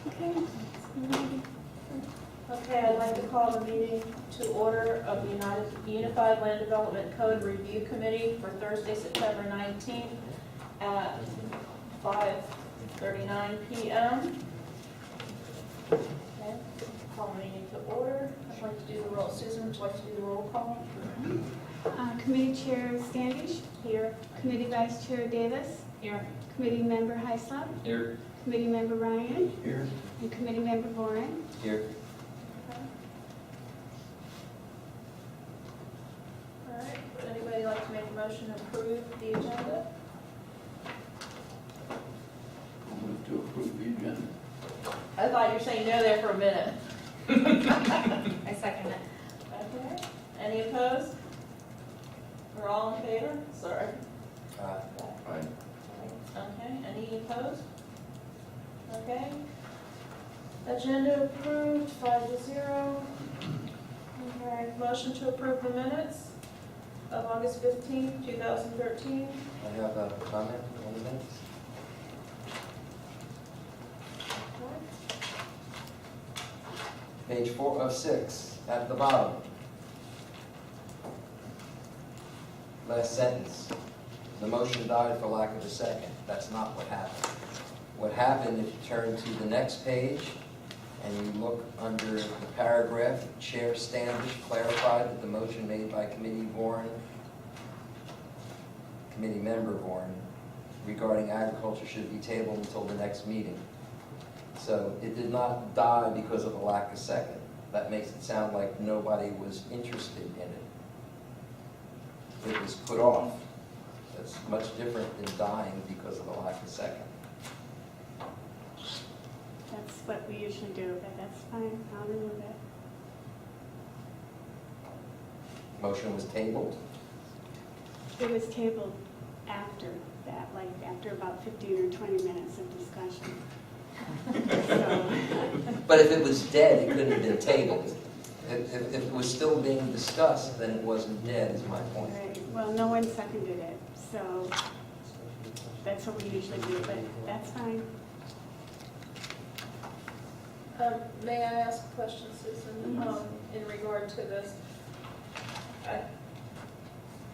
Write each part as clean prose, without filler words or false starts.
Okay. Okay, I'd like to call the meeting to order of the Unified Land Development Code Review Committee for Thursday, September 19th at 5:39 p.m. Okay, call the meeting to order. I'd like to do the roll. Susan, would you like to do the roll call? Committee Chair Standish, Here. Committee Vice Chair Davis, Here. Committee Member Heislop, Here. Committee Member Ryan, Here. and Committee Member Warren. Here. All right, would anybody like to make a motion to approve the agenda? I'll move to approve the agenda. I thought you were saying no there for a minute. I second it. Okay, any opposed? We're all in favor? Sorry. Aye. Okay, any opposed? Okay. Agenda approved, 5-0. All right, motion to approve the minutes of August 15th, 2013. I have a comment on the minutes. Page 4 of 6, at the bottom. Last sentence. The motion died for lack of a second. That's not what happened. What happened, if you turn to the next page and you look under the paragraph, Chair Standish clarified that the motion made by Committee Member Warren regarding agriculture should be tabled until the next meeting. So it did not die because of a lack of second. That makes it sound like nobody was interested in it. It was put off. That's much different than dying because of a lack of second. That's what we usually do, but that's fine. I'll remove it. Motion was tabled. It was tabled after that, like after about 15 or 20 minutes of discussion. So, But if it was dead, it couldn't have been tabled. If it was still being discussed, then it wasn't dead, is my point. right. Well, no one seconded it, so that's what we usually do, but that's fine. May I ask a question, Susan, in regard to this? I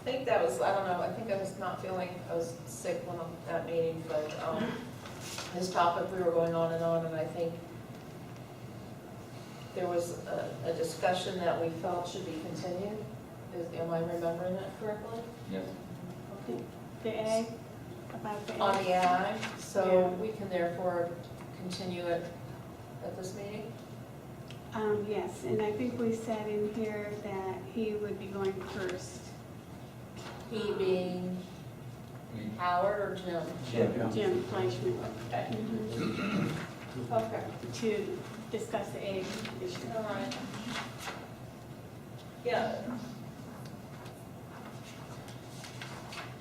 think that was, I don't know, I think I was not feeling, I was sick when that meeting, but this topic, we were going on, and I think there was a discussion that we felt should be continued. Am I remembering that correctly? Yes. The ag, about the On ag. the ag, so Yeah. we can therefore continue it at this meeting? Yes, and I think we said in here that he would be going first. He being Howard or Jim? Jim. Jim Fleischman. Okay. Mhm. Okay. To discuss the egg issue. All right. Yeah.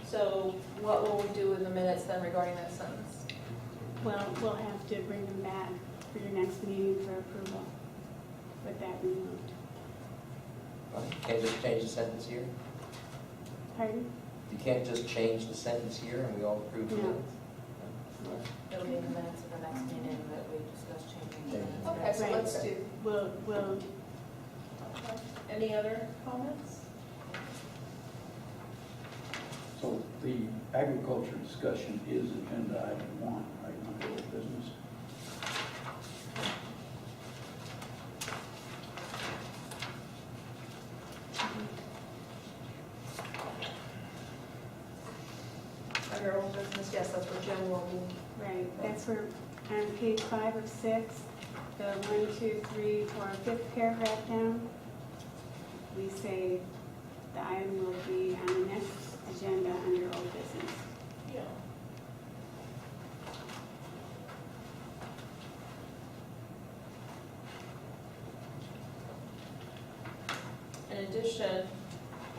So what will we do in the minutes then regarding that sentence? Well, we'll have to bring them back for your next meeting for approval with that removed. Can't just change the sentence here? Pardon? You can't just change the sentence here and we all approve it? No. It'll be in the minutes of the next meeting that we discuss changing the minutes. Okay, so Right. let's do, We'll, any other comments? So the agriculture discussion is agenda item 1, right, under old business. Under old business, yes, that's where Jim will be. right, that's where, on page 5 of 6, the 1, 2, 3, 4, 5th paragraph down, we say the item will be on the next agenda under old business. Yeah. In addition,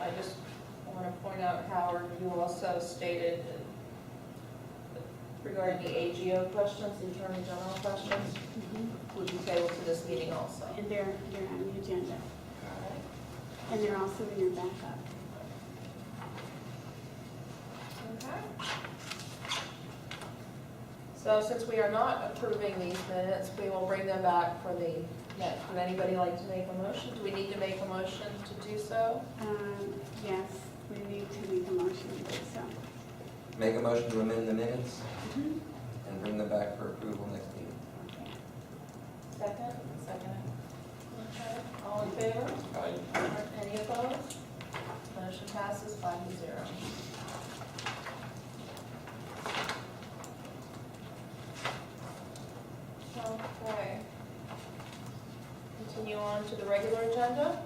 I just want to point out, Howard, you also stated regarding the AGO questions, the Attorney General questions, would you table to this meeting also? And they're on the agenda, All right. and they're also in your backup. Okay. So since we are not approving these minutes, we will bring them back for the next. Would anybody like to make a motion? Do we need to make a motion to do so? Yes, we need to make a motion to do so. Make a motion to amend the minutes and bring them back for approval next meeting. Okay. Second? Second. Okay. All in favor? Aye. Any opposed? Motion passes 5-0. Okay. Continue on to the regular agenda.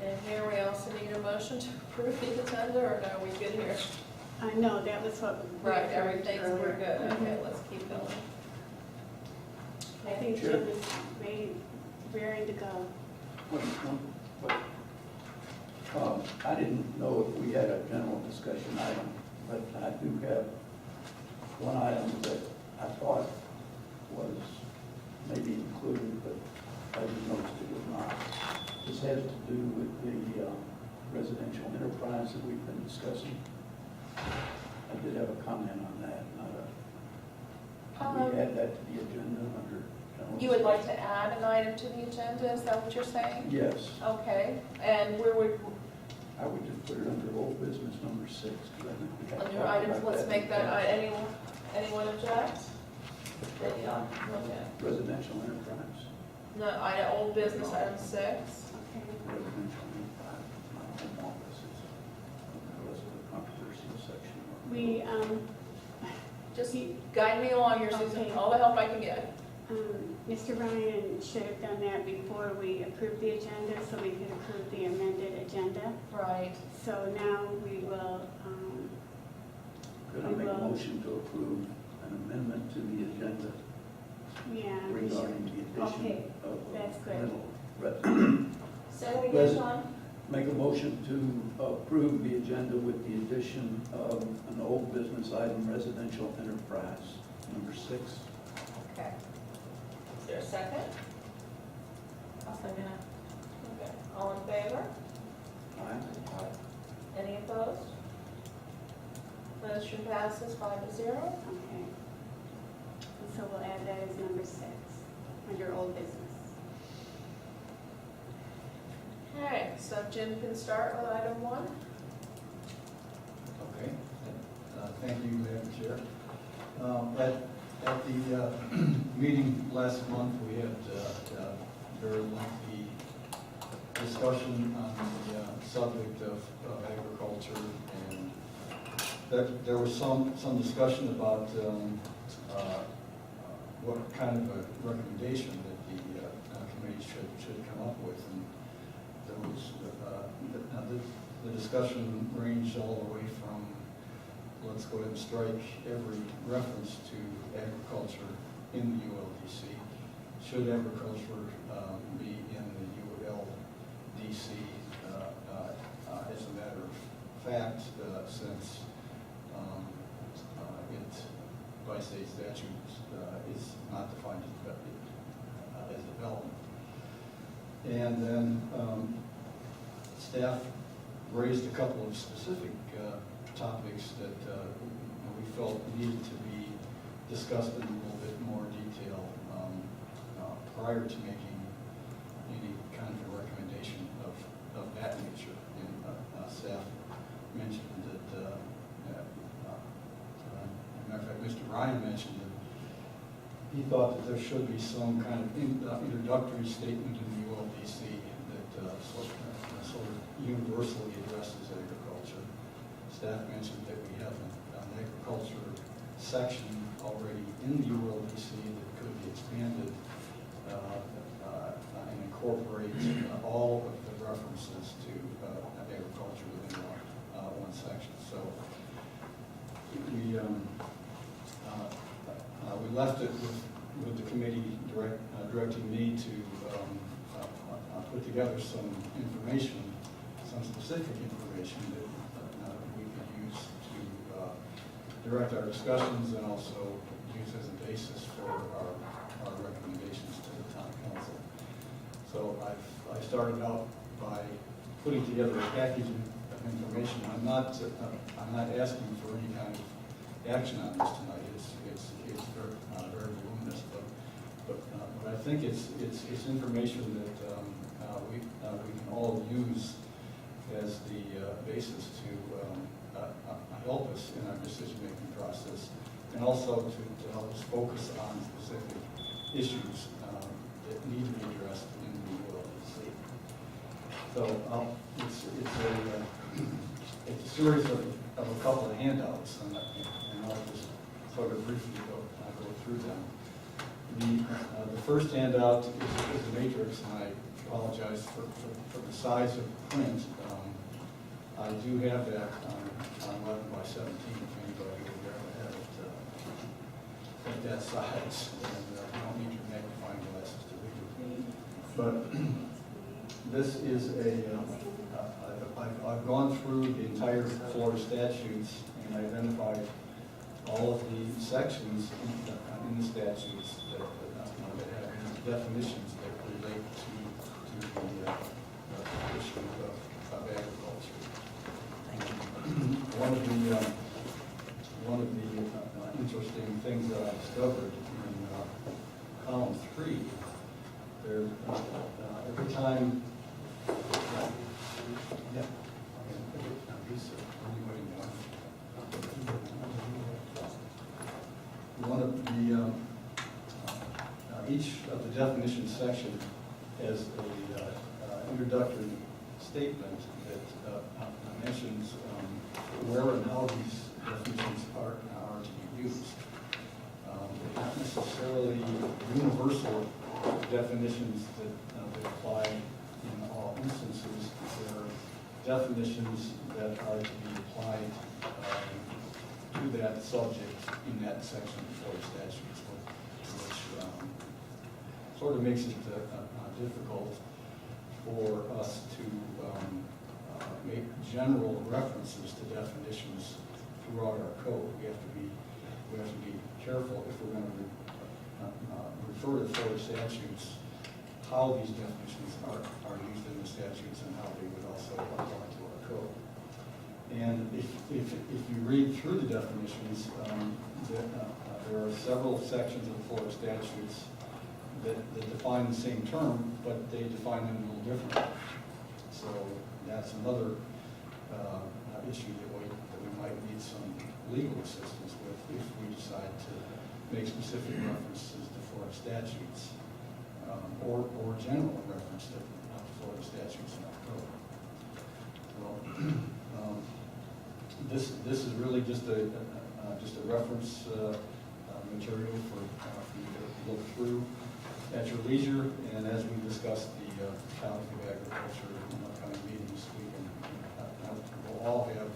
And here we also need a motion to approve the agenda, or no, we good here? No, that was what. we Right, approved everything's, we're earlier. good. Okay, Mhm. let's keep going. I think Sure. Jim is ready to go. I didn't know if we had a general discussion item, but I do have one item that I thought was maybe included, but I didn't notice it was not. This has to do with the residential enterprise that we've been discussing. I did have a comment on that, not a, can we add that to the agenda under general? You would like to discussion? add an item to the agenda, is that what you're saying? Yes, Okay, and where would, I would just put it under old business number 6, because I think we have. under items, let's make that, anyone object? Yeah, okay. Residential enterprise. No, old business, item 6. Okay. Residential enterprise, not home offices. That was the controversial section. We, Just guide me along here, Susan, Okay. all the help I can get. Mr. Ryan should have done that before we approved the agenda, so we could approve the amended agenda. Right. So now we will, Could I make a motion to approve an amendment to the agenda yeah, we should. regarding the Okay, addition of that's good. rental? Say that again, Res- Sean? Make a motion to approve the agenda with the addition of an old business item, residential enterprise, number 6. Okay. Is there a second? I'll second it. Okay, all in favor? Aye. Any opposed? Motion passes 5-0. Okay. And so we'll add that as number 6, under old business. Okay, so Jim can start with item 1. Okay, thank you, Madam Chair. At the meeting last month, we had a very lengthy discussion on the subject of agriculture, and there was some discussion about what kind of a recommendation that the committee should come up with. And there was, the discussion ranged all the way from, let's go ahead and strike every reference to agriculture in the ULDC. Should agriculture be in the ULDC as a matter of fact, since it, by state statutes, is not defined as development. And then staff raised a couple of specific topics that we felt needed to be discussed in a little bit more detail prior to making any kind of a recommendation of that nature. And staff mentioned that, as a matter of fact, Mr. Ryan mentioned that he thought that there should be some kind of introductory statement in the ULDC that sort of universally addresses agriculture. Staff mentioned that we have an agriculture section already in the ULDC that could be expanded and incorporate all of the references to agriculture within one section. So we left it with the committee directing me to put together some information, some specific information that we could use to direct our discussions and also use as a basis for our recommendations to the town council. So I started out by putting together a package of information. I'm not asking for any kind of action on this tonight. It's very voluminous, but I think it's information that we can all use as the basis to help us in our decision-making process, and also to help us focus on specific issues that need to be addressed in the ULDC. So it's a series of a couple of handouts, and I'll just sort of briefly go through them. The first handout is a matrix, and I apologize for the size of print. I do have that on 11 by 17, if anybody would ever have it at that size, and you don't need your magnifying glasses to read it. But this is I've gone through the entire Florida statutes and identified all of the sections in the statutes that have definitions that relate to the issue of agriculture. One of the interesting things that I discovered in column 3, there every time. One of the each of the definition section has a introductory statement that mentions where and how these definitions are to be used. They're not necessarily universal definitions that apply in all instances. There are definitions that are to be applied to that subject in that section of the Florida statutes, which sort of makes it difficult for us to make general references to definitions throughout our code. We have to be careful if we're going to refer to Florida statutes, how these definitions are used in the statutes and how they would also apply to our code. And if you read through the definitions, there are several sections of the Florida statutes that define the same term, but they define them a little differently. So that's another issue that we might need some legal assistance with if we decide to make specific references to Florida statutes, or general reference to Florida statutes in our code. Well, this is really just a reference material for you to look through at your leisure, and as we discuss the topic of agriculture in upcoming meetings, we'll all have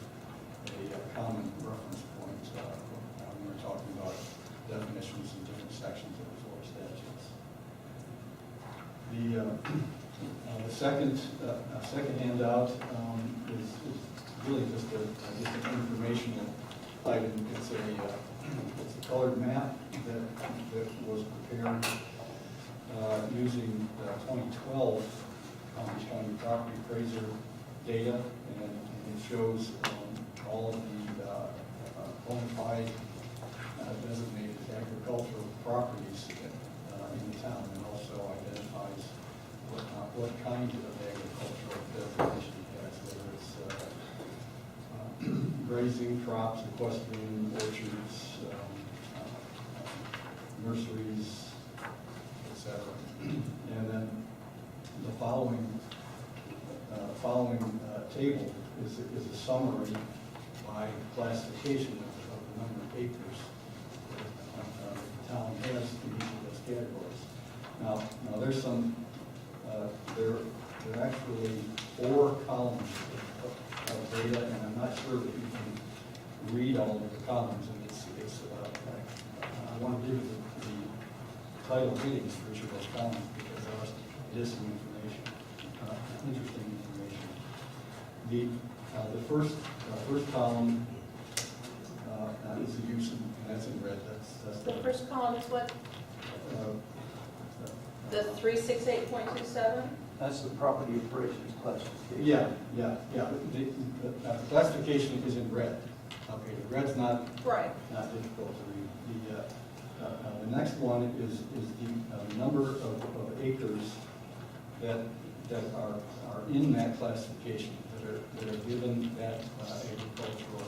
a common reference point when we're talking about definitions in different sections of the Florida statutes. The second handout is really just an informational item. It's a colored map that was prepared using 2012 Palm Beach County property appraiser data, and it shows all of the bona fide designated agricultural properties in the town, and also identifies what kind of agricultural designation it has, whether it's grazing, crops, equestrian, orchards, nurseries, etc. And then the following table is a summary by classification of the number of acres that the town has in each of those categories. Now there's some, there are actually 4 columns of data, and I'm not sure that you can read all of the columns, and I want to give you the title headings for each of those columns because there is some information, interesting information. The first column is the use, and that's in red. That's The first column is what? The 368.27? That's the property appraisers classification. Yeah. The classification is in red. Okay, the red's not Right. difficult to read. The next one is the number of acres that are in that classification, that are given that agricultural,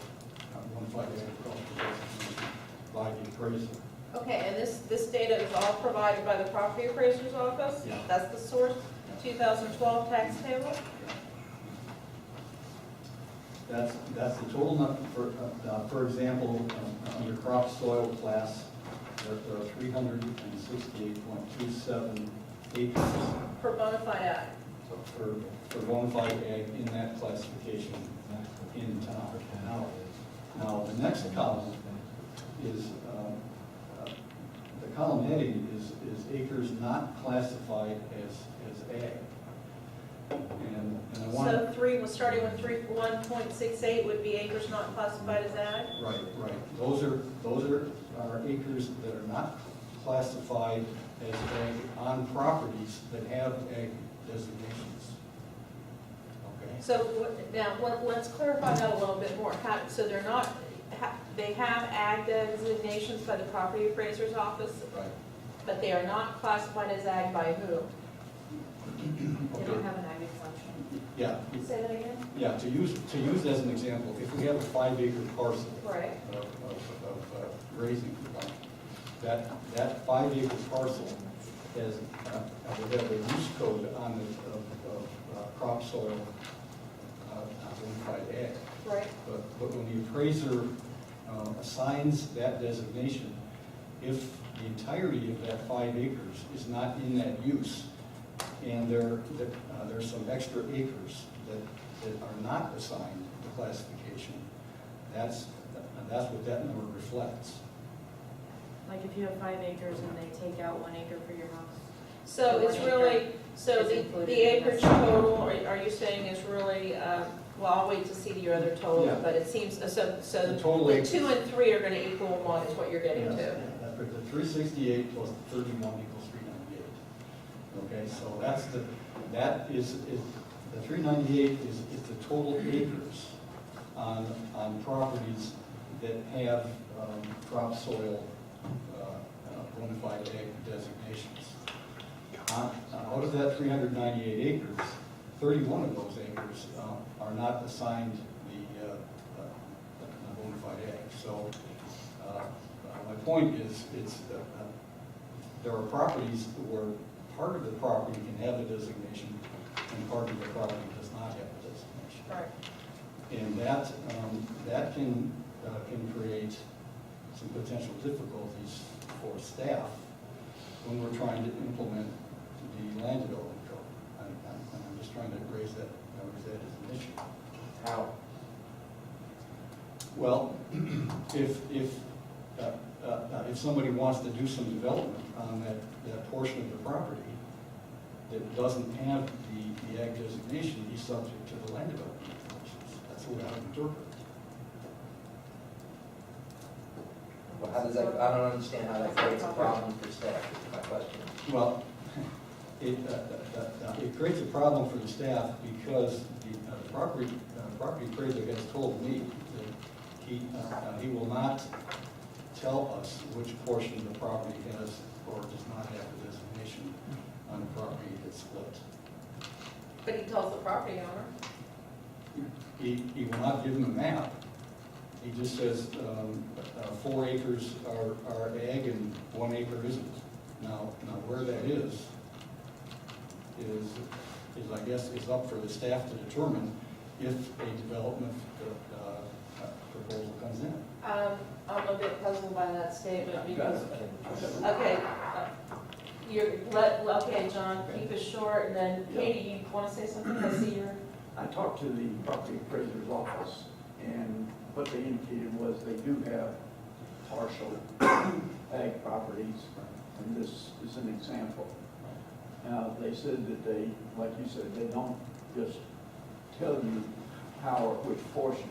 modified agricultural designation by the appraiser. Okay, and this data is all provided by the property appraiser's office? Yeah. That's the source, 2012 tax table? That's the total number, for example, under crop soil class, there are 368.27 acres For bona fide ag? for bona fide ag in that classification in town. Now, the next column is, the column heading is acres not classified as ag. And I want. So starting with 1.68 would be acres not classified as ag? Right. Those are acres that are not classified as ag on properties that have ag designations. Okay? So now, let's clarify that a little bit more. So they're not, they have ag designations by the property appraiser's office, Right. but they are not classified as ag by who? They don't have an ag exemption. Yeah, Say that again? yeah, to use as an example, if we have a 5-acre parcel Right. of grazing, that 5-acre parcel has, would have a use code on it of crop soil, modified ag. Right. But when the appraiser assigns that designation, if the entirety of that 5 acres is not in that use, and there's some extra acres that are not assigned the classification, that's what that number reflects. Like if you have 5 acres and they take out 1 acre for your house. So it's really, so is the included in acreage this. total, are you saying is really, well, I'll wait to see your other total, Yeah. but it seems, so The total the acres. 2 and 3 are gonna equal 1 is what you're getting Yes, to. yeah, the 368 plus 31 equals 398. Okay, so that is the 398 is the total acres on properties that have crop soil bona fide ag designations. Out of that 398 acres, 31 of those acres are not assigned the bona fide ag. So my point is, there are properties where part of the property can have a designation and part of the property does not have a designation. Right. And that can create some potential difficulties for staff when we're trying to implement the land development code. I'm just trying to raise that as an issue. How? Well, if somebody wants to do some development on that portion of the property that doesn't have the ag designation, he's subject to the land development regulations. That's the way I interpret it. Well, how does that, I don't understand how that creates a problem for staff, is my question. Well, it creates a problem for the staff because the property appraiser has told me that he will not tell us which portion of the property has or does not have a designation on the property that's split. But he tells the property owner. He will not give him a map. He just says 4 acres are ag and 1 acre isn't. Now where that is I guess is up for the staff to determine if a development proposal comes in. I'm a bit puzzled by that statement because, Got it. okay, okay, John, keep it short, and then Katie, you want to say something? I see your. I talked to the property appraiser's office, and what they indicated was they do have partial ag properties, and this is an example. Now, they said that they, like you said, they don't just tell you how or which portion,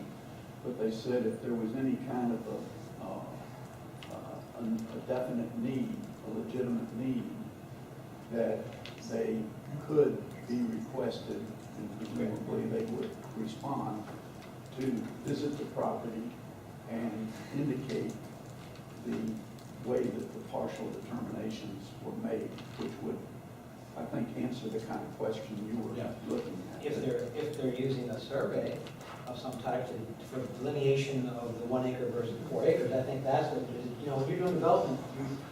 but they said if there was any kind of a definite need, a legitimate need, that they could be requested, and presumably they would respond, to visit the property and indicate the way that the partial determinations were made, which would, I think, answer the kind of question you were Yeah. looking at. If they're using a survey of some type for delineation of the 1 acre versus 4 acres, I think that's what it is. You know, when you're doing development,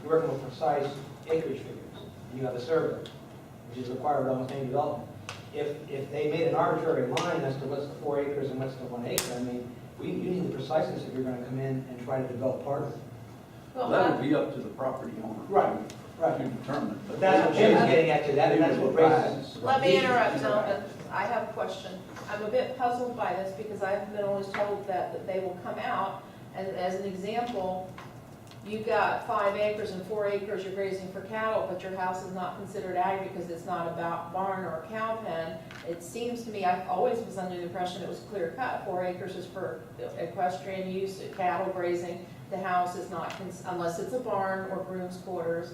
you're working with precise acreage figures. You have a survey, which is required with almost any development. If they made an arbitrary line as to what's the 4 acres and what's the 1 acre, I mean, you need the preciseness if you're gonna come in and try to develop part of it. Well, That would be up to the property owner. Right, right. To determine. But that's what Jim's getting at, that's what raises. let me interrupt, gentlemen. I have a question. I'm a bit puzzled by this because I've been always told that they will come out, and as an example, you've got 5 acres and 4 acres you're grazing for cattle, but your house is not considered ag because it's not a barn or a cow pen. It seems to me, I always was under the impression it was clear cut. 4 acres is for equestrian use, cattle grazing. The house is not, unless it's a barn or groom's quarters,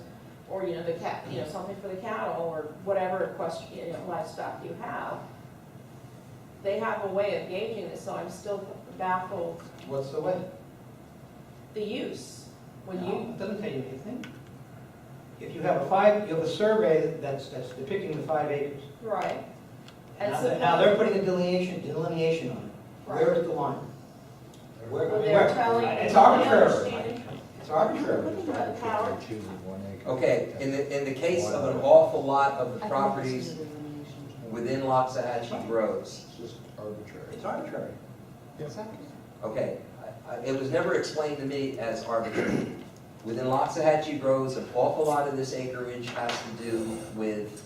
or, you know, the cat, you know, something for the cattle, or whatever equestrian, you know, livestock you have. They have a way of gauging this, so I'm still baffled. What's the way? The use, when No, you, it doesn't tell you anything. If you have a survey that's depicting the 5 acres. right. And Now they're putting a delineation on it. Where is the line? Where, Well, they're telling. It's my arbitrary. understanding- It's arbitrary. Howard? Okay, in the case of an awful lot of the properties within Loxahatchee Groves, It's just arbitrary. It's arbitrary. okay, it was never explained to me as arbitrary. Within Loxahatchee Groves, an awful lot of this acreage has to do with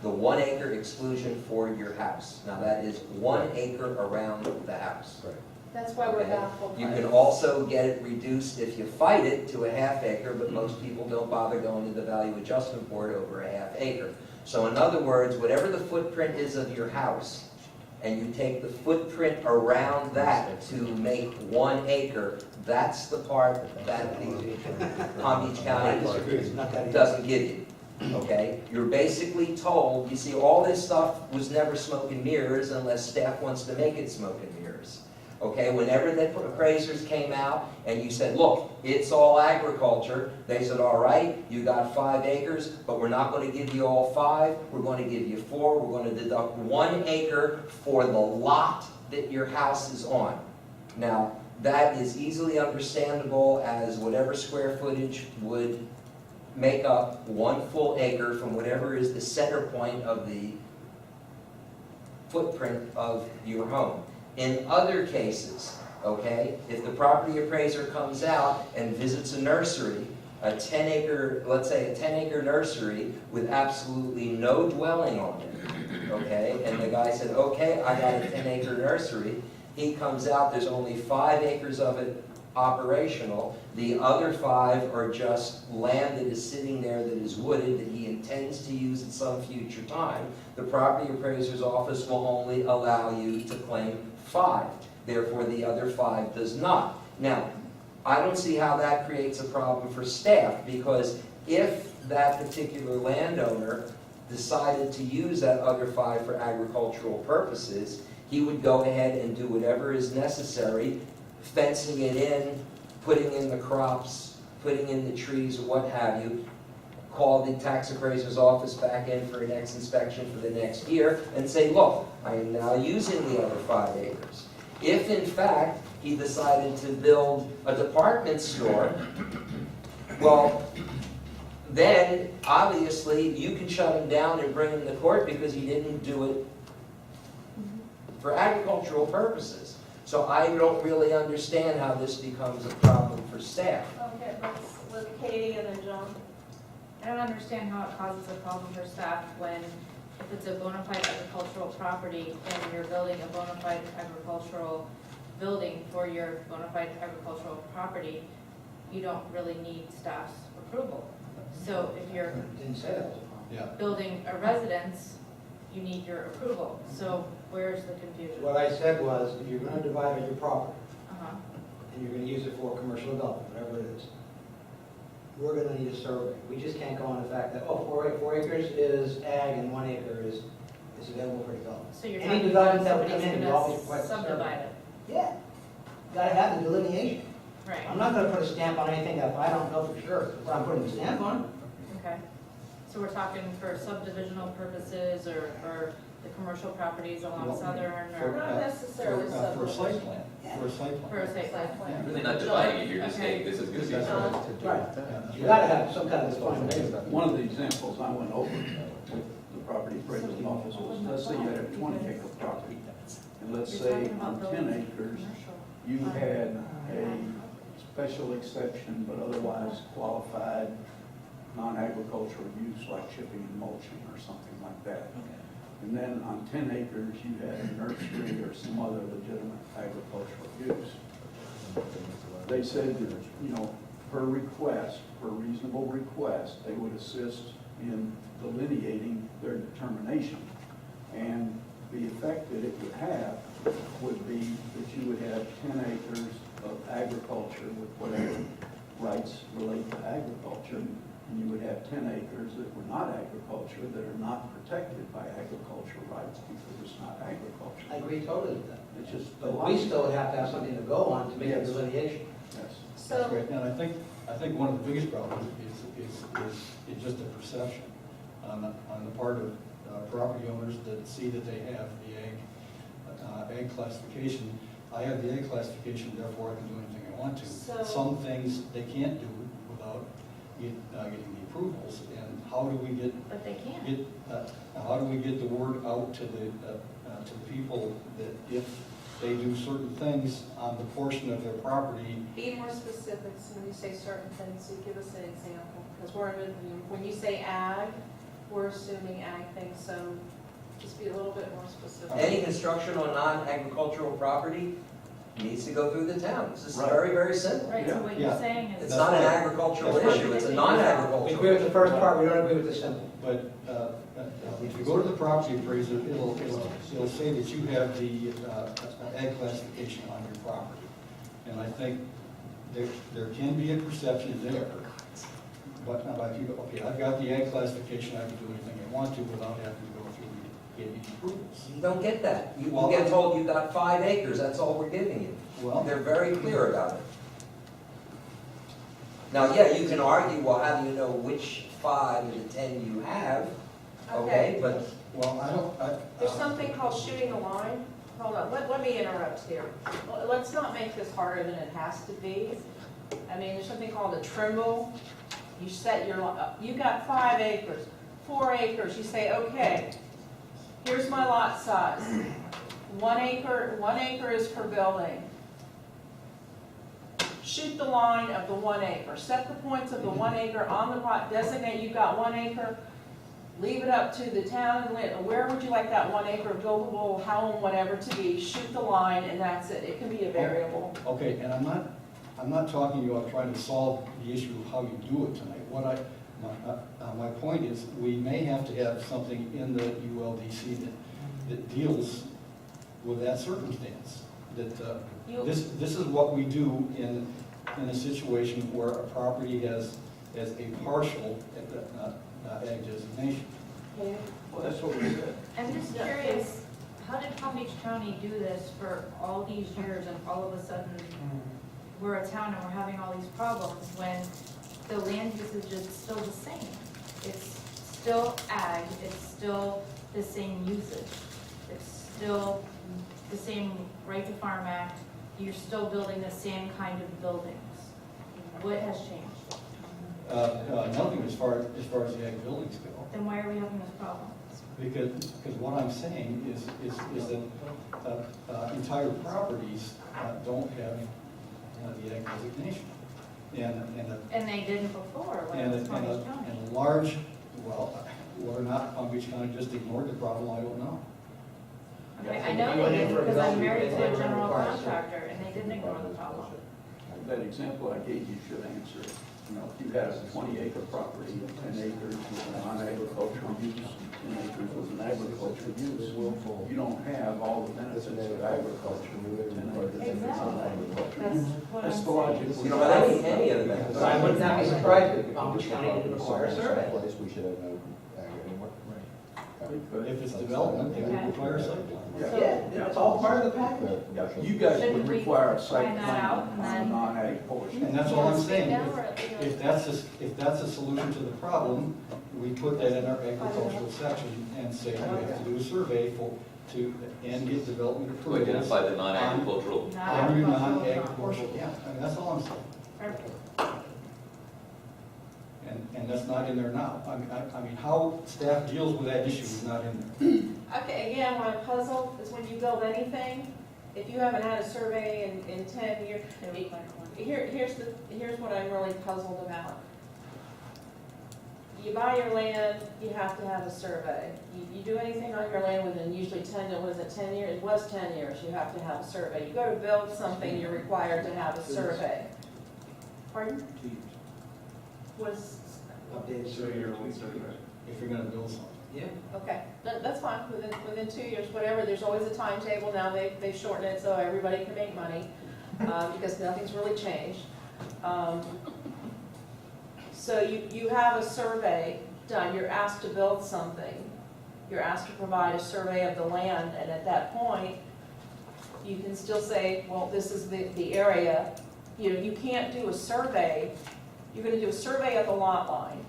the 1 acre exclusion for your house. Now, that is 1 acre around the house. Right. That's why we're Okay. baffled. You by can this. also get it reduced if you fight it to a 1/2 acre, but most people don't bother going to the value adjustment board over a 1/2 acre. So in other words, whatever the footprint is of your house, and you take the footprint around that to make 1 acre, that's the part that the Palm Beach I County disagree, it's not that easy. doesn't give you, okay? You're basically told, you see, all this stuff was never smoke and mirrors unless staff wants to make it smoke and mirrors. Okay, whenever the appraisers came out and you said, look, it's all agriculture, they said, all right, you got 5 acres, but we're not going to give you all 5, we're going to give you 4, we're going to deduct 1 acre for the lot that your house is on. Now, that is easily understandable as whatever square footage would make up 1 full acre from whatever is the center point of the footprint of your home. In other cases, okay, if the property appraiser comes out and visits a nursery, a 10 acre, let's say a 10 acre nursery with absolutely no dwelling on it, okay, and the guy said, okay, I got a 10 acre nursery, he comes out, there's only 5 acres of it operational, the other 5 are just land that is sitting there that is wooded that he intends to use at some future time. The property appraiser's office will only allow you to claim 5. Therefore, the other 5 does not. Now, I don't see how that creates a problem for staff, because if that particular landowner decided to use that other 5 for agricultural purposes, he would go ahead and do whatever is necessary, fencing it in, putting in the crops, putting in the trees, or what have you, call the tax appraiser's office back in for a next inspection for the next year, and say, look, I am now using the other 5 acres. If, in fact, he decided to build a department store, well, then, obviously, you can shut him down and bring him to court because he didn't do it for agricultural purposes. So I don't really understand how this becomes a problem for staff. Okay, let's Katie and then John. I don't understand how it causes a problem for staff when, if it's a bona fide agricultural property and you're building a bona fide agricultural building for your bona fide agricultural property, you don't really need staff's approval. So if you're Didn't say that was a problem. Yeah. building a residence, you need your approval. So where's the confusion? What I said was, if you're gonna divide up your property, Uh-huh. and you're gonna use it for commercial development, whatever it is, we're gonna need a survey. We just can't go on the fact that, oh, 4 acres is ag and 1 acre is is available for development. So you're Any talking about development that would come somebody's in, you always gonna request a survey. subdivide it, Yeah, gotta have the delineation. I'm right, not gonna put a stamp on anything that if I don't know for sure, if I'm putting a stamp on. okay. So we're talking for subdivisional purposes or the commercial properties along Well, Southern For- or Not necessarily For a site subdivision. plan, for a site for a plan. site plan? Yeah. Really not dividing it, you're just Okay. saying this is good. That's right. Right. Yeah. You gotta have some kind of defined. One of the examples I went over with the property appraisal office was, let's say you had a 20-acre property, and let's You're say talking about on building 10 acres, commercial. you had a special exception, but otherwise qualified non-agricultural use like chipping and mulching or something like that. And then on 10 acres, you had a nursery or some other legitimate agricultural use. They said that, you know, per request, per reasonable request, they would assist in delineating their determination. And the effect that it would have would be that you would have 10 acres of agriculture with whatever rights relate to agriculture, and you would have 10 acres that were not agriculture, that are not protected by agricultural rights because it's not agriculture. I agree totally with that. It's just. But we still would have to have something to go on to make a Yes. delineation. Yes. That's So, right, and I think one of the biggest problems is just a perception on the part of property owners that see that they have the ag classification. I have the ag classification, therefore I can do anything I want to. So- Some things they can't do without getting the approvals, and how do we get, But they can. how do we get the word out to the people that if they do certain things on the portion of their property, be more specific, so when you say certain things, so give us an example, because when you say ag, we're assuming ag things, so just be a little bit more specific. Any construction on non-agricultural property needs to go through the town. This is Right. very, very simple. Right, so what Yeah. you're saying is. It's not an agricultural That's issue, it's a We non-agricultural. agree with the first part, we don't agree with the simple. but if you go to the property appraiser, it'll say that you have the ag classification on your property. And I think there can be a perception there, but if you go, okay, I've got the ag classification, I can do anything I want to without having to go through getting approvals. You don't get that. You Well, get told you got 5 acres, that's all we're giving you. Well, They're very clear about it. Now, yeah, you can argue, well, how do you know which 5 of the 10 you have? Okay, but well, There's something called shooting a line. Hold on, let me interrupt here. Well, let's not make this harder than it has to be. I mean, there's something called a trimble. You set your, you got 5 acres, 4 acres, you say, okay, here's my lot size. 1 acre is for building. Shoot the line of the 1 acre. Set the points of the 1 acre on the plot, designate you've got 1 acre. Leave it up to the town and where would you like that 1 acre buildable, how and whatever to be. Shoot the line and that's it. It can be a variable. okay, and I'm not talking about trying to solve the issue of how you do it tonight. My point is, we may have to have something in the ULDC that deals with that circumstance. That this is what we do in a situation where a property has a partial ag designation. Okay. Well, that's what we said. I'm just curious, how did Palm Beach County do this for all these years and all of a sudden we're a town and we're having all these problems when the land usage is still the same? It's still ag, it's still the same usage, it's still the same right to farm act, you're still building the same kind of buildings. What has changed? Nothing as far as the ag buildings go. Then why are we having this problem? Because what I'm saying is that entire properties don't have the ag designation. And they didn't before, when it was Palm Beach County. And a large, well, whether or not Palm Beach County just ignored the problem, I don't know. Okay, I know they didn't because I'm married to a general contractor and they didn't ignore the problem. That example I gave you should answer it. You know, if you had a 20-acre property, 10 acres with a non-agricultural use, 10 acres with an agricultural use, you don't have all the benefits of agriculture with 10 acres with non-agricultural use. That's the logic. you don't have any of the benefits. So I would not be surprised if Palm Beach County didn't require a survey. We should have no ag anymore. If it's development, it would Okay. require a site plan. Yeah, it's all part of the package. You guys would Shouldn't we require a site find that plan out on and the then- non-ag portion. And that's all I'm saying. Now we're at the- If that's a solution to the problem, we put that in our agricultural section and say we have to do a survey and get development To approvals. identify the non-agricultural. On your non-agricultural, yeah, I mean, that's all I'm saying. Perfect. And that's not in there now. I mean, how staff deals with that issue is not in there. Okay, again, what I'm puzzled is when you build anything, if you haven't had a survey in 10 years, here's what I'm really puzzled about. You buy your land, you have to have a survey. You do anything on your land within usually 10, was it 10 years? It was 10 years, you have to have a survey. You go to build something, you're required to have a survey. Pardon? 2 years. Was, Updated survey. If you're gonna build something. Yeah. okay, that's fine, within 2 years, whatever, there's always a timetable. Now they've shortened it so everybody can make money, because nothing's really changed. So you have a survey done, you're asked to build something, you're asked to provide a survey of the land, and at that point, you can still say, well, this is the area. You know, you can't do a survey, you're gonna do a survey of the lot line,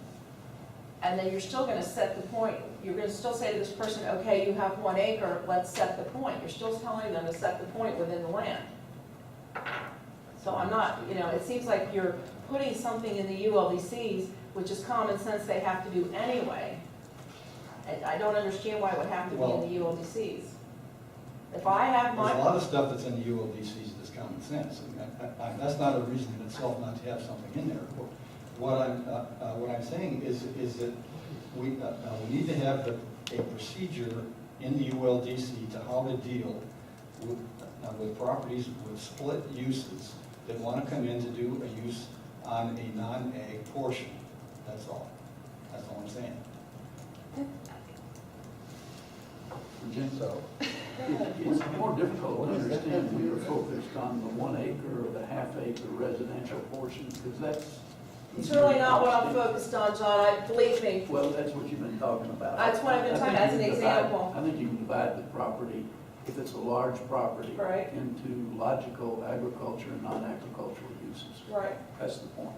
and then you're still gonna set the point, you're gonna still say to this person, okay, you have 1 acre, let's set the point. You're still telling them to set the point within the land. So I'm not, it seems like you're putting something in the ULDCs, which is common sense they have to do anyway. And I don't understand why it would have to be in the ULDCs. If I have There's a my, lot of stuff that's in the ULDCs that's common sense, and that's not a reason in itself not to have something in there. What I'm saying is that we need to have a procedure in the ULDC to how to deal with properties with split uses that want to come in to do a use on a non-ag portion. That's all. That's all I'm saying. So, it's more difficult to understand, we are focused on the 1 acre or the half-acre residential portion, because that's. it's really not what I'm focused on, John, believe me. Well, that's what you've been talking about. That's what I've been talking about as an I think you can divide- example. I think you can divide the property, if it's a large property, Right. into logical agriculture and non-agricultural uses. Right. That's the point.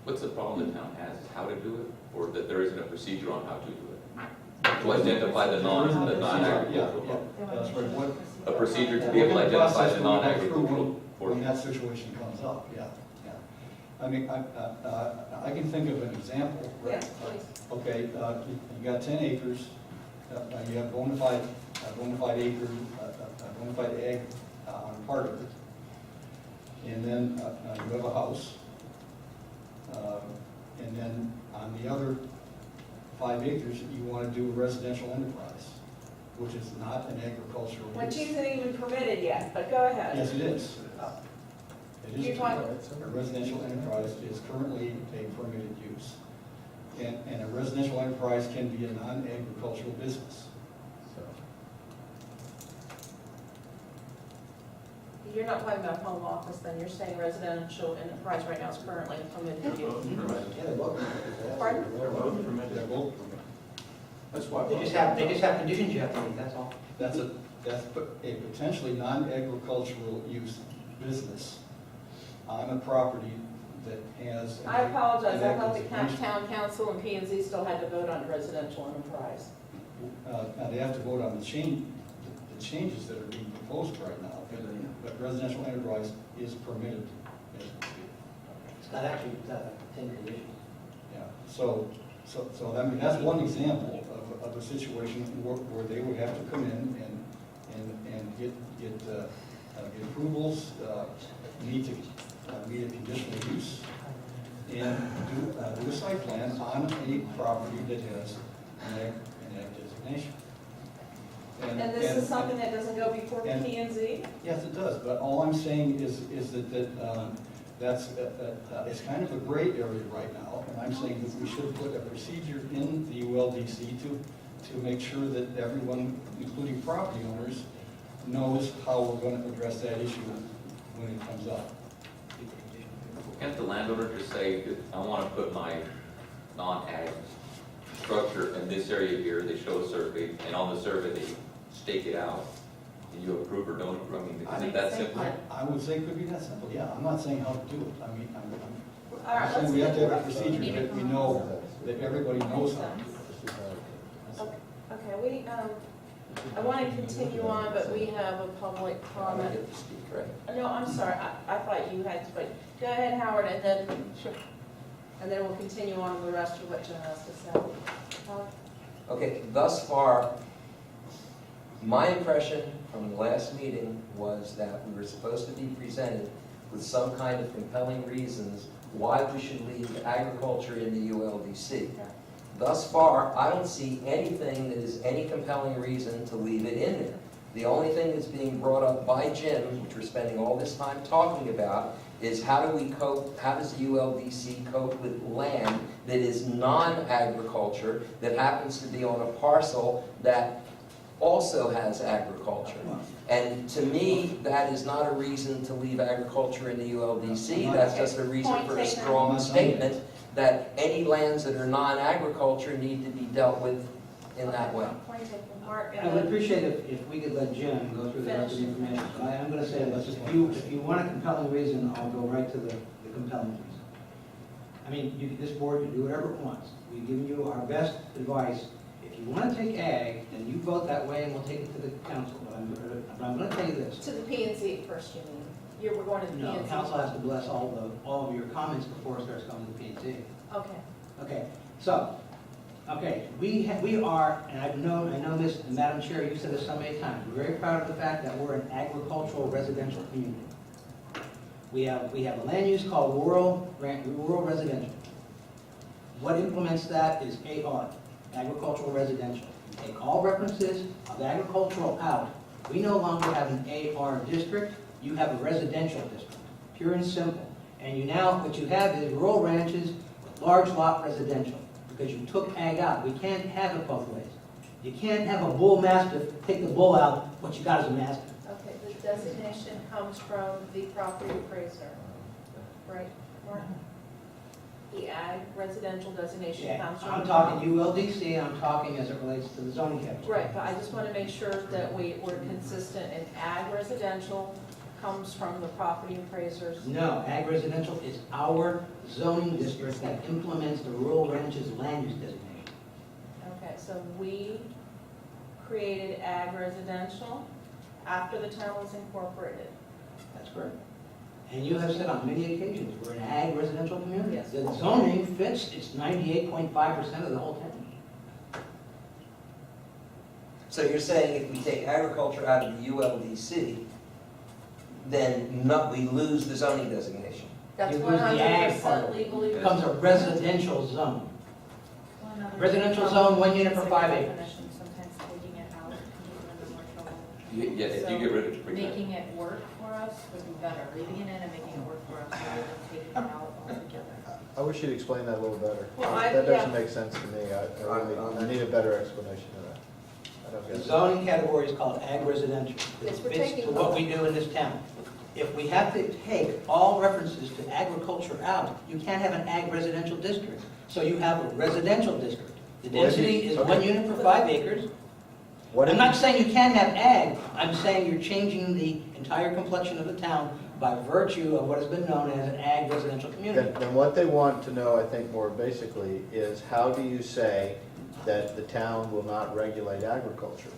What's the problem the town has, is how to do it, or that there isn't a procedure on how to do it? To identify the non-agricultural. Yeah, that's right. What- A procedure to be able to identify the non-agricultural When portion. that situation comes up, yeah. I mean, I can think of an example. Yes, please. Okay, you got 10 acres, you have bona fide acre, bona fide ag on part of it. And then you have a house. And then on the other 5 acres, you want to do a residential enterprise, which is not an agricultural Which use. isn't even permitted yet, but go ahead. Yes, it is. It is. You're talking- A residential enterprise is currently a permitted use. And a residential enterprise can be a non-agricultural business. You're not talking about home office, then you're saying residential enterprise right now is currently permitted use. Yeah, they're both permitted. Pardon? They're both permitted. That's why. They just have conditions you have to meet, that's all. That's a potentially non-agricultural use business on a property that has. I apologize, I thought the an town council and P and Z still had to vote on residential enterprise. Now, they have to vote on the changes that are being proposed right now, but residential enterprise is permitted. as we speak. It's not actually, it's not 10 conditions. Yeah, so I mean, that's one example of a situation where they would have to come in and get approvals, meet a conditional use, and do a site plan on a property that has an ag designation. And this is something that doesn't go before and- P and Z? Yes, it does, but all I'm saying is that's, it's kind of a gray area right now, and I'm saying that we should put a procedure in the ULDC to make sure that everyone, including property owners, knows how we're going to address that issue when it comes up. Can't the landowner just say, I want to put my non-ag structure in this area here, they show a survey, and on the survey, they stake it out, and you approve or don't approve, I mean, is it that simple? I would say it could be that simple, yeah. I'm not saying how to do it. I mean, All right, I'm saying let's we have to get- have a procedure that we know, that everybody knows how to do it. Okay, I want to continue on, but we have a public I comment. get to speak, right? No, I'm sorry, I thought you had to, but go ahead, Howard, and then we'll continue on with the rest of what Jen has to say. Howard? Okay, thus far, my impression from the last meeting was that we were supposed to be presented with some kind of compelling reasons why we should leave agriculture in the ULDC. Thus far, I don't see anything that is any compelling reason to leave it in there. The only thing that's being brought up by Jim, which we're spending all this time talking about, is how does the ULDC cope with land that is non-agriculture, that happens to be on a parcel that also has agriculture. And to me, that is not a reason to leave agriculture in the ULDC. That's just a reason for a strong statement that any lands that are non-agriculture need to be dealt with in that way. Point taken. Mark, I would appreciate if we could let Jim go through the rest of the information. But I'm going to say this, if you want a compelling reason, I'll go right to the compelling reason. I mean, this board can do whatever it wants. We've given you our best advice. If you want to take ag, then you vote that way and we'll take it to the council. But I'm going to tell you this. To the P&Z first, you mean? We're going to the No, P&Z. council has to bless all of your comments before it starts going to the P&Z. Okay. Okay, so, we are, and I know this, and Madam Chair, you've said this so many times, we're very proud of the fact that we're an agricultural residential community. We have a land use called rural residential. What implements that is AR, agricultural residential. You take all references of agricultural out. We no longer have an AR district, you have a residential district, pure and simple. And what you have is rural ranches with large lot residential, because you took ag out. We can't have it both ways. You can't have a bull mastiff, take the bull out, what you got is a mastiff. Okay, the designation comes from the property appraiser, right, Mark? The ag residential designation Yeah, comes from. I'm talking ULDC, I'm talking as it relates to the zoning category. Right, but I just want to make sure that we're consistent, and ag residential comes from the property appraisers. No, ag residential is our zoning district that implements the rural ranches land use designation. Okay, so we created ag residential after the town was incorporated. That's correct. And you have said on many occasions, we're an ag residential community. Yes. The zoning fits, it's 98.5% of the whole town. So you're saying if we take agriculture out of the ULDC, then we lose the zoning designation? That's You lose the ag part 100% of it. legally. It becomes a residential zone. Residential zone, 1 unit per 5 acres. Sometimes taking it out can get into more trouble. Yeah, if you get rid of it. Making it work for us would be better, leaving it in and making it work for us rather than taking it out altogether. I wish you'd explain that a little better. Well, That doesn't yeah. make sense to me. I need a better explanation of that. I don't The get it. zoning category is called ag residential. It Yes, we're fits taking to what we do in this town. If we have to take all references to agriculture out, you can't have an ag residential district. So you have a residential district. The What if you- density is okay. 1 unit per 5 acres. What I'm if not saying you can't have ag, I'm saying you're changing the entire complexion of the town by virtue of what has been known as an ag residential community. Then what they want to know, I think more basically, is how do you say that the town will not regulate agriculture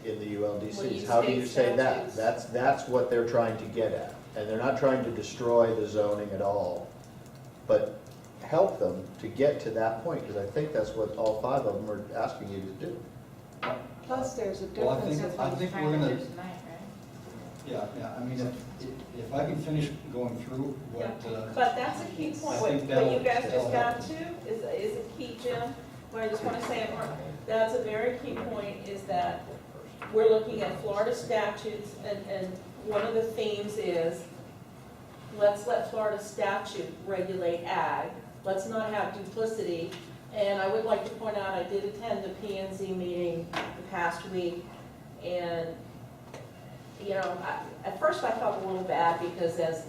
in the Well, you ULDCs? How do you state say that? statutes. That's what they're trying to get at. And they're not trying to destroy the zoning at all, but help them to get to that point, because I think that's what all 5 of them are asking you to do. Plus, there's a Well, I difference. think- That's what I think he's we're trying to gonna- do tonight, right? Yeah, I mean, if I can finish going through what, But that's a key point, I what think you that'll- guys just that'll got help. to is a key, Jim. What I just want to say, that's a very key point, is that we're looking at Florida statutes, and one of the themes is, let's let Florida statute regulate ag. Let's not have duplicity. And I would like to point out, I did attend the P&Z meeting the past week, and, you know, at first I felt a little bad, because as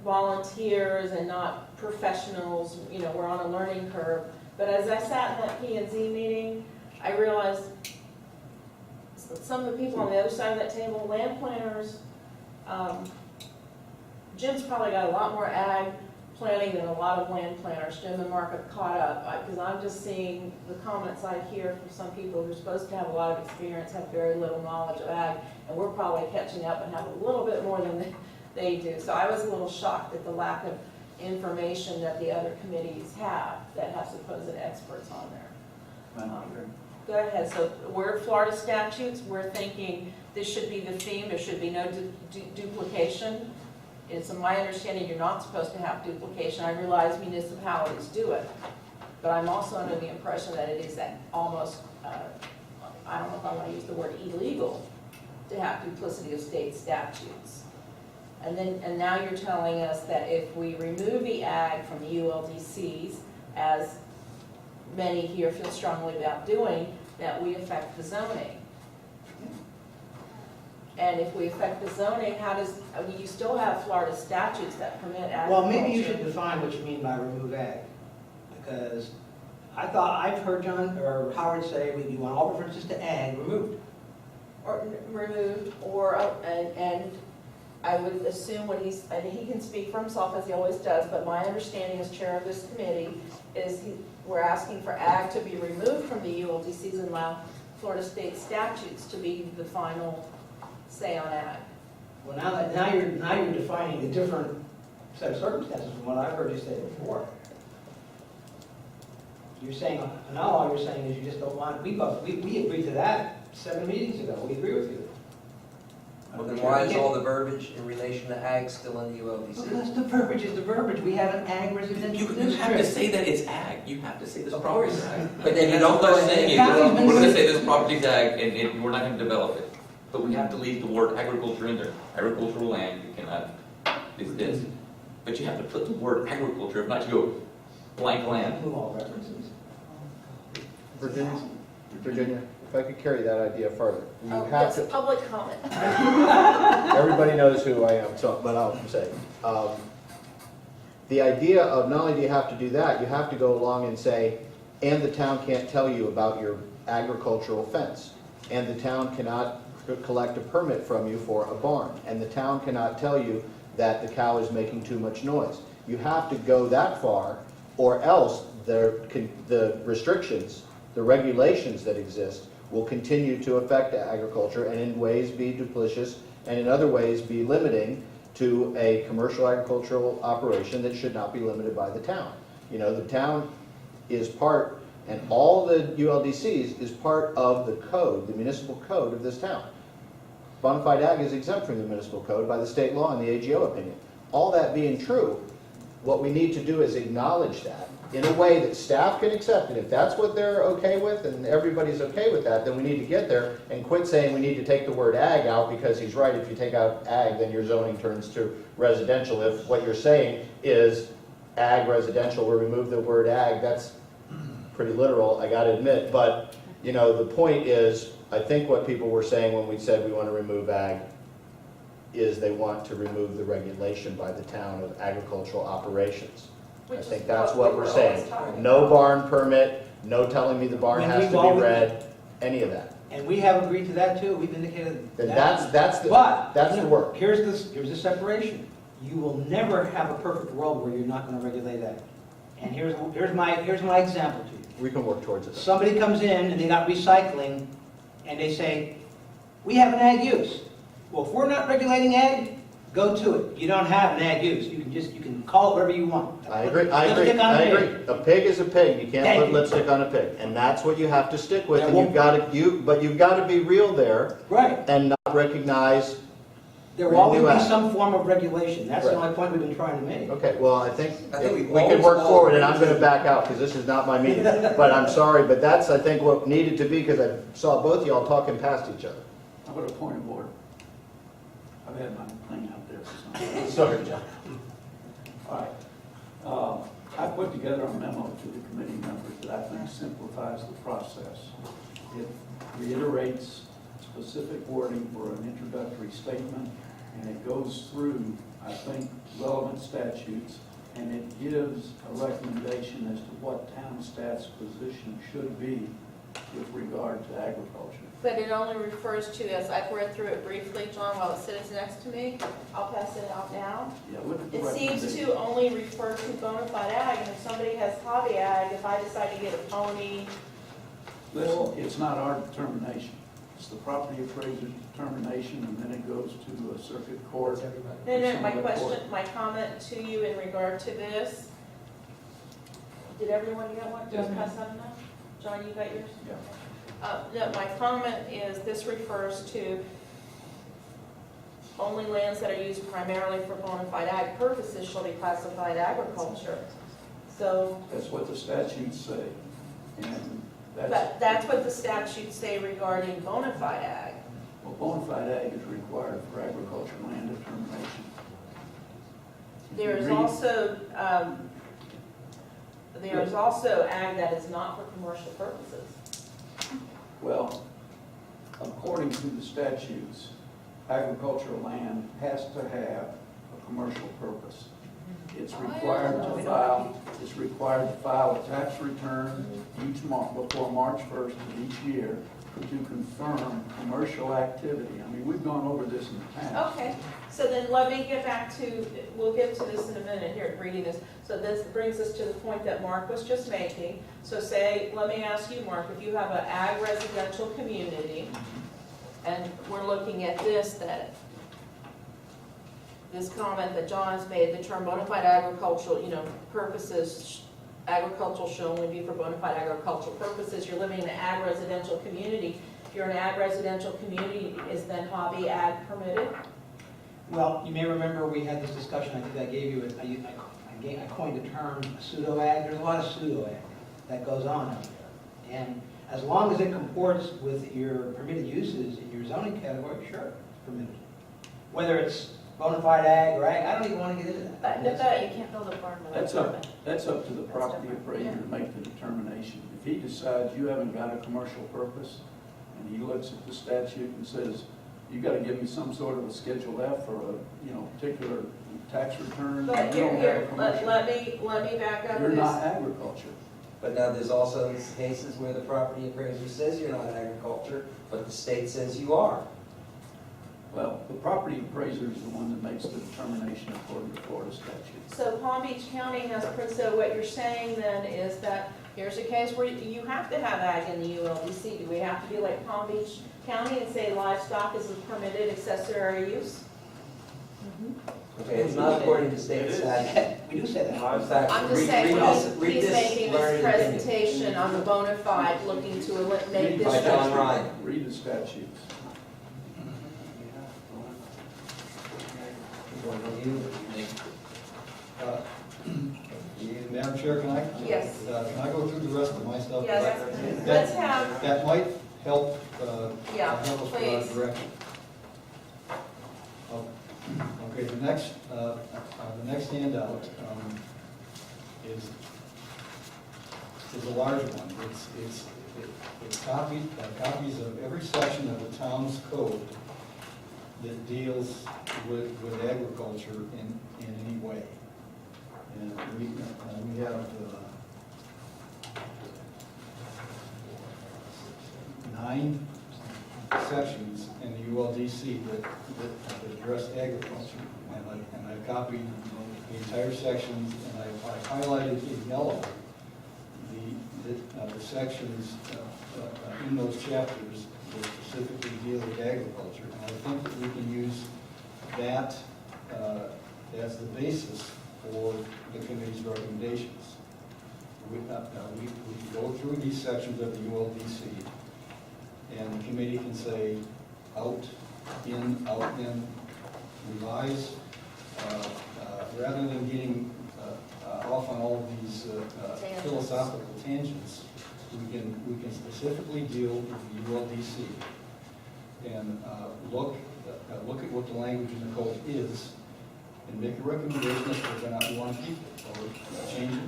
volunteers and not professionals, you know, we're on a learning curve. But as I sat in that P&Z meeting, I realized some of the people on the other side of that table, land planners, Jim's probably got a lot more ag planning than a lot of land planners. Jim and Mark have caught up, because I'm just seeing the comments I hear from some people who are supposed to have a lot of experience, have very little knowledge of ag, and we're probably catching up and have a little bit more than they do. So I was a little shocked at the lack of information that the other committees have that have supposed experts on there. Go ahead. So we're Florida statutes. We're thinking this should be the theme. There should be no duplication. It's my understanding you're not supposed to have duplication. I realize municipalities do it, but I'm also under the impression that it is almost, I don't know if I want to use the word illegal, to have duplicity of state statutes. And now you're telling us that if we remove the ag from the ULDCs, as many here feel strongly about doing, that we affect the zoning. And if we affect the zoning, how does, I mean, you still have Florida statutes that permit agriculture. Well, maybe you should define what you mean by remove ag, because I've heard John or Howard say we want all references to ag removed. Or removed, or, and I would assume what and he can speak for himself as he always does, but my understanding as chair of this committee is we're asking for ag to be removed from the ULDCs and allow Florida state statutes to be the final say on ag. Well, now you're defining a different set of circumstances from what I've heard you say before. You're saying, now all you're saying is you just don't want, we agreed to that 7 meetings ago, we agree with you. Well, then why is all the verbiage in relation to ag still in the ULDC? Because the verbiage is the verbiage, we have an ag residential You have to say that it's ag, you have to say this property's ag. But then you And don't that's go what I'm saying ahead. is, we're gonna say this property's ag, and we're not gonna develop it. But we have to leave the word agriculture in there, agricultural land, you cannot, is this. But you have to put the word agriculture, if not you go blank land. Remove all references. Virginia, if I could carry that idea further. You have Yes, to, public comment. everybody knows who I am, so, but I'll say. The idea of not only do you have to do that, you have to go along and say, and the town can't tell you about your agricultural fence, and the town cannot collect a permit from you for a barn, and the town cannot tell you that the cow is making too much noise. You have to go that far, or else the restrictions, the regulations that exist will continue to affect agriculture and in ways be duplicitous and in other ways be limiting to a commercial agricultural operation that should not be limited by the town. You know, the town is part, and all the ULDCs is part of the code, the municipal code of this town. Bonafide ag is exempt from the municipal code by the state law and the AGO opinion. All that being true, what we need to do is acknowledge that in a way that staff can accept it. If that's what they're okay with and everybody's okay with that, then we need to get there and quit saying we need to take the word ag out, because he's right, if you take out ag, then your zoning turns to residential. If what you're saying is ag residential, we remove the word ag, that's pretty literal, I gotta admit. But, you know, the point is, I think what people were saying when we said we want to remove ag is they want to remove the regulation by the town of agricultural operations. I think that's what we're saying. No barn permit, no telling me the barn And has we've to be always- red, any of that. And we have agreed to that too, we've indicated Then that. that's But the work. Here's the separation. You will never have a perfect world where you're not going to regulate that. And here's my example to you. We can work towards it. Somebody comes in and they got recycling, and they say, we have an ag use. Well, if we're not regulating ag, go to it. You don't have an ag use. You can call it whatever you want. I agree, Lipstick on a pig. A pig is a pig, you can't Thank put you. lipstick on a pig, and that's what you have to stick with, That and won't- but you've got to be real there Right. and not recognize. There will always Renew be ag. some form of regulation. That's the Right. only point we've been trying to make. Okay, well, I think I think we've we can always work all forward, and I'm agreed gonna back out, because this is not my meeting. But I'm sorry, but that's, I think, what needed to be, because I saw both of y'all talking past each other. How about a point of order? I've had my thing out there for some time. Sorry, John. All right. I put together a memo to the committee members that I think simplifies the process. It reiterates specific wording for an introductory statement, and it goes through, I think, relevant statutes and it gives a recommendation as to what town staff's position should be with regard to agriculture. But it only refers to, as I've read through it briefly, John, while it sits next to me, I'll pass it out now. Yeah, look at the It seems recommendation. to only refer to bona fide ag, and if somebody has hobby ag, if I decide to get a pony, Listen, it's not our determination. It's the property appraiser's determination, and then it goes to a circuit court. no, my question, my comment to you in regard to this, did everyone get one? Did I pass that enough? John, you got yours? Yeah. No, my comment is, this refers to only lands that are used primarily for bona fide ag purposes shall be classified agriculture. So, That's what the statutes say, and but that's what the statutes say regarding bona fide ag. well, bona fide ag is required for agriculture land determination. There's Read- also ag that is not for commercial purposes. Well, according to the statutes, agricultural land has to have a commercial purpose. It's required to file a tax return each month, before March 1st of each year, to confirm commercial activity. I mean, we've gone over this in the past. Okay, so then let me get back to, we'll get to this in a minute here, reading this. So this brings us to the point that Mark was just making. So say, let me ask you, Mark, if you have an ag residential community, and we're looking at this comment that John has made, the term bona fide agricultural, purposes, agricultural shall only be for bona fide agricultural purposes. You're living in an ag residential community. If you're in an ag residential community, is then hobby ag permitted? Well, you may remember we had this discussion, I think I gave you, I coined the term pseudo-ag. There's a lot of pseudo-ag that goes on out there. And as long as it comports with your permitted uses in your zoning category, sure, it's permitted. Whether it's bona fide ag or ag, I don't even want to get into that. But you can't build a farm without That's up to the property different, appraiser to make the determination. If he decides you haven't got a commercial purpose, and he looks at the statute and says, you gotta give me some sort of a Schedule F or a, particular tax return. But You don't have a here, commercial- let me back up You're this. not agriculture. But now there's also cases where the property appraiser says you're not agriculture, but the state says you are. Well, the property appraiser is the one that makes the determination according to Florida statute. So Palm Beach County has, so what you're saying then is that here's a case where you have to have ag in the ULDC. Do we have to be like Palm Beach County and say livestock is a permitted accessory use? Okay, it's not according to state statute. We do say that. In fact, I'm just read- saying, read this- read he's this making this learned opinion presentation on the bona fide, looking to make By this. John Ryan. Read the statutes. Madam Chair, can I? Yes. Can I go through the rest of my stuff? Yes, let's have, That might help, Yeah, help us please. with our direction. Okay, the next handout is a large one. It's copies of every section of the town's code that deals with agriculture in any way. And we have 9 sections in the ULDC that address agriculture. And I've copied the entire sections, and I've highlighted in yellow the sections in those chapters that specifically deal with agriculture. And I think that we can use that as the basis for the committee's recommendations. We go through these sections of the ULDC, and the committee can say out, in, revise, rather than getting off on all of these philosophical tangents. We can specifically deal with the ULDC and look at what the language in the code is, and make a recommendation as to whether or not we want to keep it, or change it,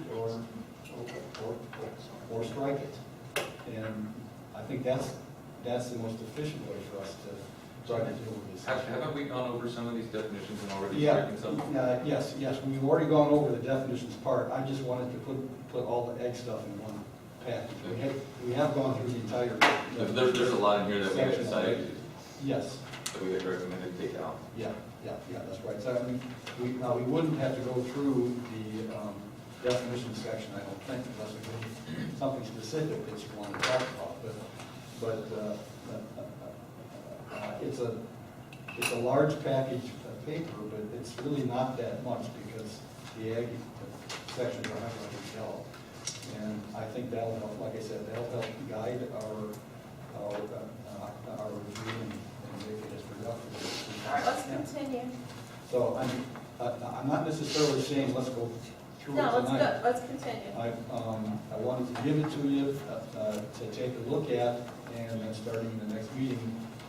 or strike it. And I think that's the most efficient way for us try to deal with this. Haven't we gone over some of these definitions and already Yeah, stricken some? yes, we've already gone over the definitions part. I just wanted to put all the egg stuff in one package. We have gone through the entire. There's a lot in here that we have decided, Yes, that we had recommended take out. yeah, that's right. So, I mean, we wouldn't have to go through the definition section, I don't think, unless there's something specific that you want to talk about. But it's a large package of paper, but it's really not that much because the ag sections are highlighted yellow. And I think that'll help, like I said, that'll help guide our review and make it as productive. All right, let's continue. So I'm not necessarily saying let's go through it No, tonight. let's continue. I wanted to give it to you to take a look at, and then starting in the next meeting,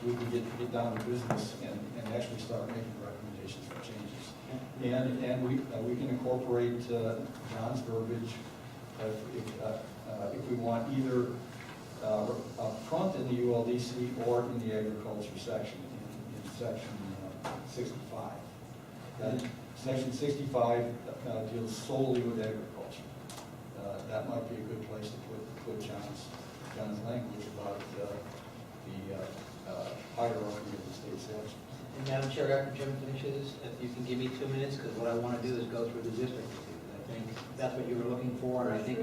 we can get down to business and actually start making recommendations for changes. And we can incorporate John's verbiage if we want either up front in the ULDC or in the agriculture section, in section 65. Section 65 deals solely with agriculture. That might be a good place to put John's language about the hierarchy of the state statutes. And Madam Chair, after Jim finishes, if you can give me 2 minutes, because what I want to do is go through the district with you. I think that's what you were looking for, and I think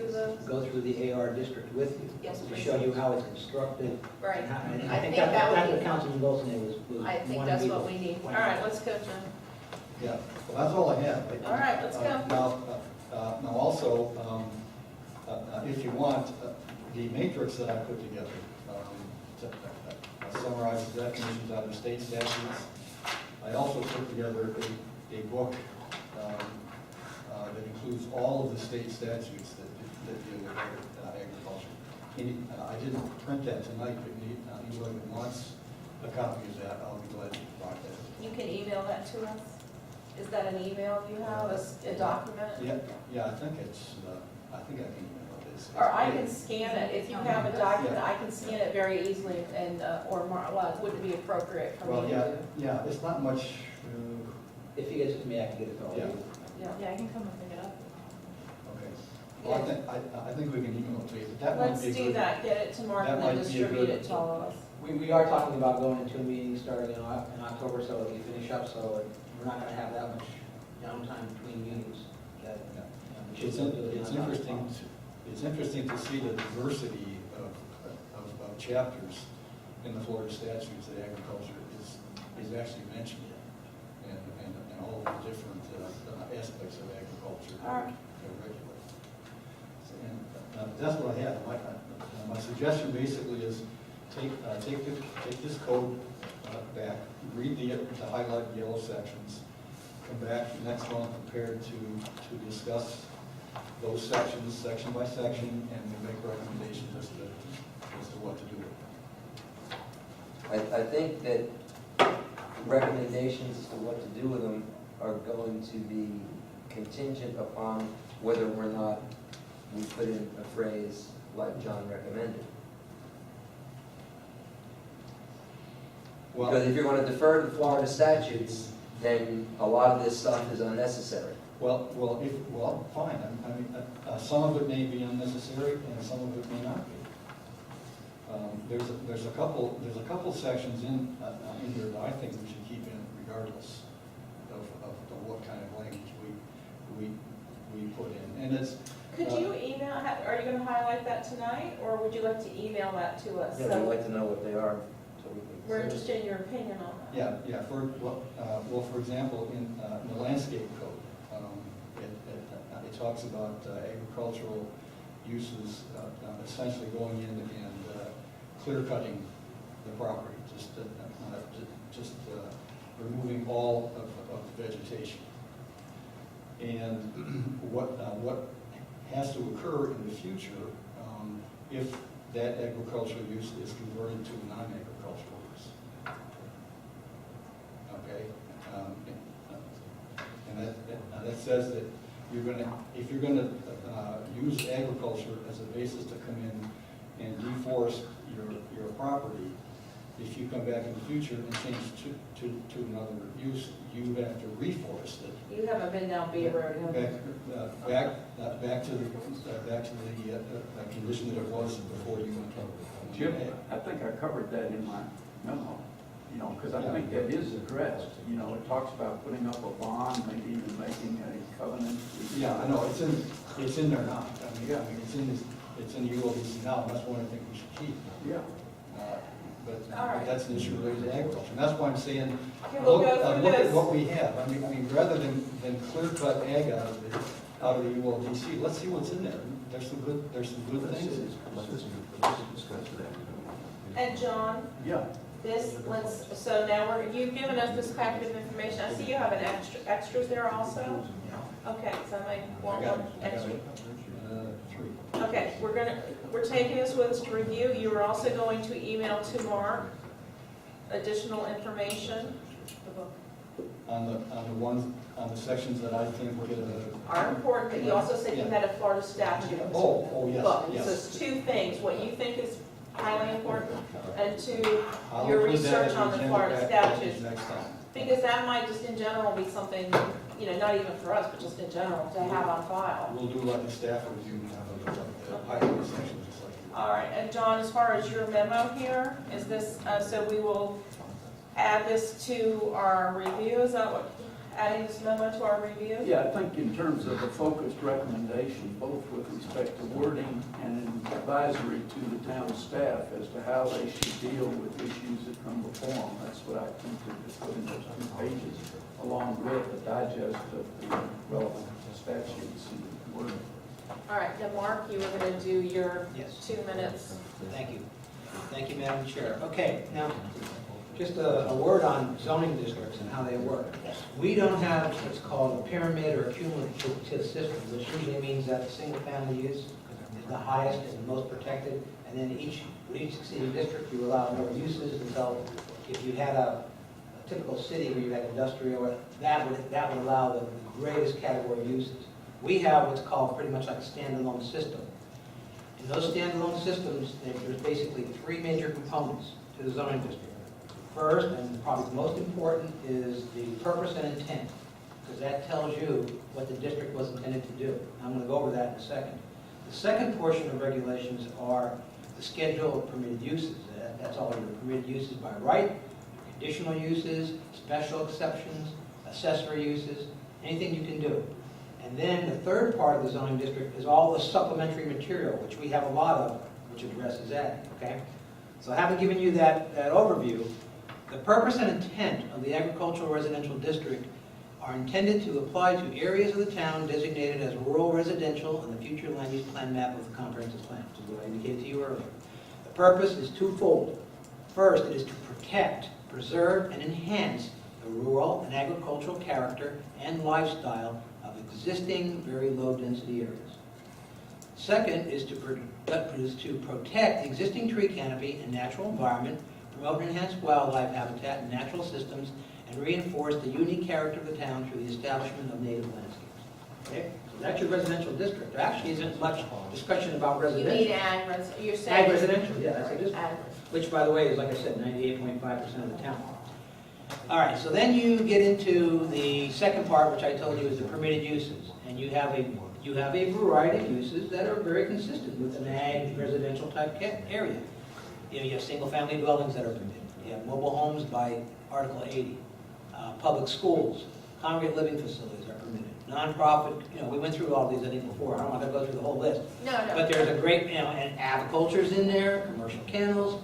go through the AR district with you. Yes, To please. show you how it's constructed. Right. and how- and I I think think that would that's be- what Councilman Golson was. I think wanted that's me to what we need. All point right, out. let's go, John. Yeah, well, that's all I have. All right, let's go. Now also, if you want, the matrix that I put together summarizes definitions out of state statutes. I also put together a book that includes all of the state statutes that deal with agriculture. I didn't print that tonight, but anybody who wants a copy of that, I'll be glad to provide that. You can email that to us? Is that an email you have, a document? Yeah, I think I can email this. Or I can scan it, if you have a document, I can scan it very easily and, well, would it be appropriate for Well, me to do? yeah, it's not much, If he gets it to me, I can get it to all of you. Yeah, I can come and pick it up. okay. Well, I think we can email it to you, but that might Let's be a do good. that, get it to Mark that and then might be a distribute good- it to all of us. We are talking about going into a meeting starting in October, so if you finish up, so we're not gonna have that much downtime between meetings. That, we should It's still do it it's on time. interesting, it's interesting to see the diversity of chapters in the Florida statutes that agriculture is actually mentioned in, and all of the different aspects of agriculture All right. that are regulated. And that's what I have. My suggestion basically is take this code back, read the highlighted yellow sections, come back next month prepared to discuss those sections, section by section, and we'll make recommendations as to what to do with it. I think that recommendations as to what to do with them are going to be contingent upon whether or not we put in a phrase like John recommended. Well, Because if you're going to defer to the Florida statutes, then a lot of this stuff is unnecessary. fine. I mean, some of it may be unnecessary, and some of it may not be. There's a couple sections in here that I think we should keep in regardless of what kind of language we put in. And it's. Could you email, are you going to highlight that tonight, or would you like to email that to us? Yeah, we'd like to know what they are, so we can. We're interested in your opinion on that. Yeah, for example, in the landscape code, it talks about agricultural uses essentially going in and clear cutting the property, just removing all of the vegetation. And what has to occur in the future if that agricultural use is converted to a non-agricultural use. Okay? And that says that if you're gonna use agriculture as a basis to come in and deforest your property, if you come back in the future and change to another use, you have to reforest it. You haven't been down B Road, have you? Back to the condition that it was before you went to. Jim, I think I covered that in my memo, you know, because I think that is addressed. You know, it talks about putting up a bond, maybe even making a covenant. Yeah, I know, it's in there now. I mean, it's in the ULDC now, and that's one I think we should keep. Yeah. But All right. that's an issue related to agriculture, and that's why I'm saying, Okay, we'll look go through look at this. what we have. I mean, rather than clear cut ag out of the ULDC, let's see what's in there. There's some good things. And John, Yeah. so now you've given us this packet of information. I see you have an extras there also? Okay, so I might want I got one extra. 3. Okay, we're taking this with us to review. You are also going to email to Mark additional information. On the sections that I think Are important, but you also said you had a Florida statute. oh, yes, Book. So yes. it's 2 things, what you think is highly important, and 2, I'll your include that research in on the agenda Florida package statutes. Next time. Because that might just in general be something, you know, not even for us, but just in general, to have on file. We'll do like the staff review, the highlight section, just like. All right, and John, as far as your memo here, is this, so we will add this to our review, is that what, adding this memo to our review? Yeah, I think in terms of a focused recommendation, both with respect to wording and advisory to the town staff as to how they should deal with issues that come before them. That's what I think we just put in those 2 pages, along with a digest of the relevant statutes and wording. All right, then Mark, you were gonna do your Yes. 2 minutes. Thank you. Thank you, Madam Chair. Okay, now, just a word on zoning districts and how they work. We don't have what's called a pyramid or a cumulative system, which usually means that the single-family use is the highest and the most protected, and then each succeeding district, you allow more uses until, if you had a typical city where you had industrial, that would allow the greatest category of uses. We have what's called pretty much like a standalone system. In those standalone systems, there's basically 3 major components to the zoning district. First, and probably the most important, is the purpose and intent, because that tells you what the district was intended to do. I'm going to go over that in a second. The second portion of regulations are the schedule of permitted uses. That's all your permitted uses by right, conditional uses, special exceptions, accessory uses, anything you can do. And then the third part of the zoning district is all the supplementary material, which we have a lot of, which addresses that, okay? So having given you that overview, the purpose and intent of the agricultural residential district are intended to apply to areas of the town designated as rural residential in the future land use plan map of the comprehensive plan, which is what I indicated to you earlier. The purpose is twofold. First, it is to protect, preserve, and enhance the rural and agricultural character and lifestyle of existing very low-density areas. Second is to protect the existing tree canopy and natural environment, promote and enhance wildlife habitat and natural systems, and reinforce the unique character of the town through the establishment of native landscapes. Okay? So that's your residential district. There actually isn't much discussion about You residential. need you're saying. Ag residential, yeah, that's a district. Ag. Which, by the way, is, like I said, 98.5% of the town. All right, so then you get into the second part, which I told you is the permitted uses. And you have a variety of uses that are very consistent with an ag residential type area. You have single-family dwellings that are permitted. You have mobile homes by Article 80. Public schools, congregate living facilities are permitted. Nonprofit, we went through all these, I think, before. I don't want to go through the whole list. No. But there's a great, and aviculture's in there, commercial kennels.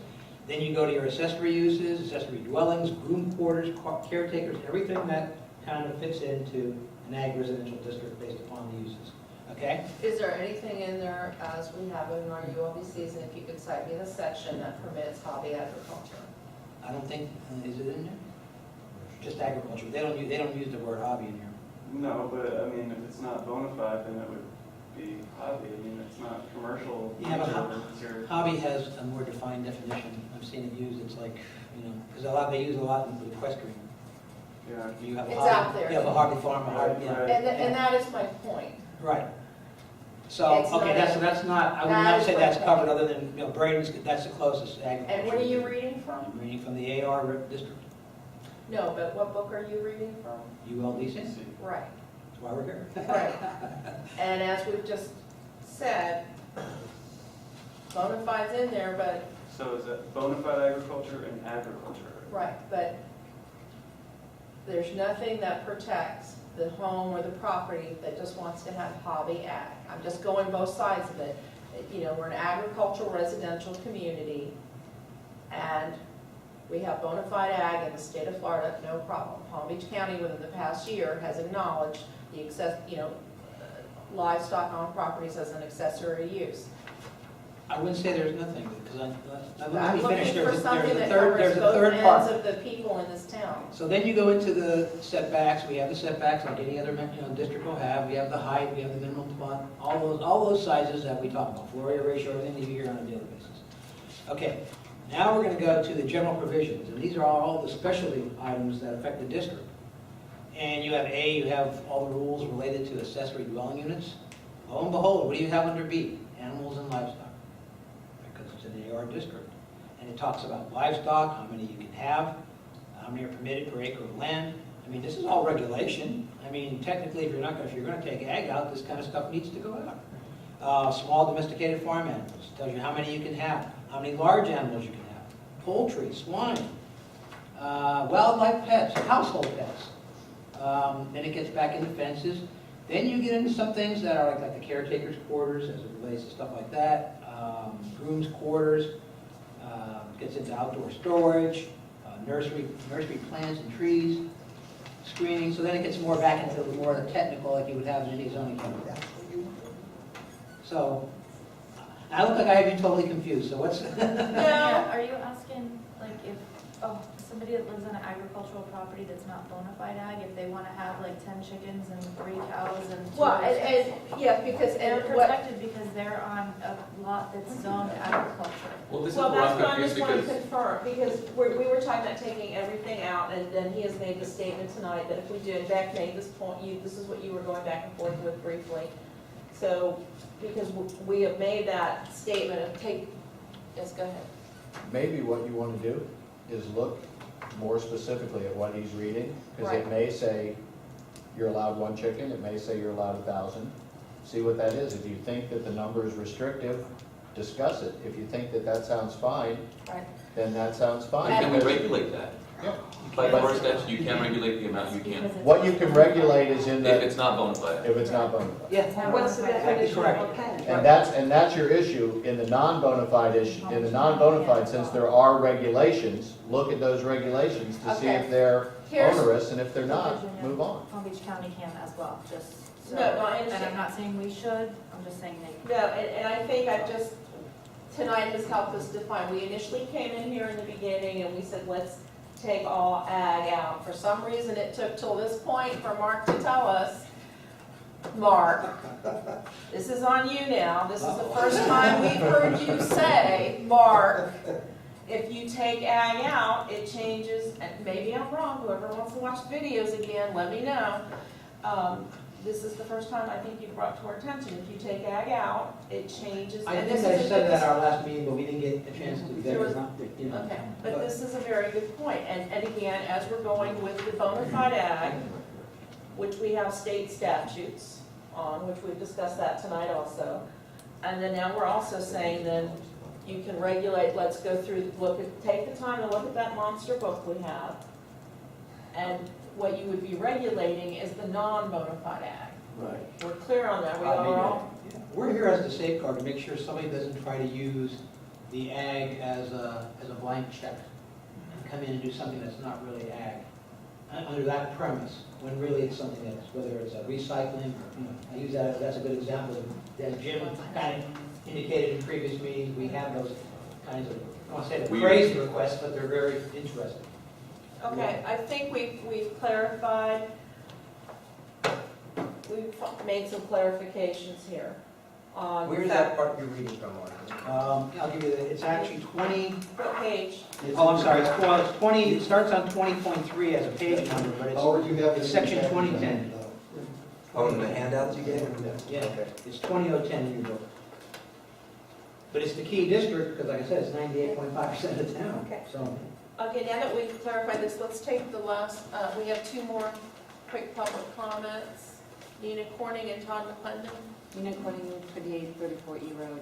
Then you go to your accessory uses, accessory dwellings, groom quarters, caretakers, everything that kind of fits into an ag residential district based upon the uses. Okay? Is there anything in there, as we have in our ULDCs, and if you could cite me the section that permits hobby agriculture? I don't think, is it in there? Just agriculture. They don't use the word hobby in here. No, but I mean, if it's not bona fide, then it would be hobby. I mean, it's not commercial. Yeah, but it's your- hobby has a more defined definition. I've seen it used, it's like, because they use a lot in equestrian. Yeah. You have a It's hobby, out there. You have a hobby farm, a hobby, yeah. Right. And that is my point. Right. So, It's okay, not- that's not, I would that not is say my that's point. covered other than, Braden's, that's the closest agriculture. And what are you reading from? from? I'm reading from the AR district, No, but what book are you reading from? ULDC, that's Right. why we're here. Right. And as we've just said, bona fide's in there, but, So is that bona fide agriculture and agriculture? right, but there's nothing that protects the home or the property that just wants to have hobby ag. I'm just going both sides of it. You know, we're an agricultural residential community, and we have bona fide ag in the state of Florida, no problem. Palm Beach County within the past year has acknowledged the livestock on properties as an accessory use. I wouldn't say there's nothing, because let I'm me finish. looking for something that There's covers a both third ends part. of the people in this town. So then you go into the setbacks, we have the setbacks like any other, district will have, we have the height, we have the minimum font, all those sizes that we talk about, floor area ratio, everything that you hear on a daily basis. Okay, now we're gonna go to the general provisions, and these are all the specialty items that affect the district. And you have A, you have all the rules related to accessory dwelling units. Lo and behold, what do you have under B? Animals and livestock, because it's an AR district. And it talks about livestock, how many you can have, how many are permitted per acre of land. I mean, this is all regulation. I mean, technically, if you're gonna take ag out, this kind of stuff needs to go out. Small domesticated farm animals, tells you how many you can have, how many large animals you can have, poultry, swine, wildlife pets, household pets. Then it gets back into fences. Then you get into some things that are like the caretaker's quarters as it relates to stuff like that, groom's quarters, gets into outdoor storage, nursery plants and trees, screening. So then it gets more back into the more technical like you would have in any zoning county. So I look like I have you totally confused. So what's? Yeah, are you asking, like, if, somebody that lives on an agricultural property that's not bona fide ag, if they want to have like 10 chickens and 3 cows and 2 Well, horses? yeah, because, They're and what, protected because they're on a lot that's zoned agriculture. Well, this is well, where that's I'm what I confused just want to because, confirm, because we were talking about taking everything out, and then he has made the statement tonight that if we do, and Beck made this point, this is what you were going back and forth with briefly. So, because we have made that statement of yes, go ahead. Maybe what you want to do is look more specifically at what he's reading, because it Right. may say you're allowed 1 chicken, it may say you're allowed 1,000. See what that is. If you think that the number is restrictive, discuss it. If you think that that sounds fine, Right. then that sounds fine. can we Because regulate that? Yeah. By Florida statute, you can regulate the amount you can, what you can regulate is in if the, it's not bona fide. if it's not bona fide. Yeah. What's the definition of Correct. okay? And that's your issue in the non-bona fide issue, in the non-bona fide, since there are regulations, look at those regulations to see if Okay. they're Here's- onerous, and if they're not, move on. Palm Beach County can as well, just so. No, I And understand. I'm not saying we should, I'm just saying they. No, and I think tonight has helped us define, we initially came in here in the beginning and we said, let's take all ag out. For some reason, it took till this point for Mark to tell us, Mark, this is on you now, this is the first time we've heard you say, Mark, if you take ag out, it changes, and maybe I'm wrong, whoever wants to watch videos again, let me know. This is the first time I think you brought to our attention, if you take ag out, it changes. I and think this I is a said good- that at our last meeting, but we didn't get a chance to. There was- you know. Okay, but this is a very good point, and again, as we're going with the bona fide ag, which we have state statutes on, which we've discussed that tonight also, and then now we're also saying then, you can regulate, let's go through, take the time to look at that monster book we have, and what you would be regulating is the non-bona fide ag. Right. We're clear on that, we I mean, are all, We're here as the safeguard to make sure somebody doesn't try to use the ag as a blank check and come in and do something that's not really ag, under that premise, when really it's something else, whether it's a recycling, or, I use that, that's a good example, that Jim kind of indicated in previous meetings, we have those kinds of, I don't want to say they're Weird. crazy requests, but they're very interesting. okay, I think we've clarified, we've made some clarifications here on. Where's that part you're reading from, Mark? I'll give you, it's actually 20, What page? oh, I'm sorry, it's 20, it starts on 20.3 as a page number, but it's, Oh, you have it's section 2010. Oh, in the handouts you gave? Yeah, Okay. it's 2010 in your book. But it's the key district, because like I said, it's 98.5% of the town, Okay. so. Okay, now that we've clarified this, let's take the last, we have two more quick public comments. Nina Corning and Todd McClendon. Nina Corning, 2834 E Road.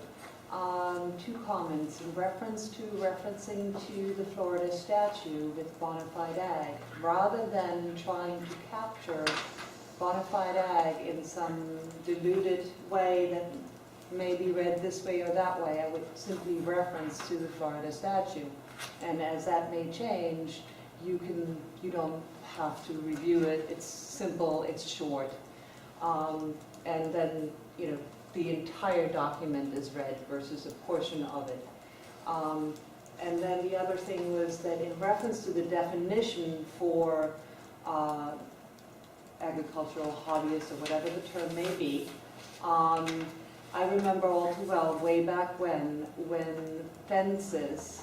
Two comments in referencing to the Florida statute with bona fide ag. Rather than trying to capture bona fide ag in some diluted way that may be read this way or that way, I would simply reference to the Florida statute. And as that may change, you don't have to review it. It's simple, it's short. And then, the entire document is read versus a portion of it. And then the other thing was that in reference to the definition for agricultural hobbyists or whatever the term may be, I remember all too well way back when fences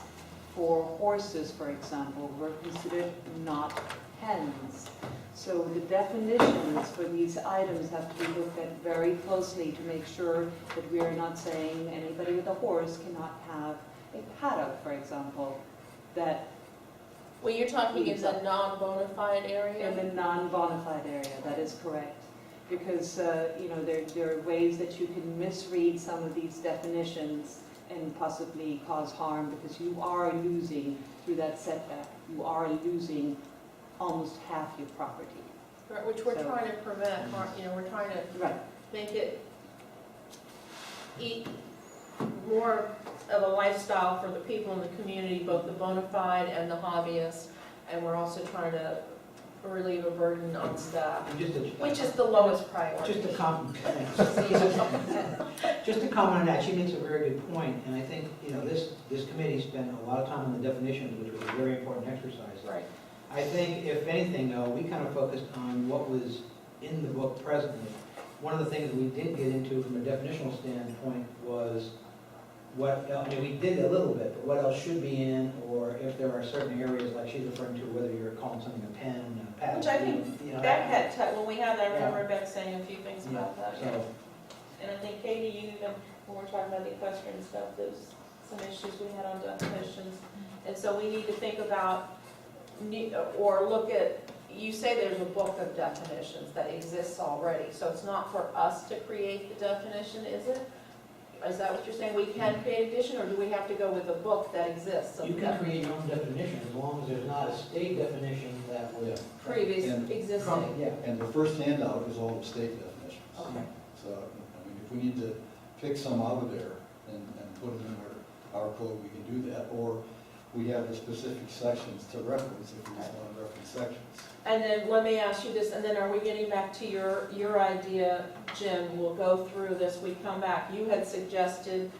for horses, for example, were considered not pens. So the definitions for these items have to be looked at very closely to make sure that we are not saying anybody with a horse cannot have a paddock, for example, that Well, you're talking in the non-bona fide area? in the non-bona fide area, that is correct. Because, there are ways that you can misread some of these definitions and possibly cause harm because you are losing through that setback. You are losing almost half your property. Right, which we're So- trying to prevent, we're trying to Right. make it more of a lifestyle for the people in the community, both the bona fide and the hobbyists. And we're also trying to relieve a burden on staff, And just a- which is the lowest priority. Just a comment, just a comment on that, she makes a very good point, and I think, this committee spent a lot of time on the definitions, which was a very important exercise. Right. I think, if anything, though, we kind of focused on what was in the book presently. One of the things we did get into from a definitional standpoint was what, we did a little bit, but what else should be in, or if there are certain areas, like she's referring to, whether you're calling something a pen, a pad. Which I think Beck had, when we had that, I remember Beck saying a few things about that. So, And I think Katie, you even, when we're talking about the equestrian stuff, there's some issues we had on definitions. And so we need to think about, or look at, you say there's a book of definitions that exists already, so it's not for us to create the definition, is it? Is that what you're saying? We can create addition, or do we have to go with a book that exists? you can create your own definition, as long as there's not a state definition that would. Previous, And- existing. Yeah. And the first handout is all the state definitions. Okay. So, if we need to pick some out of there and put them in our code, we can do that. Or we have the specific sections to reference if we just want to reference sections. And then let me ask you this, and then are we getting back to your idea, Jim? We'll go through this, we come back. You had suggested,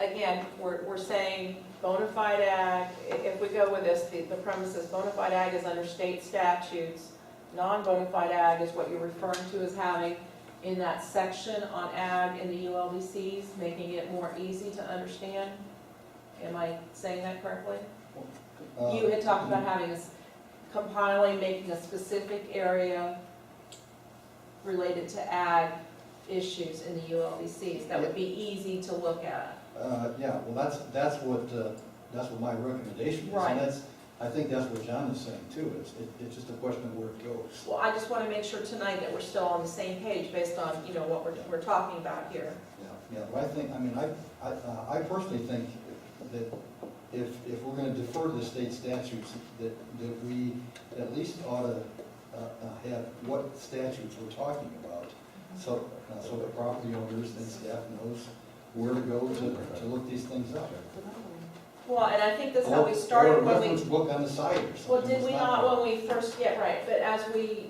again, we're saying bona fide ag, if we go with this, the premise is bona fide ag is under state statutes. Non-bona fide ag is what you're referring to as having in that section on ag in the ULDCs, making it more easy to understand. Am I saying that correctly? You had talked about having compiling, making a specific area related to ag issues in the ULDCs. That would be easy to look at. Yeah, well, that's what my recommendation is. Right. And I think that's what John is saying too. It's just a question of where it goes. Well, I just want to make sure tonight that we're still on the same page based on, what we're talking about here. Yeah, but I personally think that if we're going to defer to the state statutes, that we at least ought to have what statutes we're talking about, so the property owners and staff knows where to go to look these things up. Well, and I think that's how we started Or a when we, reference book on the side or something. well, did It's we not bad. when we first, yeah, right, but as we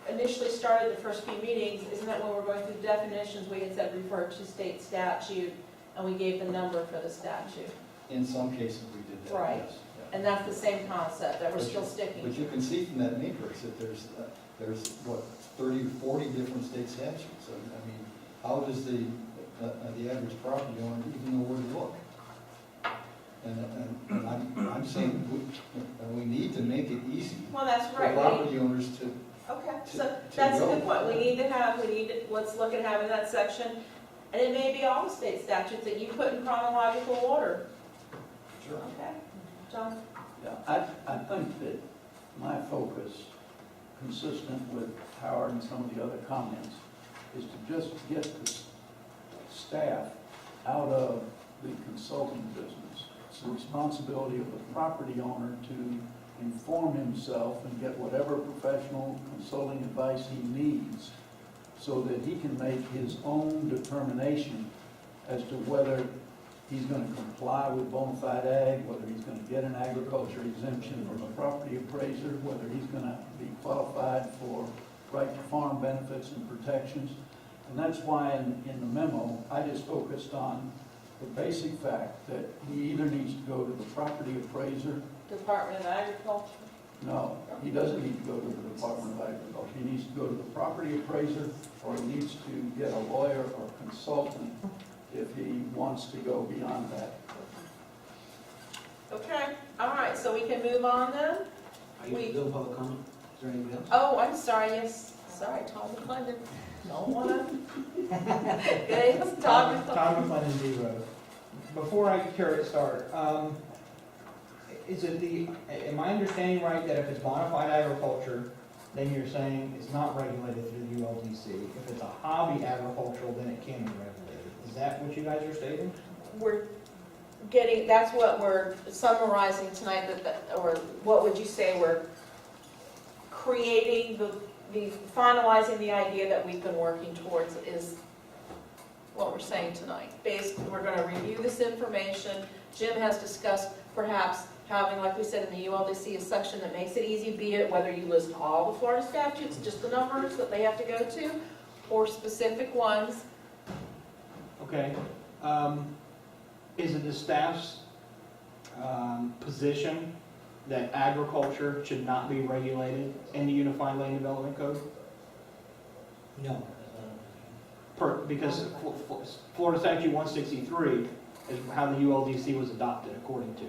initially started the first few meetings, isn't that when we're going through definitions, we had said refer to state statute, and we gave the number for the statute. In some cases, we did that, Right. yes. Yeah. And that's the same concept that we're But still you- sticking But to. you can see from that matrix that there's what, 30 or 40 different state statutes. I mean, how does the average property owner even know where to look? And I'm saying we need to make it easy Well, that's for right. property owners to, Okay, to- so to that's a go. good point. Let's look at having that section. And it may be all the state statutes that you put in chronological order. Sure. Okay, John? Yeah, I think that my focus, consistent with Howard and some of the other comments, is to just get the staff out of the consulting business. It's the responsibility of the property owner to inform himself and get whatever professional consulting advice he needs so that he can make his own determination as to whether he's going to comply with bona fide ag, whether he's going to get an agriculture exemption from a property appraiser, whether he's going to be qualified for right to farm benefits and protections. And that's why in the memo, I just focused on the basic fact that he either needs to go to the property appraiser. Department of Agriculture. No, he doesn't need to go to the Department of Agriculture. He needs to go to the property appraiser, or he needs to get a lawyer or consultant if he wants to go beyond that. Okay, all right, so we can move on then? Are you doing public comment? Is there anything else? Oh, I'm sorry, yes, sorry, Tom McClendon. Don't wanna. Okay, Tom McClendon. Tom McClendon, D Road. Before I care to start, is it am I understanding right that if it's bona fide agriculture, then you're saying it's not regulated through the ULDC? If it's a hobby agricultural, then it can be regulated. Is that what you guys are stating? We're getting, that's what we're summarizing tonight, or what would you say, we're creating finalizing the idea that we've been working towards is what we're saying tonight. Basically, we're going to review this information. Jim has discussed perhaps having, like we said in the ULDC, a section that makes it easy, be it whether you list all the Florida statutes, just the numbers that they have to go to, or specific ones. Okay. Is it the staff's position that agriculture should not be regulated in the Unified Land Development Code? No. Because Florida Statute 163 is how the ULDC was adopted according to.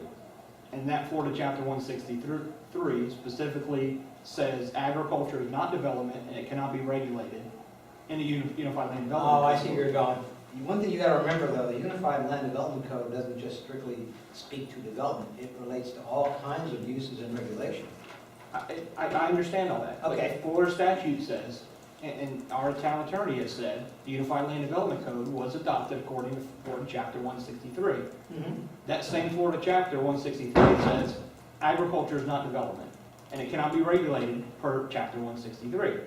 And that Florida Chapter 163 specifically says agriculture is not development and it cannot be regulated in the Unified Land Development Code. Oh, I see where you're going. One thing you gotta remember though, the Unified Land Development Code doesn't just strictly speak to development. It relates to all kinds of uses and regulation. I understand all that. Okay. But Florida statute says, and our town attorney has said, the Unified Land Development Code was adopted according to Florida Chapter 163. That same Florida Chapter 163 says agriculture is not development, and it cannot be regulated per Chapter 163.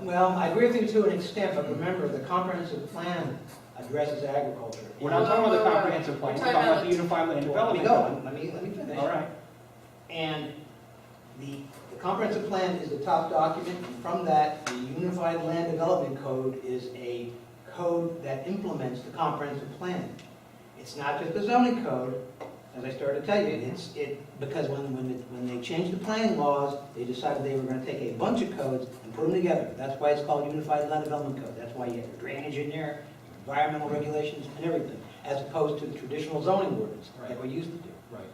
Well, I agree with you to an extent, but remember, the comprehensive plan addresses agriculture. We're not talking about the comprehensive plan, we're talking about the Unified Land Let me Development go, Code. let me finish. All right. And the comprehensive plan is the top document, and from that, the Unified Land Development Code is a code that implements the comprehensive plan. It's not just a zoning code, as I started to tell you, because when they changed the planning laws, they decided they were going to take a bunch of codes and put them together. That's why it's called Unified Land Development Code. That's why you have drainage in there, environmental regulations, and everything, as opposed to the traditional zoning ordinance that we used to do. Right.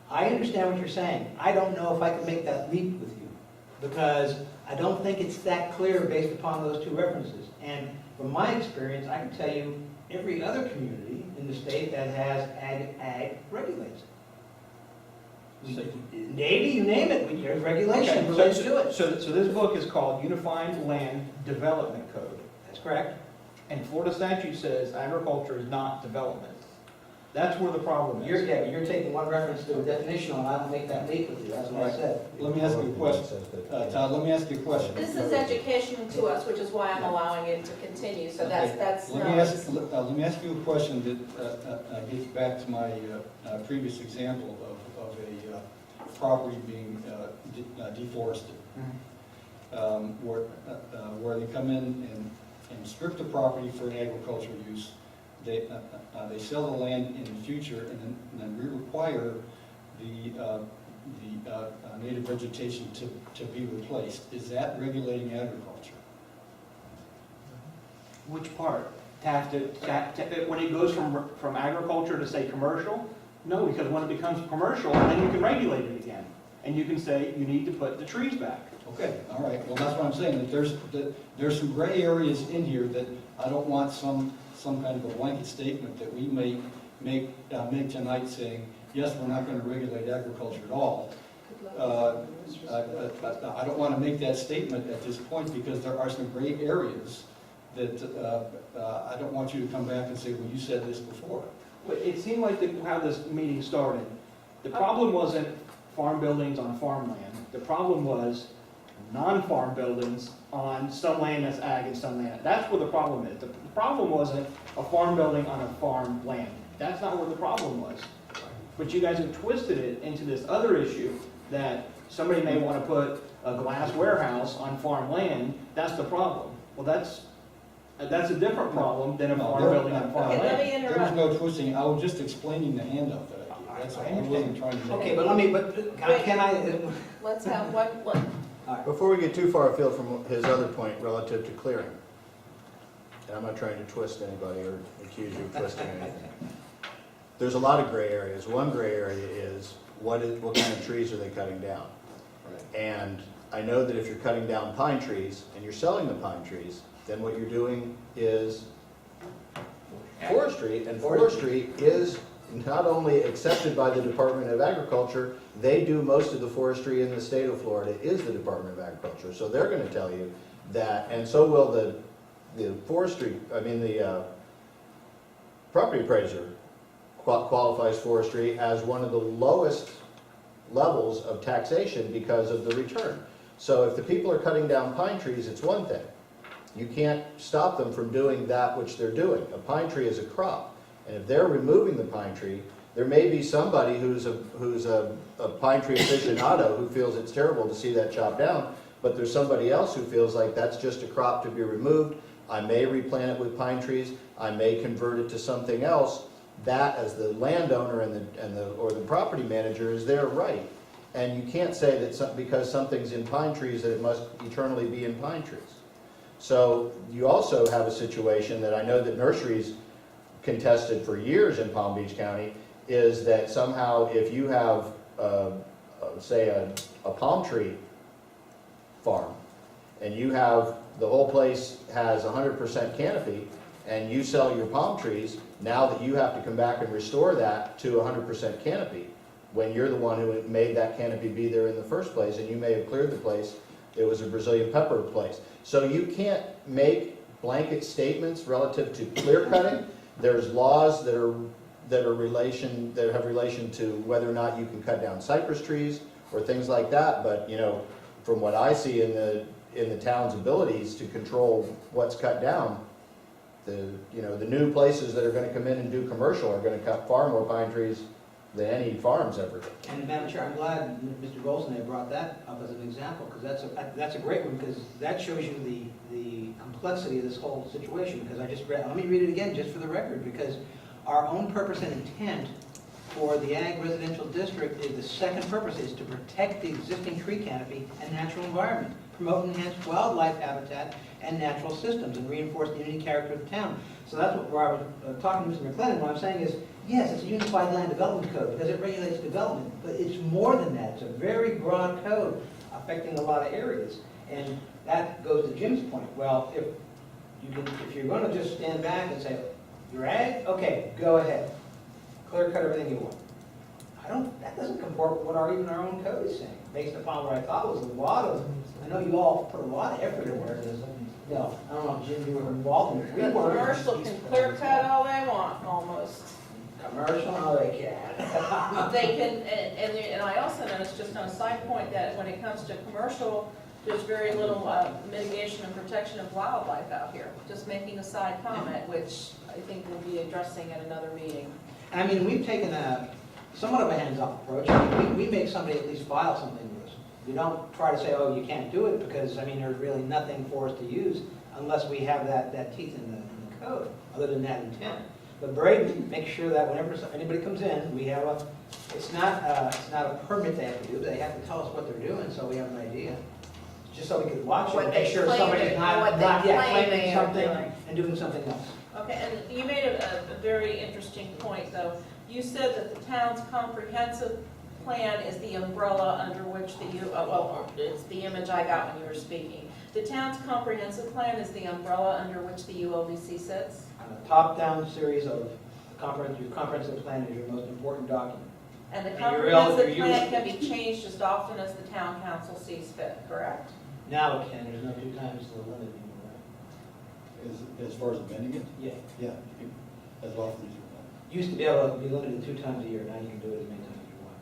I understand what you're saying. I don't know if I can make that leap with you, because I don't think it's that clear based upon those two references. And from my experience, I can tell you every other community in the state that has ag regulates it. Navy, you name it, there's regulation related to it. So this book is called Unified Land Development Code. That's correct. And Florida statute says agriculture is not development. That's where the problem is. You're taking one reference to a definition, and I don't make that leap with you, that's what I said. Let me ask you a question. Todd, let me ask you a question. This is education to us, which is why I'm allowing it to continue, so that's Let me ask you a question that gets back to my previous example of a property being deforested. Where they come in and strip the property for an agricultural use. They sell the land in the future, and then we require the native vegetation to be replaced. Is that regulating agriculture? Which part? When it goes from agriculture to say commercial? No, because when it becomes commercial, then you can regulate it again. And you can say you need to put the trees back. Okay, all right, well, that's what I'm saying, that there's some gray areas in here that I don't want some kind of a blanket statement that we may make tonight saying, yes, we're not gonna regulate agriculture at all. I don't wanna make that statement at this point because there are some gray areas that I don't want you to come back and say, well, you said this before. Well, it seemed like how this meeting started, the problem wasn't farm buildings on farmland. The problem was non-farm buildings on some land that's ag and some land. That's where the problem is. The problem wasn't a farm building on a farm land. That's not where the problem was. But you guys have twisted it into this other issue that somebody may want to put a glass warehouse on farm land. That's the problem. Well, that's a different problem than a farm building on farm Okay, let land. me There was interrupt. no twisting, I was just explaining the handout that I gave. That's all, I wasn't trying to. Okay, but can I? Let's have one, Before we get too far afield from his other point relative to clearing, and I'm not trying to twist anybody or accuse you of twisting anything. There's a lot of gray areas. One gray area is what kind of trees are they cutting down? Right. And I know that if you're cutting down pine trees and you're selling the pine trees, then what you're doing is forestry, and forestry is not only accepted by the Department of Agriculture, they do most of the forestry in the state of Florida is the Department of Agriculture. So they're going to tell you that, and so will the property appraiser qualifies forestry as one of the lowest levels of taxation because of the return. So if the people are cutting down pine trees, it's one thing. You can't stop them from doing that which they're doing. A pine tree is a crop. And if they're removing the pine tree, there may be somebody who's a pine tree aficionado who feels it's terrible to see that chopped down, but there's somebody else who feels like that's just a crop to be removed. I may replant it with pine trees. I may convert it to something else. That, as the landowner or the property manager, is their right. And you can't say that because something's in pine trees that it must eternally be in pine trees. So you also have a situation that I know that nurseries contested for years in Palm Beach County, is that somehow if you have, say, a palm tree farm, and you have, the whole place has 100% canopy, and you sell your palm trees, now that you have to come back and restore that to 100% canopy, when you're the one who made that canopy be there in the first place, and you may have cleared the place, it was a Brazilian pepper place. So you can't make blanket statements relative to clear cutting. There's laws that have relation to whether or not you can cut down cypress trees or things like that. But from what I see in the town's abilities to control what's cut down, the new places that are going to come in and do commercial are going to cut far more pine trees than any farms ever do. And Madam Chair, I'm glad Mr. Golson brought that up as an example, because that's a great one, because that shows you the complexity of this whole situation, because I just read, let me read it again just for the record, because our own purpose and intent for the Ag Residential District is, the second purpose is to protect the existing tree canopy and natural environment, promote and enhance wildlife habitat and natural systems, and reinforce the unique character of the town. So that's where I was talking to Mr. McLennan. What I'm saying is, yes, it's a unified land development code because it regulates development, but it's more than that. It's a very broad code affecting a lot of areas. And that goes to Jim's point. Well, if you're going to just stand back and say, you're ag? Okay, go ahead. Clear cut everything you want. That doesn't comport with what even our own code is saying, based upon what I thought was a lot of, I know you all put a lot of effort in there. No, I don't know, Jim, you were involved in it. the commercial can clear cut all they want, almost. Commercial, no, they can. They can, and I also noticed, just on a side point, that when it comes to commercial, there's very little mitigation and protection of wildlife out here. Just making a side comment, which I think we'll be addressing at another meeting. I mean, we've taken somewhat of a hands-off approach. We make somebody at least file something with us. We don't try to say, oh, you can't do it, because, there's really nothing for us to use unless we have that teeth in the code, other than that intent. But Braden makes sure that whenever anybody comes in, we have it's not a permit they have to do, they have to tell us what they're doing, so we have an idea. Just so we can watch it What and they make sure claim somebody's they- not what they claim they claiming are something doing. and doing something else. Okay, and you made a very interesting point, though. You said that the town's comprehensive plan is the umbrella under which the well, it's the image I got when you were speaking. The town's comprehensive plan is the umbrella under which the ULDC sits? A top-down series of your comprehensive plan is your most important document. And the And your comprehensive your plan use- can be changed as often as the town council sees fit, correct? Now it can, there's no 2 times the limit anymore, right? As far as amending it? Yeah. Yeah, you can, as often as you want. Used to be able to be limited to 2 times a year, now you can do it as many times as you want.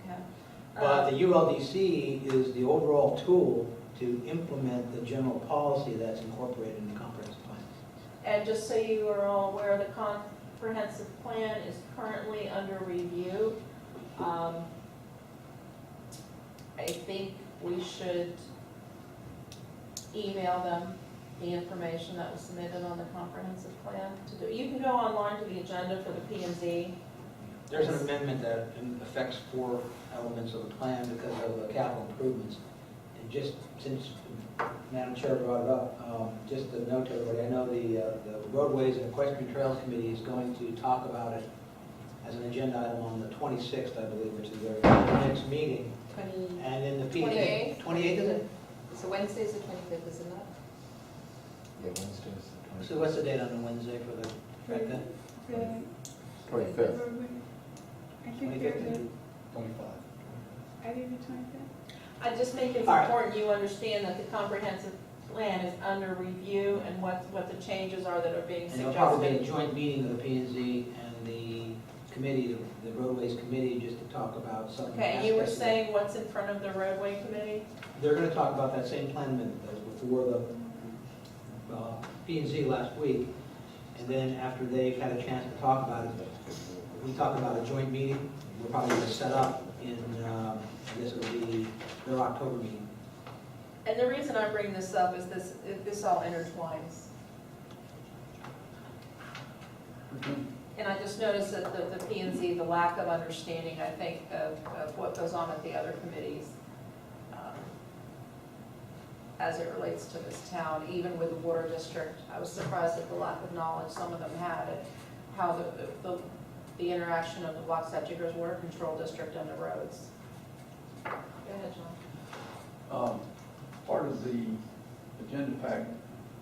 Okay. But the ULDC is the overall tool to implement the general policy that's incorporated in the comprehensive plan. And just so you are all aware, the comprehensive plan is currently under review. I think we should email them the information that was submitted on the comprehensive plan to do. You can go online to the agenda for the P and Z. There's an amendment that affects 4 elements of the plan because of the capital improvements. And just since Madam Chair brought it up, just to note to everybody, I know the Roadways and Equestrian Trails Committee is going to talk about it as an agenda item on the 26th, I believe, which is their next meeting. And then the P. 28th? 28th, is it? So Wednesday's the 25th, isn't it? Yeah, Wednesday's So what's the date on the Wednesday for the, right then? The 25th. I think they're the, 25. I think the 25th. I just think it's All right. important you understand that the comprehensive plan is under review and what the changes are that are being And there'll probably be a suggested. joint meeting of the P and Z and the committee, the roadways committee, just to talk about some Okay, and you were aspects of it. saying what's in front of the roadway committee? They're gonna talk about that same plan amendment that was before the P and Z last week. And then after they've had a chance to talk about it, we talk about a joint meeting. We're probably gonna set up in, I guess it'll be their October meeting. And the reason I bring this up is this all intertwines. And I just noticed that the P and Z, the lack of understanding, I think, of what goes on at the other committees as it relates to this town, even with the water district. I was surprised at the lack of knowledge some of them had at how the interaction of the Waxahachie Water Control District and the roads. Go ahead, John. Part of the agenda pack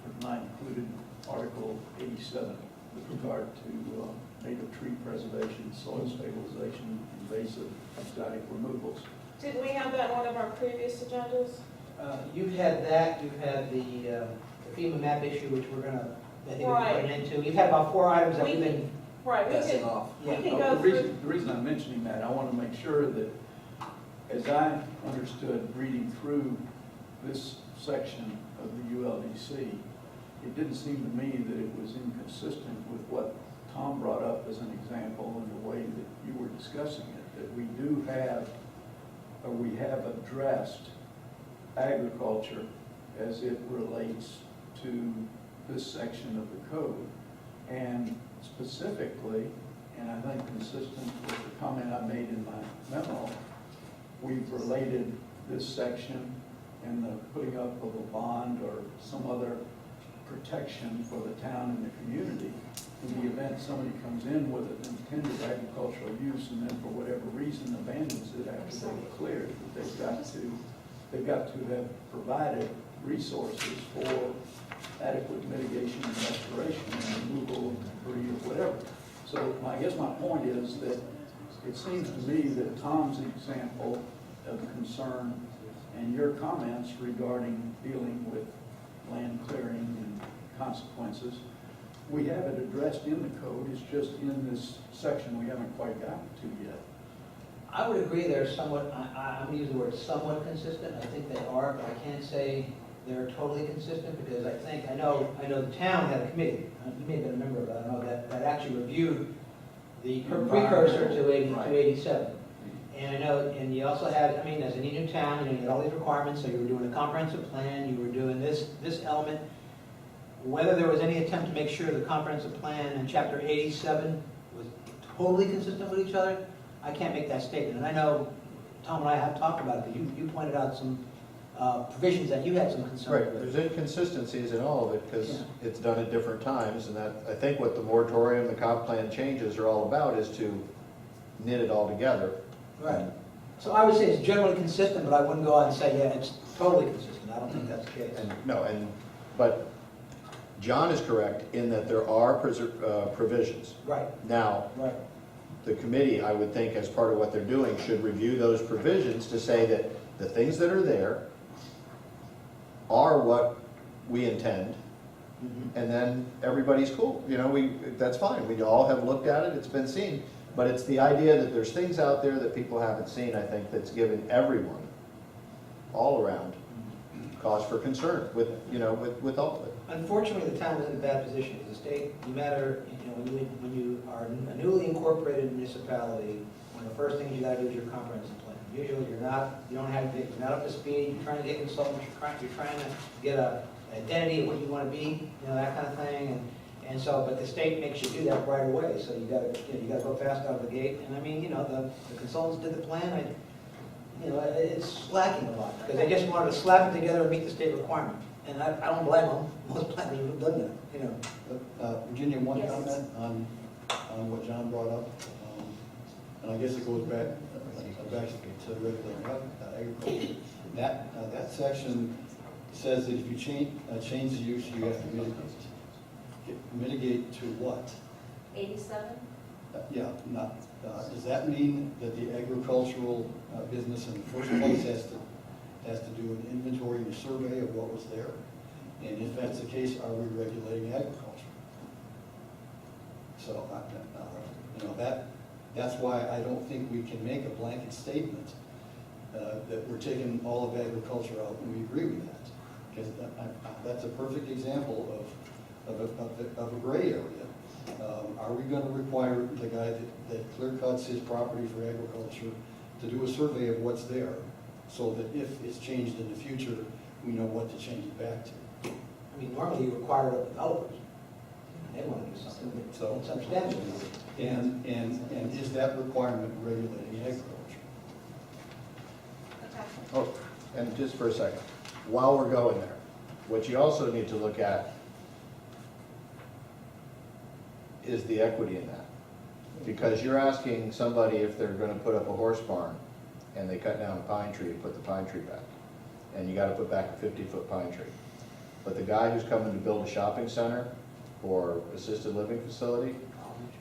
for tonight included Article 87 with regard to native tree preservation, soil stabilization, invasive exotic removals. Did we have that in one of our previous agendas? You've had that, you've had the FEMA map issue, which we're gonna, I think we're Right. going into. You've had about 4 items that we've been Right, we passing can, off. we Yeah. can No, go the through. reason I'm mentioning that, I want to make sure that, as I understood reading through this section of the ULDC, it didn't seem to me that it was inconsistent with what Tom brought up as an example in the way that you were discussing it, that we do have, or we have addressed agriculture as it relates to this section of the code. And specifically, and I think consistent with the comment I made in my memo, we've related this section and the putting up of a bond or some other protection for the town and the community in the event somebody comes in with an intended agricultural use and then for whatever reason abandons it after they've cleared, that they've got to have provided resources for adequate mitigation and restoration and removal of debris or whatever. So I guess my point is that it seems to me that Tom's example of concern and your comments regarding dealing with land clearing and consequences, we have it addressed in the code, it's just in this section we haven't quite gotten to yet. I would agree they're somewhat, I'm going to use the word somewhat consistent. I think they are, but I can't say they're totally consistent because I know the town had a committee. You may have been a member of it, I know that actually reviewed the precursor to 87. And I know, and you also had, I mean, as any new town, you had all these requirements, so you were doing a comprehensive plan, you were doing this element. Whether there was any attempt to make sure the comprehensive plan in chapter 87 was totally consistent with each other, I can't make that statement. And I know Tom and I have talked about it, but you pointed out some provisions that you had some concern Right, with. there's inconsistencies in all of it because Yeah. it's done at different times, and that, I think what the moratorium, the comp plan changes are all about is to knit it all together. Right. So I would say it's generally consistent, but I wouldn't go out and say, yeah, it's totally consistent. I don't think that's the case. But John is correct in that there are provisions. Right, Now, right. the committee, I would think, as part of what they're doing, should review those provisions to say that the things that are there are what we intend, and then everybody's cool. You know, that's fine. We all have looked at it, it's been seen. But it's the idea that there's things out there that people haven't seen, I think, that's given everyone, all around, cause for concern with, you know, with all of it. Unfortunately, the town is in a bad position. The state, no matter, you know, when you are a newly incorporated municipality, one of the first things you gotta do is your comprehensive plan. Usually, you're not up to speed, you're trying to get consultants, you're trying to get an identity of what you wanna be, you know, that kind of thing, and so, but the state makes you do that right away, so you gotta go fast out of the gate, and I mean, you know, the consultants did the plan, you know, it's lacking a lot, because they just wanted to slap it together and meet the state requirement. And I don't blame them, most planners have done that, you know. Virginia, one Yes. comment on what John brought up. And I guess it goes back to regular agriculture. That section says that if you change the use, you have to mitigate. Mitigate to what? 87? Yeah, does that mean that the agricultural business in the first place has to do an inventory and a survey of what was there? And if that's the case, are we regulating agriculture? So, you know, that's why I don't think we can make a blanket statement that we're taking all of agriculture out, and we agree with that. Because that's a perfect example of a gray area. Are we going to require the guy that clear cuts his property for agriculture to do a survey of what's there, so that if it's changed in the future, we know what to change it back to? I mean, normally you require it of developers. They want to do something, So, it's understandable. and is that requirement regulating agriculture? Okay. Oh, and just for a second, while we're going there, what you also need to look at is the equity in that. Because you're asking somebody if they're gonna put up a horse barn, and they cut down a pine tree and put the pine tree back. And you gotta put back a 50-foot pine tree. But the guy who's coming to build a shopping center or assisted living facility,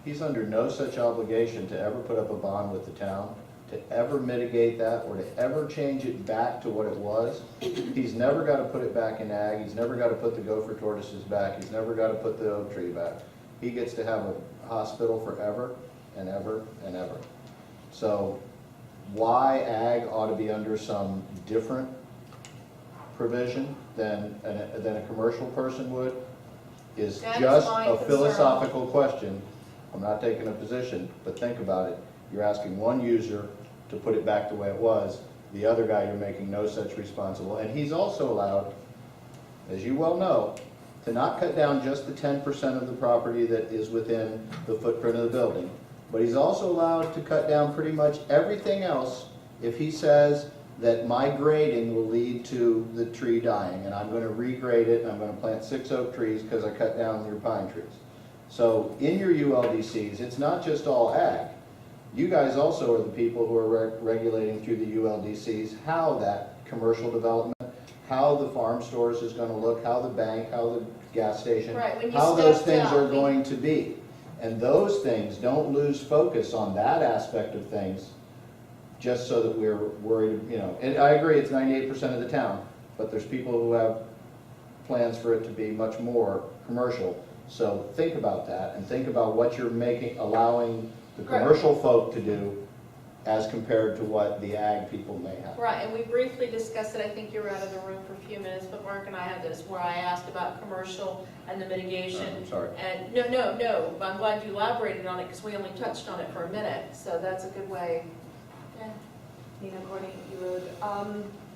he's under no such obligation to ever put up a bond with the town, to ever mitigate that, or to ever change it back to what it was. He's never gotta put it back in ag, he's never gotta put the gopher tortoises back, he's never gotta put the oak tree back. He gets to have a hospital forever and ever and ever. So why ag ought to be under some different provision than a commercial person would is That is just my a concern. philosophical question. I'm not taking a position, but think about it. You're asking one user to put it back the way it was, the other guy you're making no such responsible. And he's also allowed, as you well know, to not cut down just the 10% of the property that is within the footprint of the building, but he's also allowed to cut down pretty much everything else if he says that my grading will lead to the tree dying, and I'm gonna regrade it, and I'm gonna plant 6 oak trees because I cut down your pine trees. So in your ULDCs, it's not just all ag. You guys also are the people who are regulating through the ULDCs how that commercial development, how the farm stores is gonna look, how the bank, how the gas station, Right, when you how those stepped things out, are we- going to be. And those things, don't lose focus on that aspect of things, just so that we're worried, you know. And I agree, it's 98% of the town, but there's people who have plans for it to be much more commercial. So think about that, and think about what you're allowing the Right. commercial folk to do as compared to what the ag people may have. Right, and we briefly discussed it, I think you were out of the room for a few minutes, but Mark and I had this where I asked about commercial and the mitigation. I'm sorry. And, no, I'm glad you elaborated on it, because we only touched on it for a minute, so that's a good way. Yeah. Nina Gordon, you would, I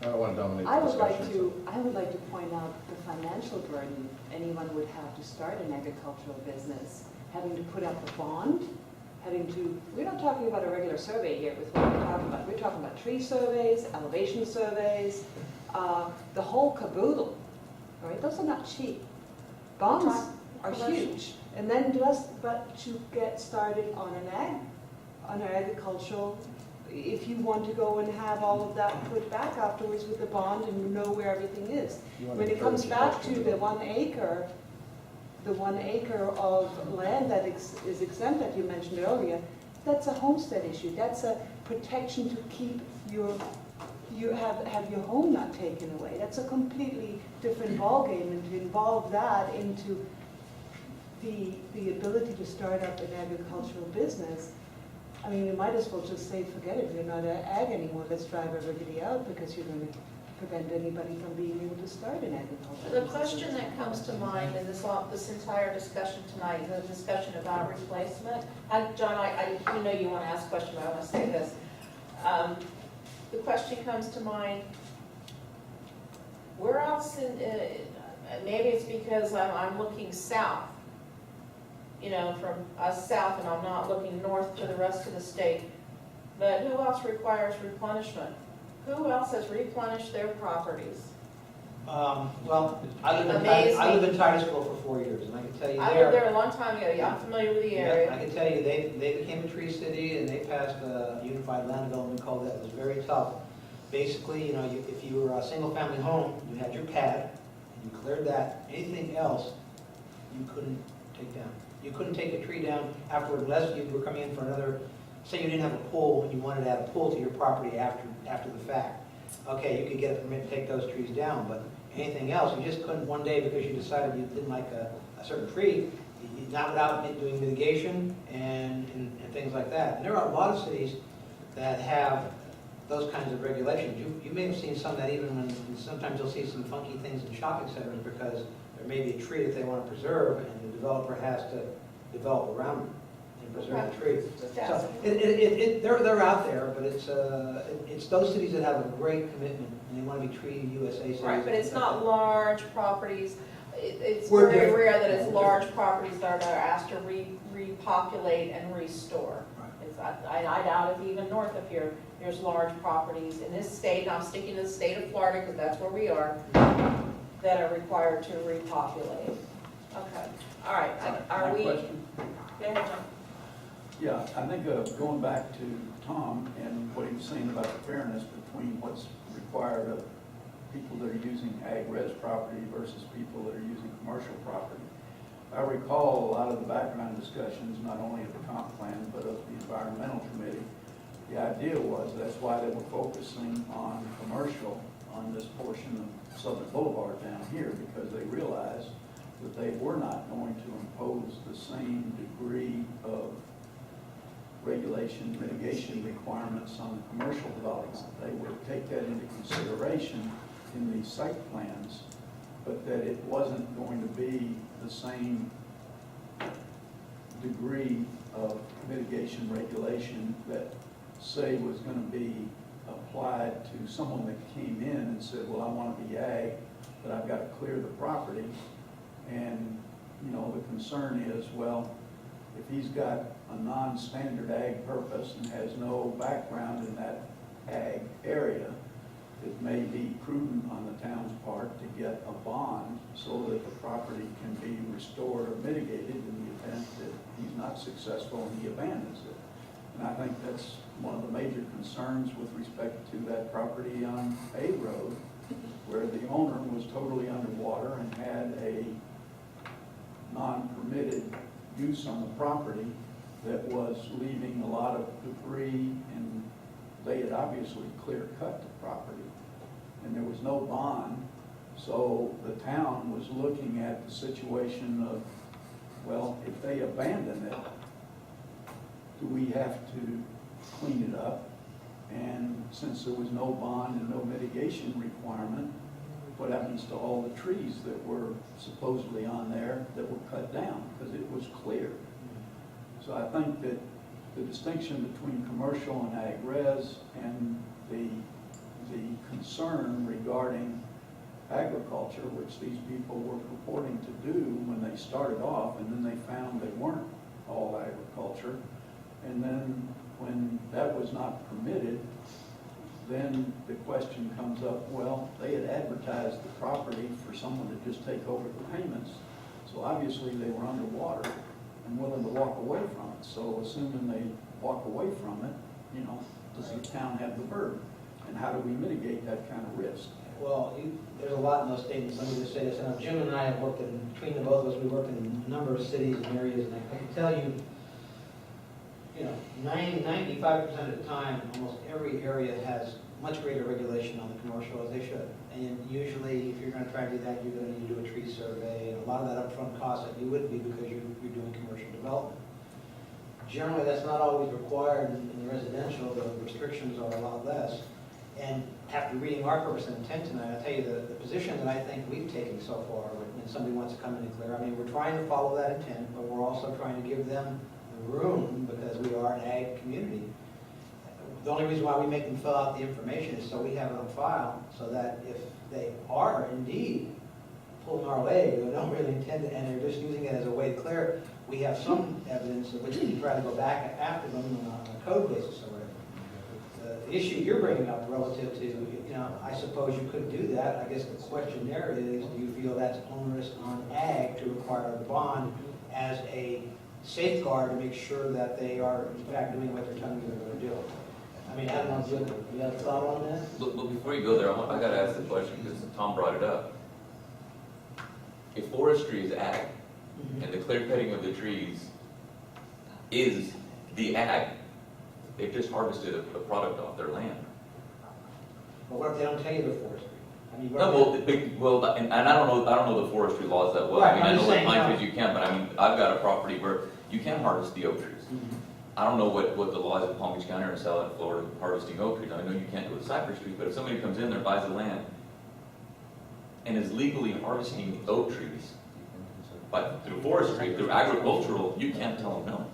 don't want to dominate I the would like discussion. to, I would like to point out the financial burden anyone would have to start an agricultural business, having to put up a bond, having to, we're not talking about a regular survey here with what we're talking about. We're talking about tree surveys, elevation surveys, the whole caboodle, all right? Those are not cheap. Bonds are huge. And then but to get started on an on agricultural, if you want to go and have all of that put back afterwards with the bond and you know where everything is. When it comes back to the 1 acre, the 1 acre of land that is exempt that you mentioned earlier, that's a homestead issue. That's a protection to keep your, have your home not taken away. That's a completely different ballgame, and to involve that into the ability to start up an agricultural business, I mean, you might as well just say, forget it, you're not an ag anymore, let's drive everybody out, because you're going to prevent anybody from being able to start an agricultural The business. question that comes to mind in this entire discussion tonight, the discussion about replacement, John, I know you want to ask a question, but I want to say this. The question comes to mind, where else in, maybe it's because I'm looking south, from us south, and I'm not looking north to the rest of the state, but who else requires replenishment? Who else has replenished their properties? Well, I live in Titusville for 4 years, and I can tell you I lived there a long time ago, yeah, I'm familiar with the area. I can tell you, they became a tree city, and they passed a unified land development code that was very tough. Basically, if you were a single-family home, you had your pad, and you cleared that. Anything else, you couldn't take down. You couldn't take a tree down afterward unless you were coming in for another, say you didn't have a pool, and you wanted to add a pool to your property after the fact. Okay, you could get a permit to take those trees down, but anything else, you just couldn't one day because you decided you didn't like a certain tree, not without doing mitigation and things like that. And there are a lot of cities that have those kinds of regulations. You may have seen some that even when sometimes you'll see some funky things in shopping centers because there may be a tree that they want to preserve and the developer has to develop around it and preserve the tree. So they're out there, but it's those cities that have a great commitment and they want to be treated USA cities. Right, but it's not large properties. It's We're very different. rare that it's large properties that are asked to repopulate and restore. Right. I doubt if even north of here, there's large properties in this state, and I'm sticking to the state of Florida because that's where we are, that are required to repopulate. Okay, all right, are My we? question? Go ahead, John. Yeah, I think going back to Tom and what he was saying about the fairness between what's required of people that are using ag-res property versus people that are using commercial property. I recall a lot of the background discussions, not only of the comp plan, but of the environmental committee. The idea was that's why they were focusing on commercial on this portion of Southern Boulevard down here, because they realized that they were not going to impose the same degree of regulation, mitigation requirements on the commercial development. They would take that into consideration in these site plans, but that it wasn't going to be the same degree of mitigation regulation that, say, was going to be applied to someone that came in and said, well, I want to be ag, but I've got to clear the property. And, the concern is, well, if he's got a non-standard ag purpose and has no background in that ag area, it may be prudent on the town's part to get a bond so that the property can be restored or mitigated in the event that he's not successful and he abandons it. And I think that's one of the major concerns with respect to that property on A Road, where the owner was totally underwater and had a non-permitted use on the property that was leaving a lot of debris, and they had obviously clear-cut the property. And there was no bond, so the town was looking at the situation of, well, if they abandon it, do we have to clean it up? And since there was no bond and no mitigation requirement, what happens to all the trees that were supposedly on there that were cut down because it was clear? So I think that the distinction between commercial and ag-res and the concern regarding agriculture, which these people were purporting to do when they started off, and then they found they weren't all agriculture. And then when that was not permitted, then the question comes up, well, they had advertised the property for someone to just take over the payments. So obviously they were underwater and willing to walk away from it. So assuming they walk away from it, you know, does the town have the burden? And how do we mitigate that kind of risk? Well, there's a lot in those statements. Let me just say this. And Jim and I have worked in, between the both of us, we worked in a number of cities and areas, and I can tell you, 95% of the time, almost every area has much greater regulation on the commercial as they should. And usually, if you're going to try to do that, you're going to need to do a tree survey, and a lot of that upfront cost that you wouldn't be because you're doing commercial development. Generally, that's not always required in the residential. The restrictions are a lot less. And after reading our purpose and intent tonight, I'll tell you the position that I think we've taken so far, when somebody wants to come in and clear, I mean, we're trying to follow that intent, but we're also trying to give them the room because we are an ag community. The only reason why we make them fill out the information is so we have it on file, so that if they are indeed pulling our leg, or don't really intend it, and they're just using it as a way to clear, we have some evidence of which we can try to go back after them on a code basis or whatever. The issue you're bringing up relative to, I suppose you could do that. I guess the question there is, do you feel that's onerous on ag to require the bond as a safeguard to make sure that they are in fact doing what they're telling you they're going to do? I mean, I don't know, do you have a thought on that? But before you go there, I got to ask the question because Tom brought it up. If forestry is ag, and the clear cutting of the trees is the ag, they've just harvested a product off their land. But what if they don't tell you they're forestry? I mean, No, and I don't know the forestry laws that well. Right, I mean, I I'm know just what saying, pine no. trees you can, but I mean, I've got a property where you can harvest the oak trees. I don't know what the laws in Palm Beach County or South Florida harvesting oak trees. I know you can't do it with cypress trees, but if somebody comes in there, buys the land, and is legally harvesting oak trees, but through forestry, through agricultural, you can't tell them no.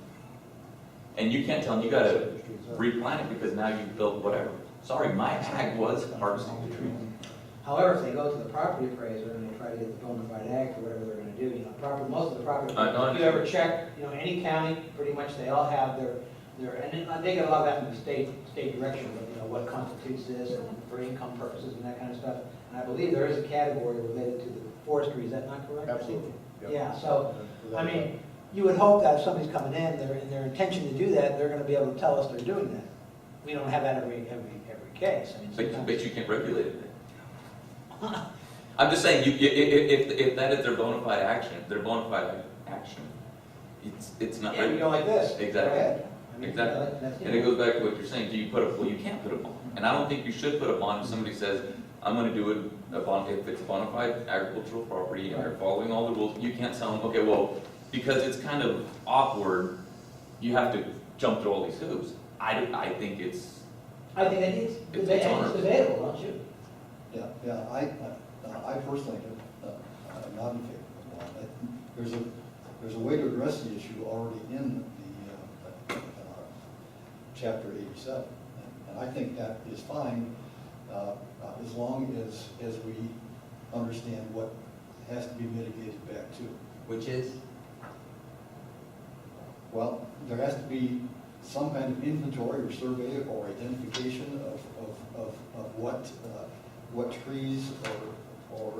And you can't tell them you gotta replant it because now you've built whatever. Sorry, my ag was harvesting the tree. However, if they go to the property appraiser and they try to get the bona fide ag for whatever they're going to do, most of the property, if you ever check, any county, pretty much they all have their, and they get a lot of that from the state direction, but what constitutes this and for income purposes and that kind of stuff. And I believe there is a category related to the forestry. Is that not correct? Absolutely. Yeah. So, I mean, you would hope that if somebody's coming in, their intention to do that, they're going to be able to tell us they're doing that. We don't have that every case. I mean, But you can't regulate it. I'm just saying, if that is their bona fide action, it's not. Yeah, you go like this. Exactly. Go ahead. I mean, Exactly. that's, And it goes back to what you're saying, do you you can't put a bond. And I don't think you should put a bond if somebody says, I'm gonna do a bond, if it's a bona fide agricultural property and they're following all the rules, you can't tell them, okay, well, because it's kind of awkward, you have to jump through all these hoops. I think it's. I think it's debatable, don't you? Yeah, I personally am not in favor of bond. There's a way to address the issue already in the chapter 87, and I think that is fine as long as we understand what has to be mitigated back to. Which is? Well, there has to be some kind of inventory or survey or identification of what trees or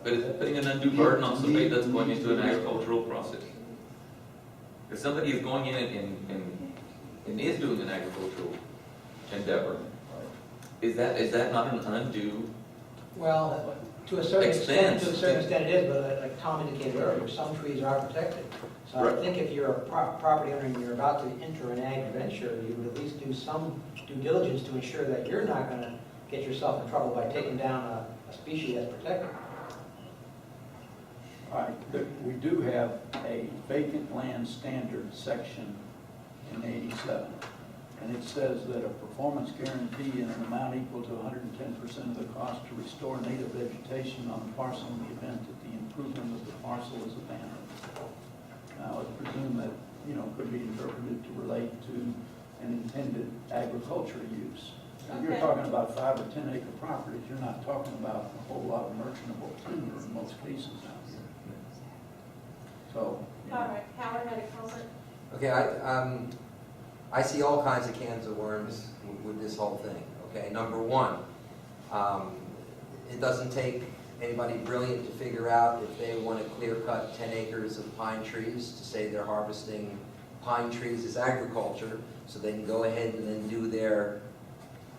But is that putting an undue burden on somebody that's going into an agricultural process? If somebody is going in and is doing an agricultural endeavor, is that not an undue? Well, to a certain extent, Expense. it is, but like Tom indicated earlier, some trees are protected. So I Right. think if you're a property owner and you're about to enter an ag venture, you would at least do some due diligence to ensure that you're not going to get yourself in trouble by taking down a species that's protected. All right, we do have a vacant land standard section in 87. And it says that a performance guarantee in an amount equal to 110% of the cost to restore native vegetation on the parcel in the event that the improvement of the parcel is abandoned. Now, I presume that, could be interpreted to relate to an intended agricultural use. If you're Okay. talking about 5 or 10 acre properties, you're not talking about a whole lot of merchantable timber in most cases out here. So. All right, Howard had a comment. Okay, I see all kinds of cans of worms with this whole thing, okay? Number one, it doesn't take anybody brilliant to figure out if they want to clear cut 10 acres of pine trees to say they're harvesting pine trees as agriculture, so they can go ahead and then do their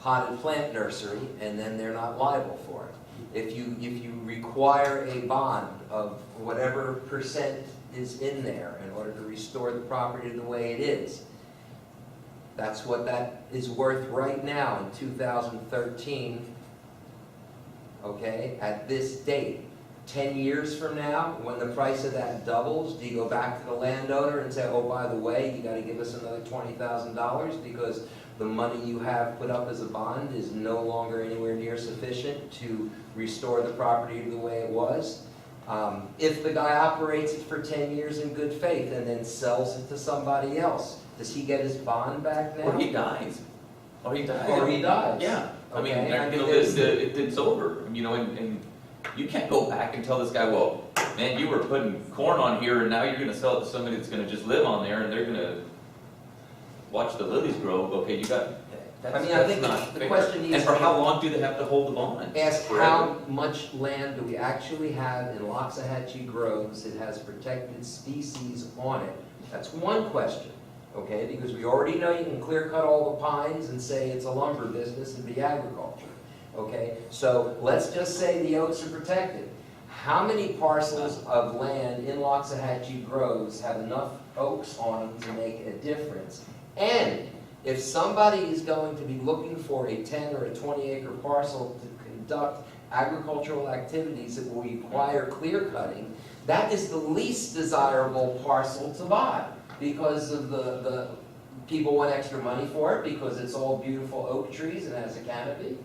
potted plant nursery, and then they're not liable for it. If you require a bond of whatever percent is in there in order to restore the property the way it is, that's what that is worth right now in 2013, okay, at this date. 10 years from now, when the price of that doubles, do you go back to the landowner and say, oh, by the way, you gotta give us another $20,000 because the money you have put up as a bond is no longer anywhere near sufficient to restore the property the way it was? If the guy operates it for 10 years in good faith and then sells it to somebody else, does he get his bond back now? Or he dies. Or he dies. Or he dies. Yeah. I mean, Okay, you know, it's over, you know, and you can't go back and tell this guy, well, man, you were putting corn on here and now you're gonna sell it to somebody that's gonna just live on there and they're gonna watch the lilies grow. Okay, you got, I mean, I think not the fair. question needs And for to how long do they have to hold the bond? ask Forever? how much land do we actually have in Loxahatchee Groves that has protected species on it? That's one question, okay? Because we already know you can clear cut all the pines and say it's a lumber business and be agriculture, okay? So let's just say the oaks are protected. How many parcels of land in Loxahatchee Groves have enough oaks on them to make a difference? And if somebody is going to be looking for a 10 or a 20 acre parcel to conduct agricultural activities that will require clear cutting, that is the least desirable parcel to buy because of the people want extra money for it because it's all beautiful oak trees and has a canopy.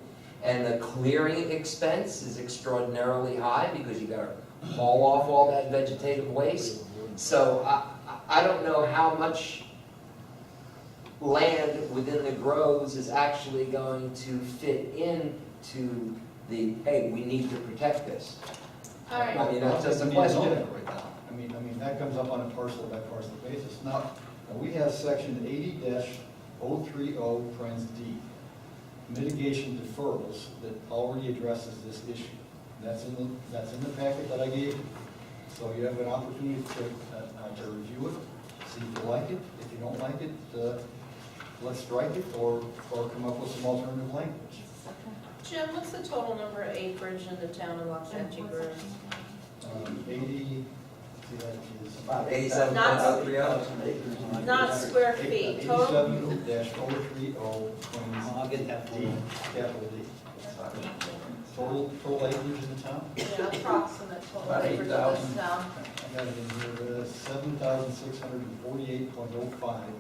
And the clearing expense is extraordinarily high because you gotta haul off all that vegetative waste. So I don't know how much land within the groves is actually going to fit into the, hey, we need to protect this. All right. I mean, that's just a We need to question. know that right now. I mean, that comes up on a parcel by parcel basis. Now, we have section 80-030, trans D, mitigation deferrals, that already addresses this issue. That's in the packet that I gave you. So you have an opportunity to review it, see if you like it. If you don't like it, let's strike it or come up with some alternative language. Jim, what's the total number of acreage in the town of Loxahatchee Groves? 80, see, that is About 87. 87,000 acres. Not square feet, total? 87-030, I'll get that for D, you. capital D. Total acreage in the town? Yeah, approximate total About acreage of 8,000. this town. I got it in here, 7,648.05 acres.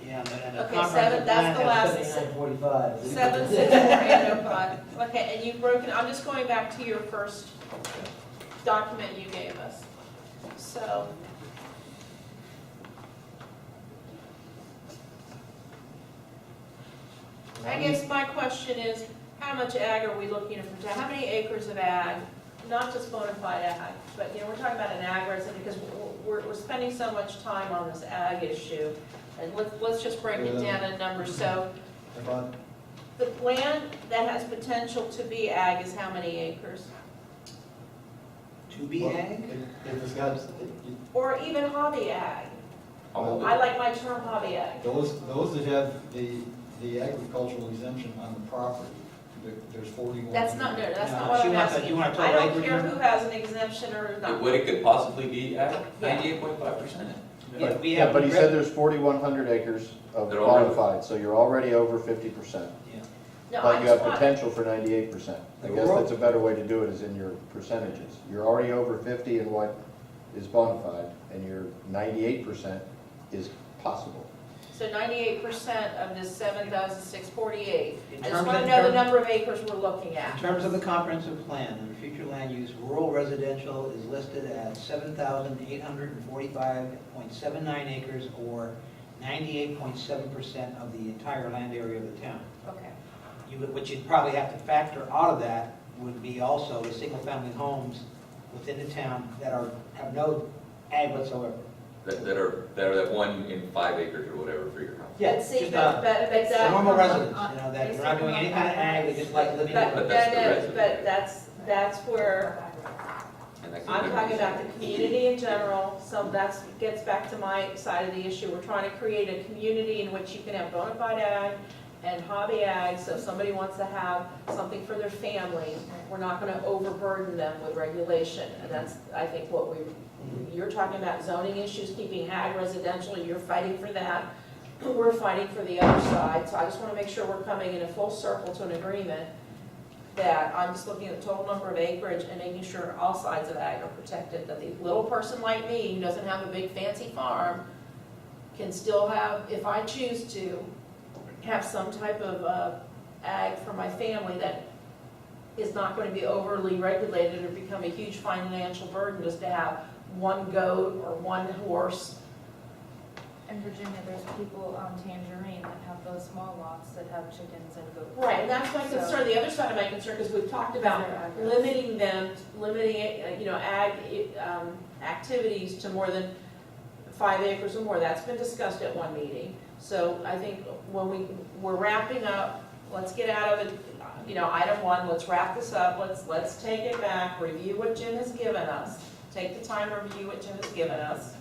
Yeah, but in Okay, the comprehensive that's the plan last- has 7945. 764,805. Okay, and you've broken, I'm just going back to your first document you gave us. So, I guess my question is, how much ag are we looking to protect? How many acres of ag, not just bona fide ag, but, you know, we're talking about an ag resident because we're spending so much time on this ag issue. And let's just break it down in numbers. So About, the land that has potential to be ag is how many acres? To be well, ag? if it's got, Or even hobby ag? All of it. I like my term hobby ag. those that have the agricultural exemption on the property, there's 41. That's not, no, that's No, not what she I'm wants a- asking. you want a I total don't acreage care number? who has an exemption or not. What it could possibly be at Yeah. 98.5%. Yeah, we Yeah, have. but he said there's 4,100 acres of They're already- bona fide, so you're already over 50%. No, I But you just have want, potential for 98%. I guess that's a better way to do it, is in your percentages. You're already over 50 in what is bona fide, and your 98% is possible. so 98% of this 7,648. In I just terms want to of- know the number of acres we're looking at. In terms of the comprehensive plan, under future land use, rural residential is listed at 7,845.79 acres, or 98.7% of the entire land area of the town. Okay. What you'd probably have to factor out of that would be also the single-family homes within the town that have no ag whatsoever. That are that 1 in 5 acres or whatever for your house. Yeah, But see, just, but that. normal residents, you know, that we're not doing any kind of ag, they just like living. But But that's the that is, resident. but that's where, And that I'm talking about the community in general, so that's, gets back to my side of the issue. We're trying to create a community in which you can have bona fide ag and hobby ag, so if somebody wants to have something for their family, we're not gonna overburden them with regulation. And that's, I think, what you're talking about zoning issues, keeping ag residential, you're fighting for that. We're fighting for the other side, so I just wanna make sure we're coming in a full circle to an agreement that I'm just looking at the total number of acreage and making sure all sides of ag are protected, that the little person like me, who doesn't have a big fancy farm, can still have, if I choose to, have some type of ag for my family that is not going to be overly regulated or become a huge financial burden just to have one goat or one horse. In Virginia, there's people on Tangerine that have those small lots that have chickens and goats. Right, and that's my concern, the other side of my concern, because we've talked about limiting them, limiting, ag activities to more than 5 acres or more. That's been discussed at one meeting. So I think when we're wrapping up, let's get out of it, item 1, let's wrap this up, let's take it back, review what Jim has given us, take the time to review what Jim has given us,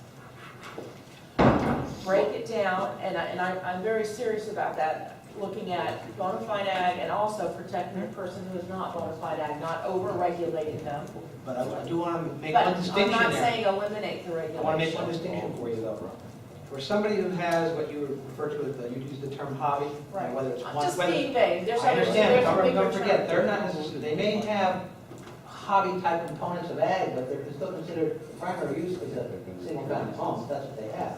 break it down, and I'm very serious about that, looking at bona fide ag and also protecting the person who is not bona fide ag, not over-regulating them. But I do want to make But one I'm distinction not there. saying eliminate the I regulation. want to make one distinction for you though. For somebody who has what you refer to as, you use the term hobby, Right. whether it's I'm one, just whether, being vague, there's I other, understand, there's a don't bigger forget, term. they're not necessarily, they may have hobby type components of ag, but they're still considered the primary use as a single family home, that's what they have.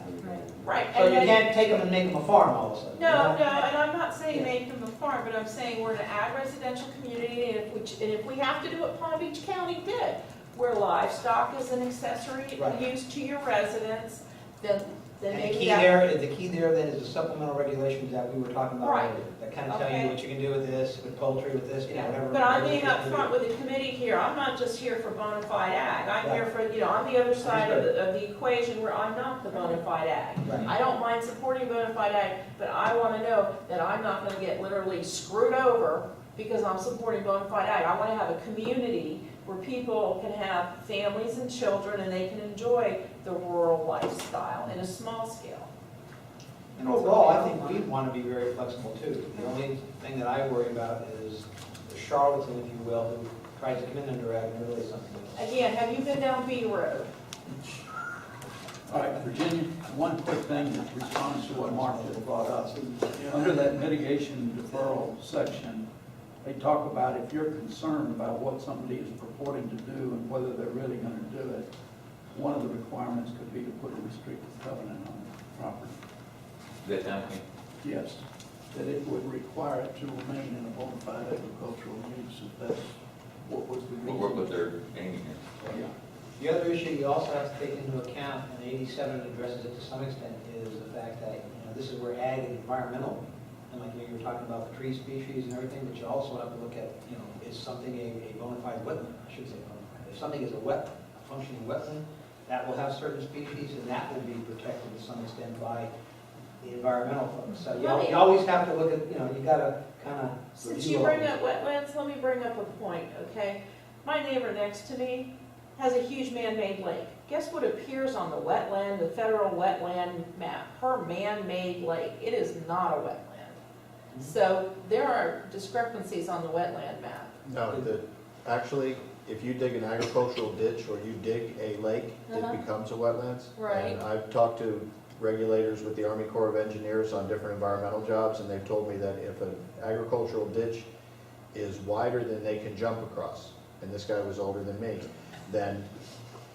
Right. So and you then- can't take them and make them a farm all of a sudden. No, you know? and I'm not saying Yeah. make them a farm, but I'm saying we're an ag residential community, and if we have to do what Palm Beach County did, where livestock is an accessory Right. use to your residence, then And the maybe key that. there, the key there then is the supplemental regulations that we were talking about Right. earlier, that kind of tell Okay. you what you can do with this, with poultry, with this, whatever. But I'm being whatever you upfront do. with the committee here, I'm not just here for bona fide ag, I'm here Right. for, on the other side of the equation where I'm not the bona fide ag. Right. I don't mind supporting bona fide ag, but I want to know that I'm not going to get literally screwed over because I'm supporting bona fide ag. I want to have a community where people can have families and children and they can enjoy the rural lifestyle in a small scale. And overall, I think we want to be very flexible too. The only thing that I worry about is the charlatan, if you will, who tries to come in under ag and really something else. Again, have you been down B Road? All right, Virginia, one quick thing in response to what Mark just brought up. Under that mitigation deferral section, they talk about if you're concerned about what somebody is purporting to do and whether they're really going to do it, one of the requirements could be to put a restrictive covenant on the property. That town can. Yes, that it would require it to remain in a bona fide agricultural use, if that's what was the reason. We'll work with their aiming here. Yeah. The other issue you also have to take into account, and 87 addresses it to some extent, is the fact that, this is where ag and environmental, and like you were talking about the tree species and everything, but you also have to look at, is something a bona fide wetland? I should say bona fide. If something is a functioning wetland, that will have certain species, and that will be protected to some extent by the environmental folks. So you always have to look at, you gotta kind of. Since you bring up wetlands, let me bring up a point, okay? My neighbor next to me has a huge man-made lake. Guess what appears on the federal wetland map? Her man-made lake. It is not a wetland. So there are discrepancies on the wetland map. No, actually, if you dig an agricultural ditch or you dig a lake, Uh-huh. it becomes a wetlands. Right. And I've talked to regulators with the Army Corps of Engineers on different environmental jobs, and they've told me that if an agricultural ditch is wider than they can jump across, and this guy was older than me, then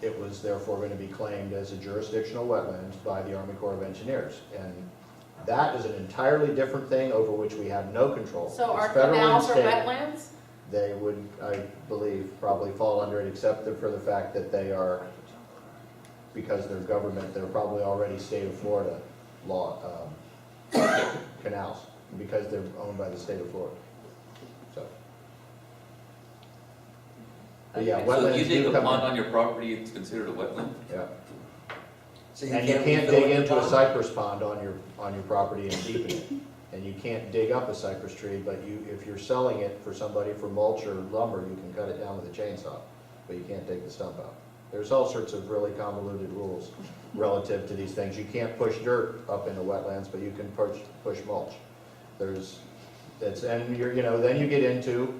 it was therefore going to be claimed as a jurisdictional wetland by the Army Corps of Engineers. And that is an entirely different thing over which we have no control. So It's our federal and canals are state. wetlands? They would, I believe, probably fall under it, except for the fact that they are, because they're government, they're probably already state of Florida law, canals, because they're owned by the state of Florida. So. But yeah, So if you wetlands dig do a come pond in. on your property, it's considered a wetland? Yeah. So And you can't refill dig it into a John? cypress pond on your property and deepen it. And you can't dig up a cypress tree, but if you're selling it for somebody for mulch or lumber, you can cut it down with a chainsaw, but you can't take the stump out. There's all sorts of really convoluted rules relative to these things. You can't push dirt up into wetlands, but you can push mulch. And then you get into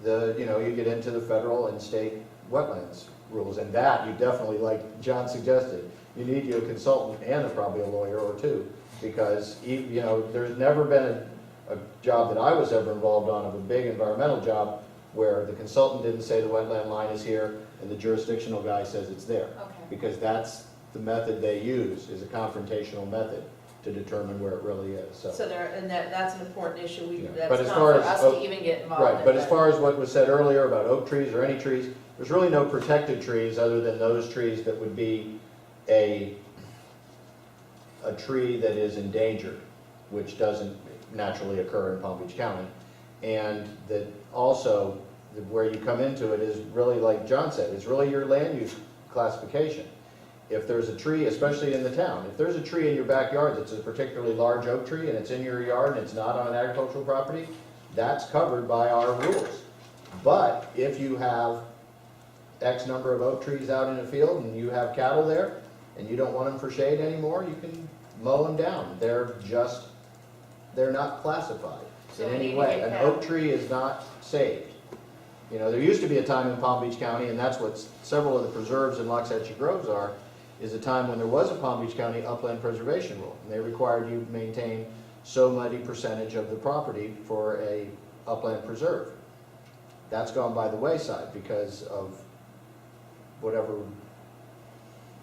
the federal and state wetlands rules, and that you definitely, like John suggested, you need you a consultant and probably a lawyer or two, because there's never been a job that I was ever involved on of a big environmental job where the consultant didn't say the wetland line is here and the jurisdictional guy says it's there. Okay. Because that's the method they use, is a confrontational method to determine where it really is, so. So that's an important issue, Yeah. that's But as not far for as us oak- to even get involved in. Right, but as far as what was said earlier about oak trees or any trees, there's really no protected trees other than those trees that would be a tree that is endangered, which doesn't naturally occur in Palm Beach County. And that also, where you come into it is really, like John said, it's really your land use classification. If there's a tree, especially in the town, if there's a tree in your backyard that's a particularly large oak tree and it's in your yard and it's not on an agricultural property, that's covered by our rules. But if you have X number of oak trees out in a field and you have cattle there and you don't want them for shade anymore, you can mow them down. They're not classified So in we need any to way. get An cattle. oak tree is not saved. There used to be a time in Palm Beach County, and that's what several of the preserves in Loxahatchee Groves are, is a time when there was a Palm Beach County upland preservation rule. And they required you to maintain so many percentage of the property for a upland preserve. That's gone by the wayside because of whatever,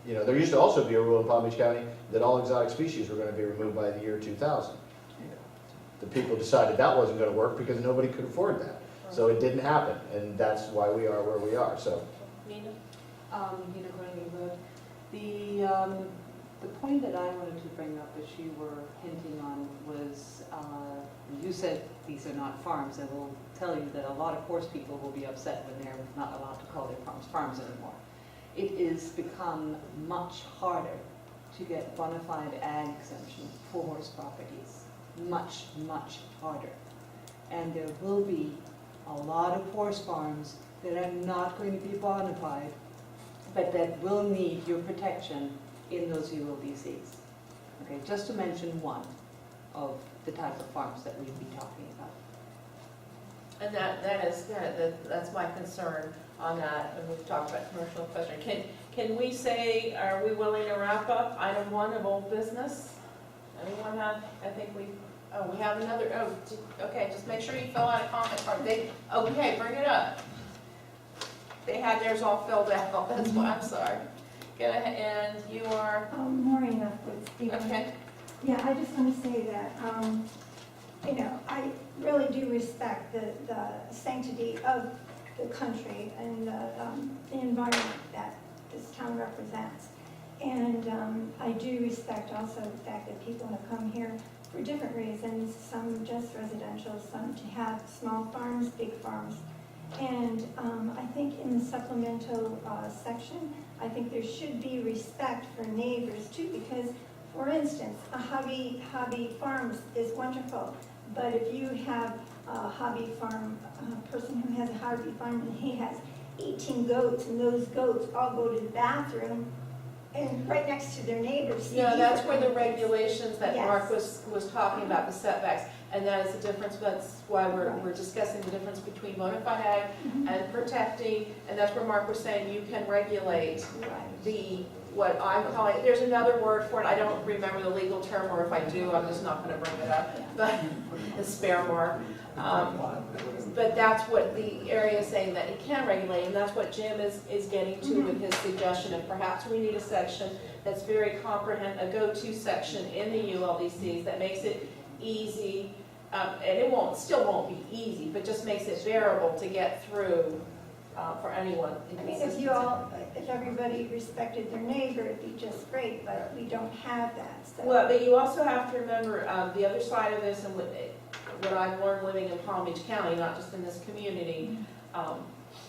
there used to also be a rule in Palm Beach County that all exotic species were going to be removed by the year 2000. The people decided that wasn't going to work because nobody could afford that. So it didn't happen, and that's why we are where we are, so. Nina? Nina Gurney Road. The point that I wanted to bring up, as you were hinting on, was, you said these are not farms. I will tell you that a lot of horse people will be upset when they're not allowed to call their farms farms anymore. It is become much harder to get bona fide ag exemption for horse properties. Much, much harder. And there will be a lot of horse farms that are not going to be bona fide, but that will need your protection in those ULDCs. Okay, just to mention one of the type of farms that we'd be talking about. And that's my concern on that, and we've talked about commercial and industrial. Can we say, are we willing to wrap up item 1 of old business? Anyone have, we have another, okay, just make sure you fill out a comment card. Okay, bring it up. They had theirs all filled out, that's why, I'm sorry. Go ahead, and you are, Maureen with Stephen. okay, Yeah, I just want to say that, I really do respect the sanctity of the country and the environment that this town represents. And I do respect also the fact that people have come here for different reasons, some just residential, some to have small farms, big farms. And I think in the supplemental section, I think there should be respect for neighbors too, because, for instance, a hobby farms is wonderful, but if you have a hobby farm, a person who has a hobby farm and he has 18 goats and those goats all go to the bathroom and right next to their neighbors. that's where the regulations that Yes. Mark was talking about, the setbacks, and that is the difference, that's why we're discussing the difference between bona fide ag and protecting, and that's where Mark was saying you can regulate Right. what I'm calling, there's another word for it, I don't remember the legal term, or if I do, I'm just not gonna bring it up, but the spare mark. But that's what the area is saying that it can regulate, and that's what Jim is getting to with his suggestion of perhaps we need a section that's very comprehensive, a go-to section in the ULDCs that makes it easy, and it still won't be easy, but just makes it bearable to get through for anyone. I mean, if everybody respected their neighbor, it'd be just great, but we don't have that, so. Well, but you also have to remember the other side of this, and what I've learned living in Palm Beach County, not just in this community,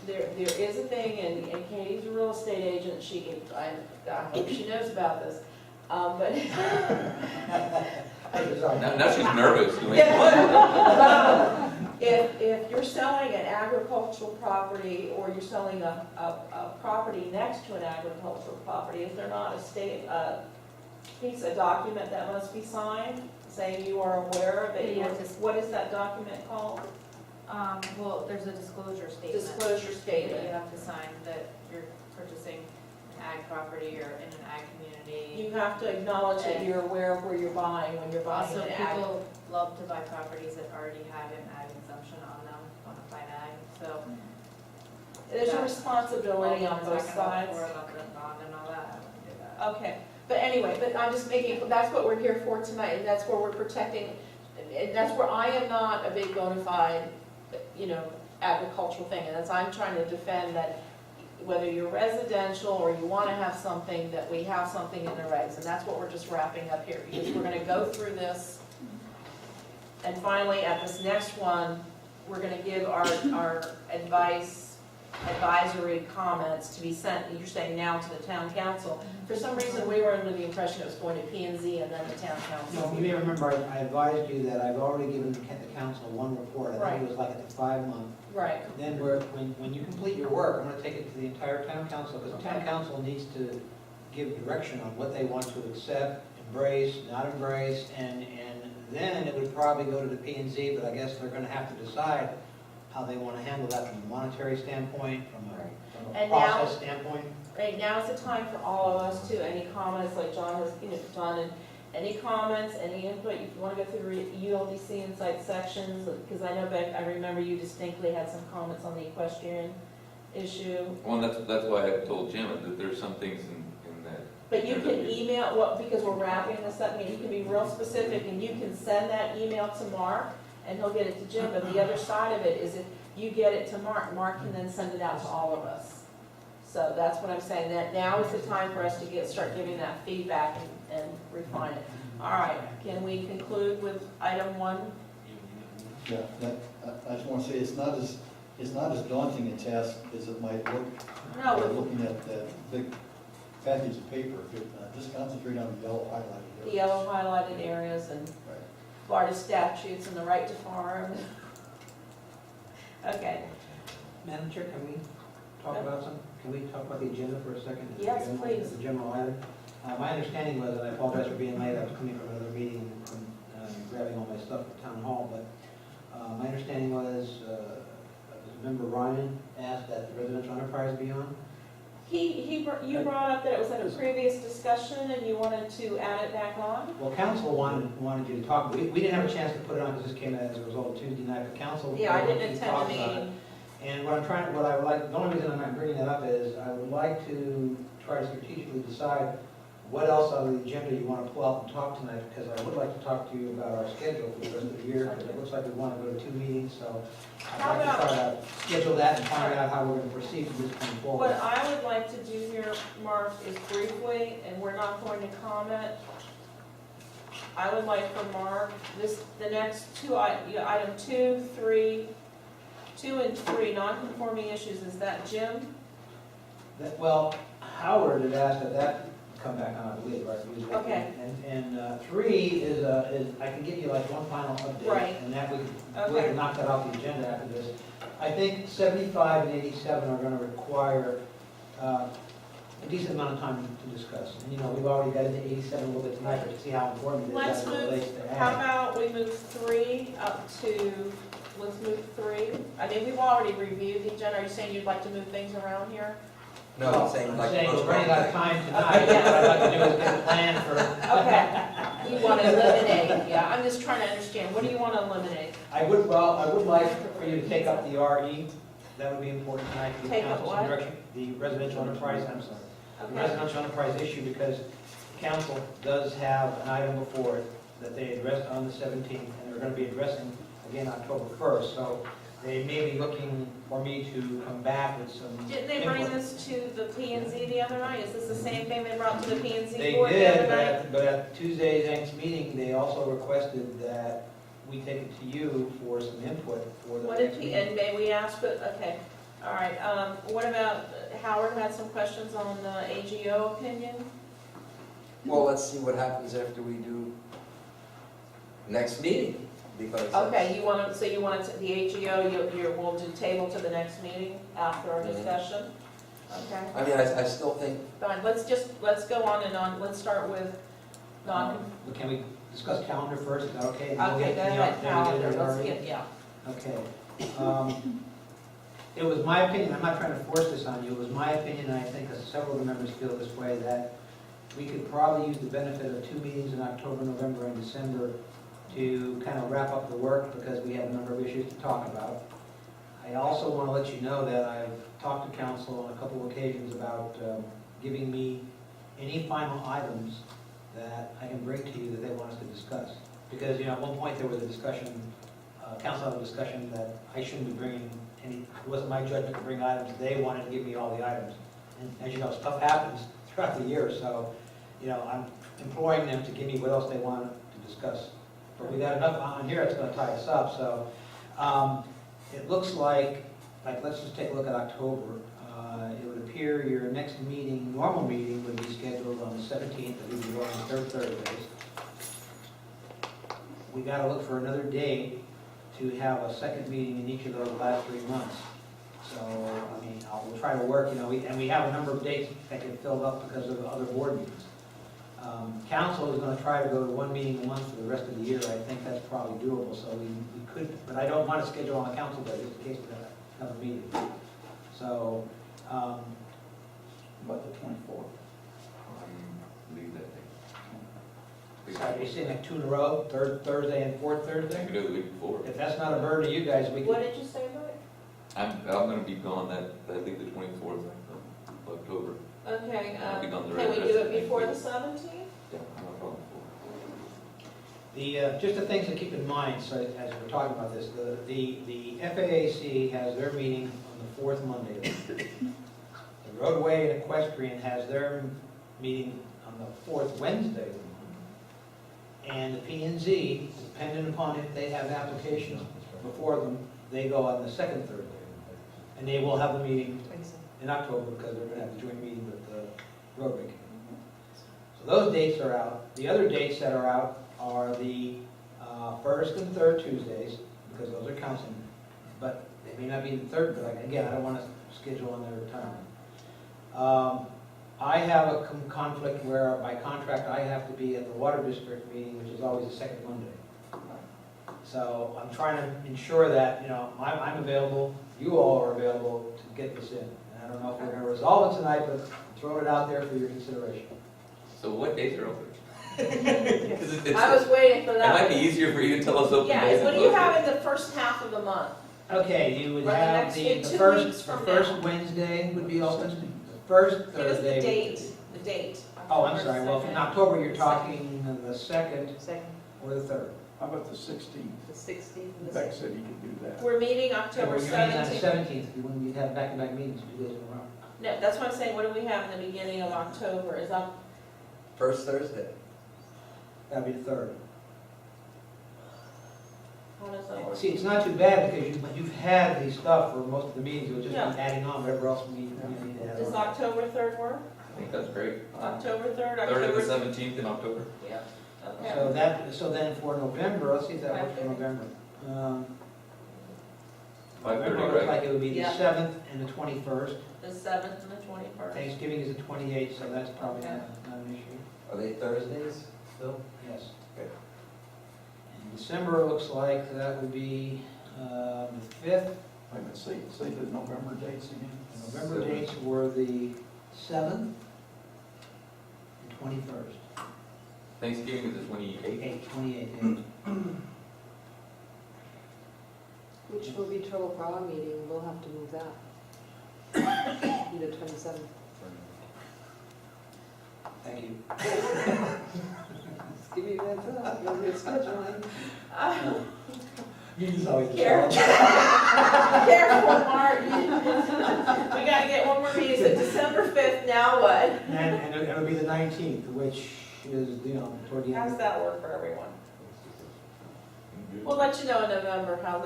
there is a thing, and Katie's a real estate agent, I hope she knows about this. But Now she's nervous doing it. Yeah. If you're selling an agricultural property or you're selling a property next to an agricultural property, is there not a document that must be signed saying you are aware that you Yeah, are, what is that document called? Well, there's a disclosure statement. Disclosure That you statement. have to sign that you're purchasing an ag property or in an ag community. You have to acknowledge that you're aware of where you're buying when you're buying Also, an ag. people love to buy properties that already have an ag exemption on them, bona fide ag, so. There's a responsibility on both sides. About the bond and all that, I wouldn't do that. Okay, but anyway, but I'm just making, that's what we're here for tonight, and that's where we're protecting, and that's where I am not a big bona fide, agricultural thing, and that's, I'm trying to defend that whether you're residential or you want to have something, that we have something in the regs, and that's what we're just wrapping up here, because we're going to go through this, and finally, at this next one, we're going to give our advisory comments to be sent, you're saying now, to the town council. For some reason, we were under the impression it was going to P&Z and then the town No, council. you may remember, I advised you that I've already given the council one report. I think it was like at the 5-month. Right, Then when you complete your work, I'm going to take it to the entire town council, because the town council needs to give direction on what they want to accept, embrace, not embrace, and then it would probably go to the P&Z, but I guess they're going to have to decide how they want to handle that from a monetary standpoint, from a And now- process standpoint. right, now is the time for all of us to, any comments, like John has, John, and any comments, any input, if you want to go through the ULDC insight sections, because I know, Beck, I remember you distinctly had some comments on the equestrian issue. Well, that's why I told Jim that there's some things in that. But you can email, well, because we're wrapping this up, you can be real specific, and you can send that email to Mark, and he'll get it to Jim, but the other side of it is if you get it to Mark, Mark can then send it out to all of us. So that's what I'm saying, that now is the time for us to start giving that feedback and refine it. All right, can we conclude with item 1? Yeah, I just want to say, it's not as daunting a task as it might look. No, Looking at that big package of paper, just concentrate on the yellow highlighted the yellow highlighted areas and Right. Florida statutes and the right to farm. Okay, Madam Chair, can we talk about can we talk about the agenda for a second? Yes, please. The general item. My understanding was, and I apologize for being late, I was coming from another meeting and grabbing all my stuff at Town Hall, but my understanding was, Member Ryan asked that the residential enterprise be on. you brought up that it was at a previous discussion and you wanted to add it back on? Well, council wanted you to talk, we didn't have a chance to put it on because this came as a result of Tuesday night, but council. Yeah, I wanted didn't to attend talk the about it. meeting. And what I would like, the only reason I'm not bringing that up is I would like to try to strategically decide what else on the agenda you want to pull out and talk tonight, because I would like to talk to you about our schedule for the rest of the year, because it looks like we want to go to 2 meetings, so I'd How like to about- try to schedule that and find out how we're going to proceed from this point forward. What I would like to do here, Mark, is briefly, and we're not going to comment, I would like for Mark, the next item 2, 3, 2 and 3, non-conforming issues, is that Jim? Well, Howard had asked that come back on, I believe, right? Okay. And 3 is, I can give you like one final update. Right. And that we Okay. can knock that off the agenda after this. I think 75 and 87 are going to require a decent amount of time to discuss. And, we've already got into 87 a little bit tonight, but to see how important it is Let's as it move, relates to how ag. about we move 3 up to, let's move 3. I mean, we've already reviewed the agenda, are you saying you'd like to move things around here? No, I'm saying like. we're running out of time tonight. What I'd like to do is get a plan for. Okay, you want to eliminate, yeah, I'm just trying to understand, what do you want to eliminate? I would like for you to take up the RE, that would be important tonight to Take give up council what? some direction. The residential enterprise, I'm sorry. The Okay, residential enterprise issue, because council does have an item before it that they addressed on the 17th, and they're going to be addressing again October 1st, so they may be looking for me to come back with some didn't they bring input. this to the P and Z the other night? Is this the same thing they brought to the P and Z They board the did, other night? but at Tuesday's next meeting, they also requested that we take it to you for some input for the What did next P, meeting. and may we ask, but, okay, all right, what about, Howard had some questions on the AGO opinion? Well, let's see what happens after we do next meeting, because. Okay, you want to, so you want to, the AGO, we'll do table to the next meeting after our Mhm. discussion? Okay, I mean, I still think, fine, let's go on and on, let's start with non, But can we discuss calendar first, is that okay? okay, go ahead, calendar, let's already? get, yeah. Okay. It was my opinion, I'm not trying to force this on you, it was my opinion, and I think that several of the members feel this way, that we could probably use the benefit of 2 meetings in October, November, and December to kind of wrap up the work, because we have a number of issues to talk about. I also want to let you know that I've talked to council on a couple of occasions about giving me any final items that I can bring to you that they want us to discuss. Because, you know, at one point there was a discussion, council had a discussion that I shouldn't be bringing any, it wasn't my judgment to bring items, they wanted to give me all the items. And as you know, stuff happens throughout the year, so, you know, I'm imploring them to give me what else they want to discuss. But we got enough on here that's gonna tie us up, so, it looks like, let's just take a look at October. It would appear your next meeting, normal meeting, would be scheduled on the 17th, that would be on the third Thursdays. We gotta look for another date to have a second meeting in each of those last 3 months. So, I mean, we'll try to work, you know, and we have a number of dates that get filled up because of other board meetings. Council is gonna try to go to 1 meeting a month for the rest of the year. I think that's probably doable, so we could, but I don't want to schedule on a council day, just in case we have a meeting. So, About the 24th. Leave that day. so are you saying like 2 in a row, third Thursday and fourth I Thursday? can do it the week before. If that's not a burden to you guys, we What can, did you say about it? I'm gonna be gone I leave the 24th of October. Okay, I'll be gone the can we rest do of it the before the week. 17th? Yeah, no problem. just the things to keep in mind, so as we're talking about this, the FAAC has their meeting on the 4th Monday of the month. The Roadway and Equestrian has their meeting on the 4th Wednesday of the month. And the P&Z, depending upon if they have applications before them, they go on the 2nd Thursday. And they will have a meeting in October because they're going to have a joint meeting with the roadway committee. So those dates are out. The other dates that are out are the first and third Tuesdays, because those are council meetings. But they may not be the third, but again, I don't want to schedule on their time. I have a conflict where by contract I have to be at the water district meeting, which is always the second Monday. So I'm trying to ensure that, you know, I'm available, you all are available to get this in. And I don't know if we're going to resolve it tonight, but throw it out there for your consideration. So what days are open? I was waiting for It that. might be easier for you to tell us open Yeah, days. what and do you closed have days. in the first half of the month? Okay, you would Right, have next- the in 2 first, weeks the from first now. Wednesday would be open. The first Give us Thursday. the date. Oh, I'm sorry, well, in October, you're The talking the 2nd Second, or the 3rd. How about the 16th? the 16th, and the Beck 16th. said he could do that. We're meeting Yeah, October well, you're meeting on the 17th. 17th, you wouldn't, you'd have back-to-back meetings 2 days in a row. No, that's what I'm saying, what do we have in the beginning of October? Is that, first Thursday. That'd be the 3rd. how does that work? See, it's not too bad because you've had these stuff for most of the meetings, you'll just Yeah. be adding on whatever else we need to add Does on. October 3rd work? I think that's great. October 3rd, 3rd and the October? 17th in October. Yeah, So okay. so then for November, let's see if that works for 5:30. November. 5:30, November looks right? like it would be the Yeah. 7th and the 21st. The 7th and the 21st. Thanksgiving is the 28th, so that's probably Okay. not an issue. Are they Thursdays still? Yes. Okay. And December looks like that would be the 5th. Wait a minute, say the November dates again. The November dates were the 7th and 21st. Thanksgiving is the 28th. 28th. Which will be trouble for our meeting, we'll have to move that. Be the 27th. Thank you. Just give me that up, you'll be scheduling. Meeting's always a Careful. challenge. Careful, Mark. We gotta get one more meeting, so December 5th, now what? And it'll be the 19th, which is, you know, toward the How's end. that work for everyone? We'll let you know in November how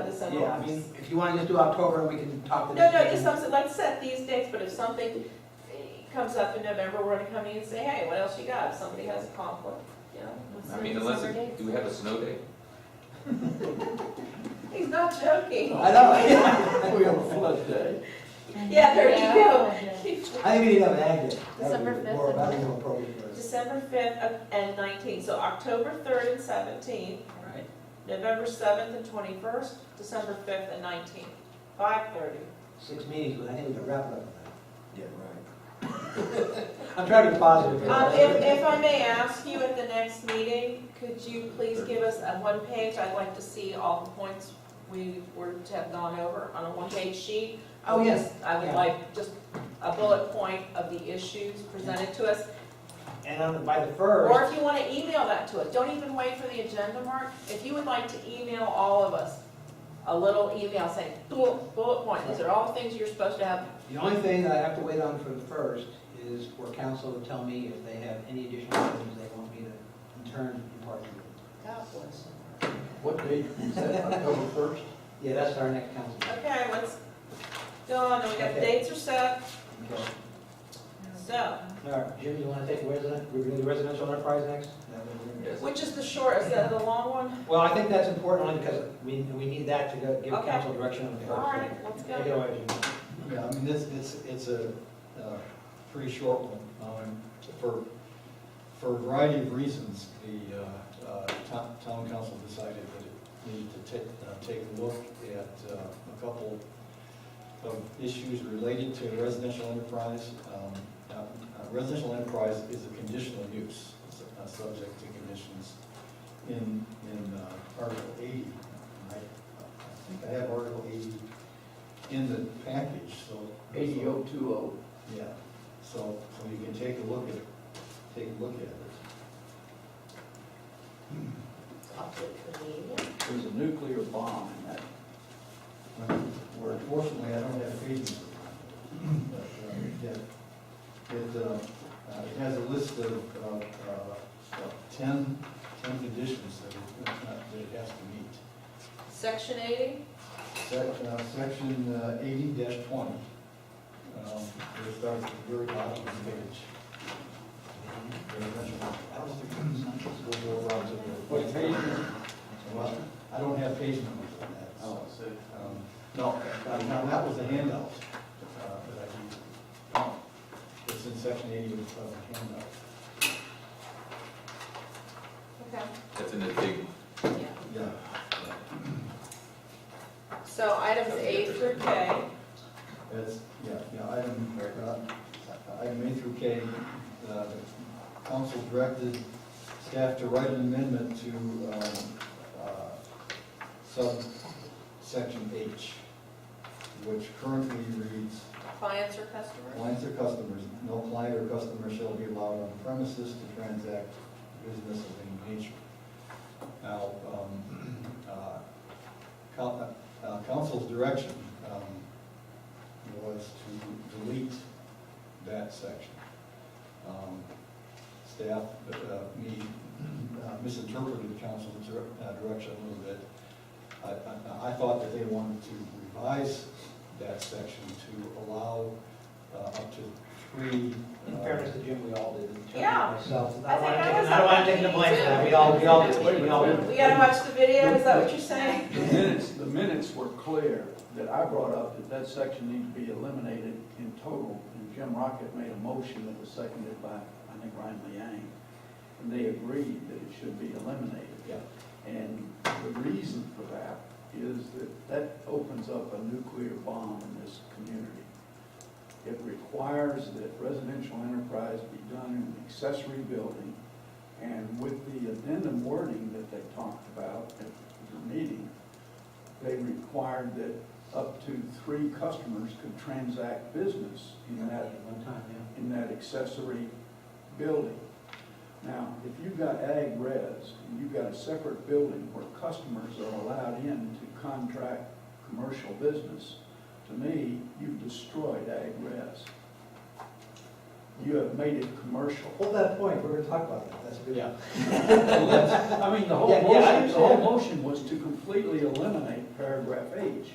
December Yeah, I works. mean, if you want to just do October, we can talk the No, next no, meeting. just something, like set these dates, but if something, comes up in November, we're gonna come in and say, hey, what else you got? If somebody has a conflict, you know? I mean, unless, do we have a snow day? He's not joking. I know. We have a flood day. Yeah, there you go. I think we need to have an ag day. December 5th. That'd be more appropriate for us. December 5th and 19th, so October 3rd and 17th, Right. November 7th and 21st, December 5th and 19th, 5:30. 6 meetings, but I think we can wrap it up with Yeah, right. that. I'm trying to be positive. If I may ask you at the next meeting, could you please give us a one-page? I'd like to see all the points we were to have gone over on a one-page sheet. Oh, yes. I would Yeah. like just a bullet point of the issues presented to us. And by the Or first, if you want to email that to us, don't even wait for the agenda, Mark. If you would like to email all of us a little email saying, bullet point, these are all the things you're supposed to have. the only thing that I have to wait on for the first is for council to tell me if they have any additional items they want me to in turn impart to you. God bless them. What date is that, October 1st? Yeah, that's our next council. Okay, let's go on. We got the Okay. dates are set. Okay. So, All right, Jim, you want to take we're doing the residential enterprise next? Is that what we're gonna do? which is the short, is that the long one? Well, I think that's important only because we need that to give Okay. council direction on the first. All right, let's Take it go. away, Jim. Yeah, I mean, it's a pretty short one. For a variety of reasons, the town council decided that it needed to take a look at a couple of issues related to residential enterprise. Residential enterprise is a conditional use, subject to conditions in Article 80. I think I have Article 80 in the package, so. 80020. Yeah, so you can take a look at it. There's a nuclear bomb in that. Where unfortunately, I don't have pages. But, it has a list of 10 conditions that it has to meet. Section 80? Section 80-20. It starts at the very bottom of the page. What page is it? Well, I don't have page numbers on that. Oh, I see. No, now that was a handout that I used. It's in section 80 of the handout. Okay. That's in the big, Yeah. So items A through K. That's, item A through K, the council directed staff to write an amendment to subsection H, which currently reads, Clients or customers? clients or customers, no client or customer shall be allowed on the premises to transact business of any nature. Now, council's direction was to delete that section. Staff, misinterpreted council's direction a little bit. I thought that they wanted to revise that section to allow up to 3. In fairness to Jim, we all did. Yeah. Myself. I think I was I don't want to take the blame for that. We all did. We gotta watch the video, is that what you're saying? The minutes were clear that I brought up that section needed to be eliminated in total. And Jim Rocket made a motion that was seconded by, I think, Ryan Liang. And they agreed that it should be eliminated. Yeah. And the reason for that is that opens up a nuclear bomb in this community. It requires that residential enterprise be done in an accessory building, and with the addendum wording that they talked about at the meeting, they required that up to 3 customers could transact business in that, One time, yeah. in that accessory building. Now, if you've got ag res, and you've got a separate building where customers are allowed in to contract commercial business, to me, you've destroyed ag res. You have made it commercial. Hold that point, we're going to talk about that. That's a good. Yeah. I mean, the whole Yeah, I motion, the understand. whole motion was to completely eliminate paragraph H.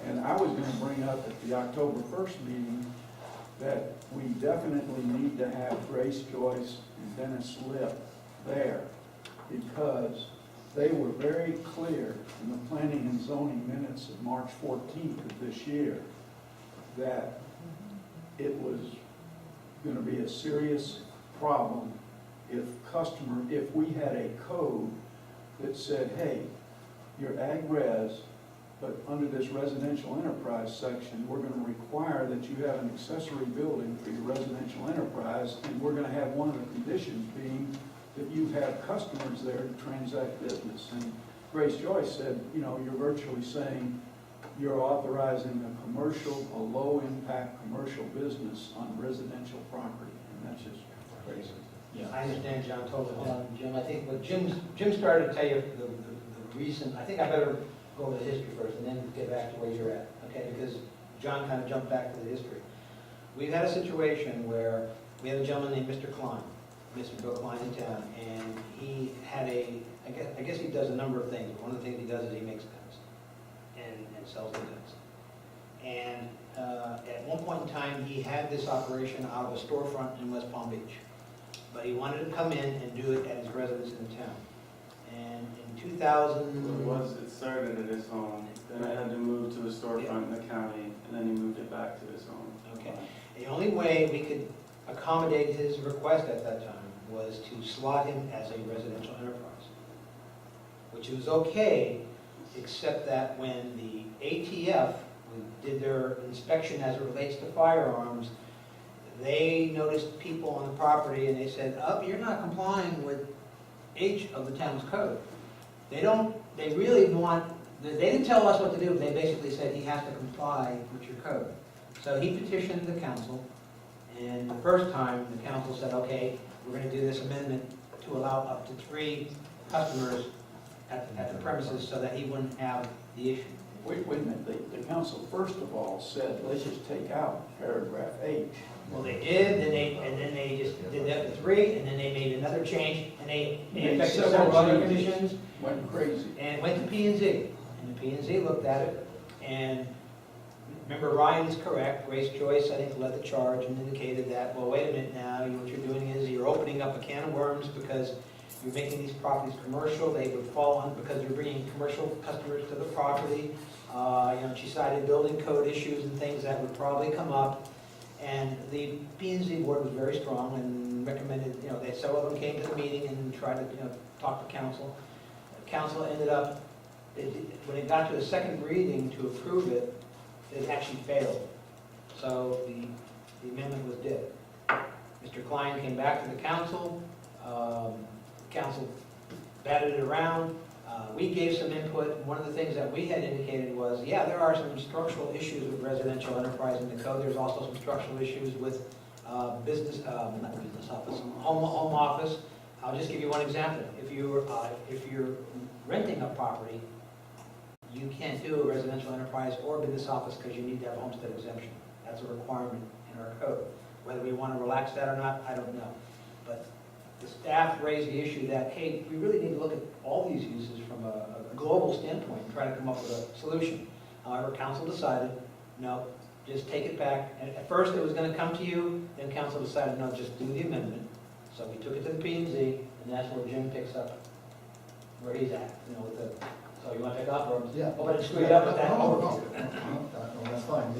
And I was gonna bring up at the October 1st meeting that we definitely need to have Grace Joyce and Dennis Lip there, because they were very clear in the planning and zoning minutes of March 14th of this year that it was going to be a serious problem if we had a code that said, hey, you're ag res, but under this residential enterprise section, we're going to require that you have an accessory building for your residential enterprise, and we're going to have one of the conditions being that you have customers there to transact business. And Grace Joyce said, you know, you're virtually saying you're authorizing a commercial, a low-impact commercial business on residential property, and that's just crazy. Yeah, I understand, John, totally. Hold on, Jim, I think what Jim started to tell you, the reason, I think I better go over the history first and then get back to where you're at, okay? Because John kind of jumped back to the history. We've had a situation where we had a gentleman named Mr. Klein, Mr. Bill Klein in town, and he had I guess he does a number of things. One of the things he does is he makes guns and sells the guns. And at one point in time, he had this operation out of a storefront in West Palm Beach. But he wanted to come in and do it at his residence in town. And in 2000... It started at his home, then I had to move to a storefront in the county, and then he moved it back to his home. Okay. The only way we could accommodate his request at that time was to slot him as a residential enterprise, which was okay, except that when the ATF did their inspection as it relates to firearms, they noticed people on the property and they said, oh, you're not complying with H of the town's code. They didn't tell us what to do, but they basically said he has to comply with your code. So he petitioned the council, and the first time the council said, okay, we're going to do this amendment to allow up to 3 customers at the premises so that he wouldn't have the issue. Wait a minute, the council first of all said, let's just take out paragraph H. Well, they did, and then they just did that to 3, and then they made another change, and they affected several other conditions. Went crazy. And went to P&Z, and the P&Z looked at it, and remember, Ryan is correct, Grace Joyce, I think, led the charge and indicated that, well, wait a minute now, what you're doing is you're opening up a can of worms because you're making these properties commercial, they would fall on, because you're bringing commercial customers to the property. She cited building code issues and things that would probably come up. And the P&Z board was very strong and recommended, that several of them came to the meeting and tried to, talk to council. Council ended up, when it got to the second reading to approve it, it actually failed. So the amendment was dead. Mr. Klein came back to the council. Council batted it around. We gave some input. One of the things that we had indicated was, yeah, there are some structural issues with residential enterprise in the code. There's also some structural issues with not business office, home office. I'll just give you one example. If you're renting a property, you can't do a residential enterprise or business office because you need to have a homestead exemption. That's a requirement in our code. Whether we want to relax that or not, I don't know. But the staff raised the issue that, hey, we really need to look at all these uses from a global standpoint and try to come up with a solution. However, council decided, no, just take it back. And at first it was going to come to you, then council decided, no, just do the amendment. So we took it to the P&Z, and that's where Jim picks up where he's at, so you want to take off, or? Yeah. Oh, but it's screwed up with that. No, that's fine.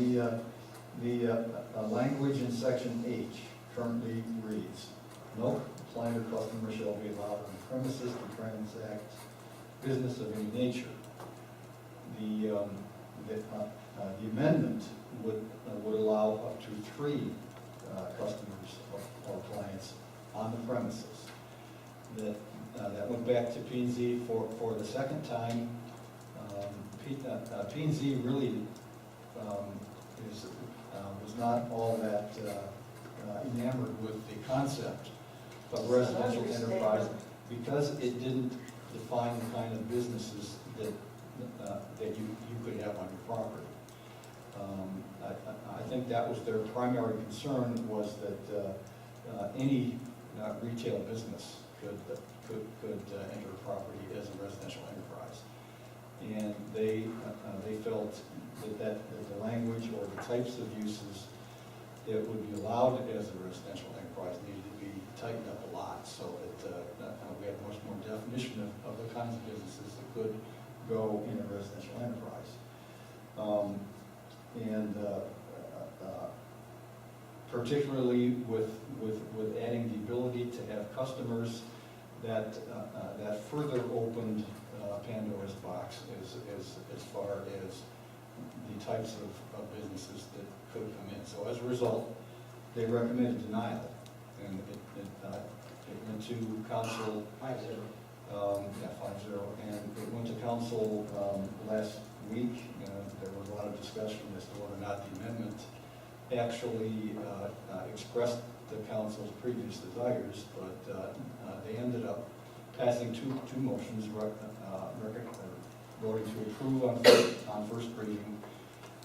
The language in section H currently reads, no client or customer shall be allowed on premises to transact business of any nature. The amendment would allow up to 3 customers or clients on the premises. That went back to P&Z for the second time. P&Z really was not all that enamored with the concept of residential enterprise because it didn't define the kind of businesses that you could have on your property. I think that was their primary concern, was that any retail business could enter a property as a residential enterprise. And they felt that the language or the types of uses it would be allowed as a residential enterprise, needed to be tightened up a lot, so that we have much more definition of the kinds of businesses that could go in a residential enterprise. Particularly with adding the ability to have customers, that further opened Pandora's box as far as the types of businesses that could come in. So as a result, they recommended denial, and it went to council. 5-0. 5-0, and it went to council last week. There was a lot of discussion as to whether or not the amendment actually expressed the council's previous desires, but they ended up passing two motions, voting to approve on first reading,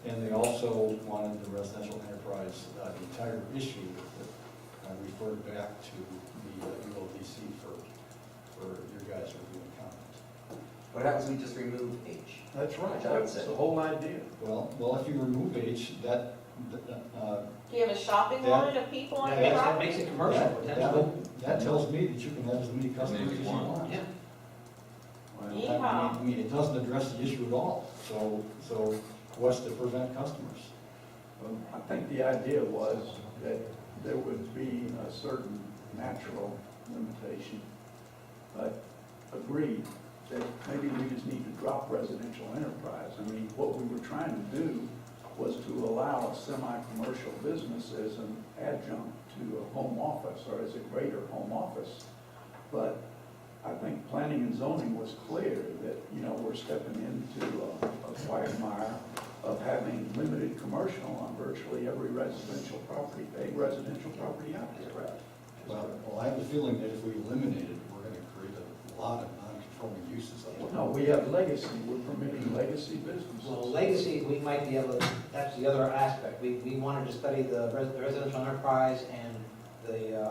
and they also wanted the residential enterprise, the entire issue, referred back to the ULDC for your guys' review and comment. What happens if we just remove H? That's right, Which I would that's say. the whole idea. Well, if you remove H, that Do you have a shopping line of people on your That property? makes it commercial, potentially. that tells me that you can have as many customers as you want. Yeah. Yeehaw. I mean, it doesn't address the issue at all, so what's to prevent customers? I think the idea was that there would be a certain natural limitation, but agreed that maybe we just need to drop residential enterprise. I mean, what we were trying to do was to allow a semi-commercial business as an adjunct to a home office or as a greater home office. But I think planning and zoning was clear that, you know, we're stepping into a quagmire of having limited commercial on virtually every residential property, big residential property out there. Well, I have the feeling that if we eliminate it, we're going to create a lot of non-conforming uses of it. No, we have legacy, we're permitting legacy businesses. Well, legacy, we might be able to, that's the other aspect. We wanted to study the residential enterprise and the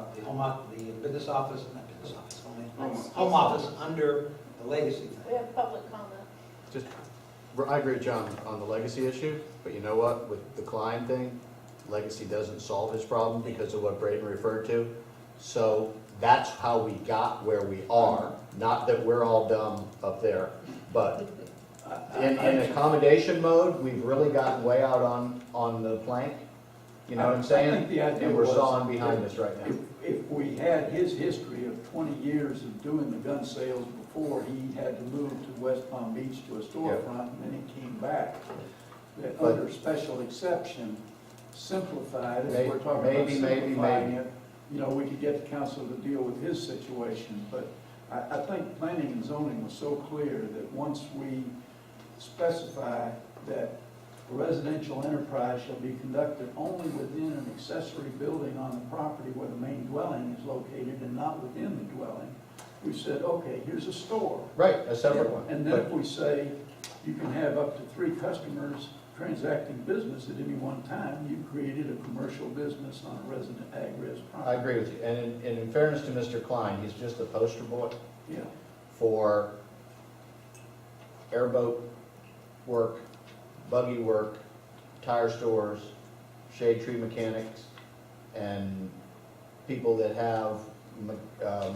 business office, not business office, home office under the legacy thing. We have public comment. Just, I agree with John on the legacy issue, but you know what, with the Klein thing, legacy doesn't solve his problem because of what Braden referred to. So that's how we got where we are, not that we're all dumb up there, but in accommodation mode, we've really gotten way out on the plank. You know what I'm saying? I think the idea And we're was sawing behind us right now. If we had his history of 20 years of doing the gun sales before he had to move to West Palm Beach to a storefront, and then he came back, that But- under special exception, simplified, as we're talking about Maybe. simplifying it, you know, we could get the council to deal with his situation, but I think planning and zoning was so clear that once we specify that residential enterprise shall be conducted only within an accessory building on the property where the main dwelling is located and not within the dwelling, we said, okay, here's a store. Right, a separate one. And then if we say you can have up to 3 customers transacting business at any one time, you've created a commercial business on a resident ag-res property. I agree with you. And in fairness to Mr. Klein, he's just a poster boy Yeah. for airboat work, buggy work, tire stores, shade tree mechanics, and people that have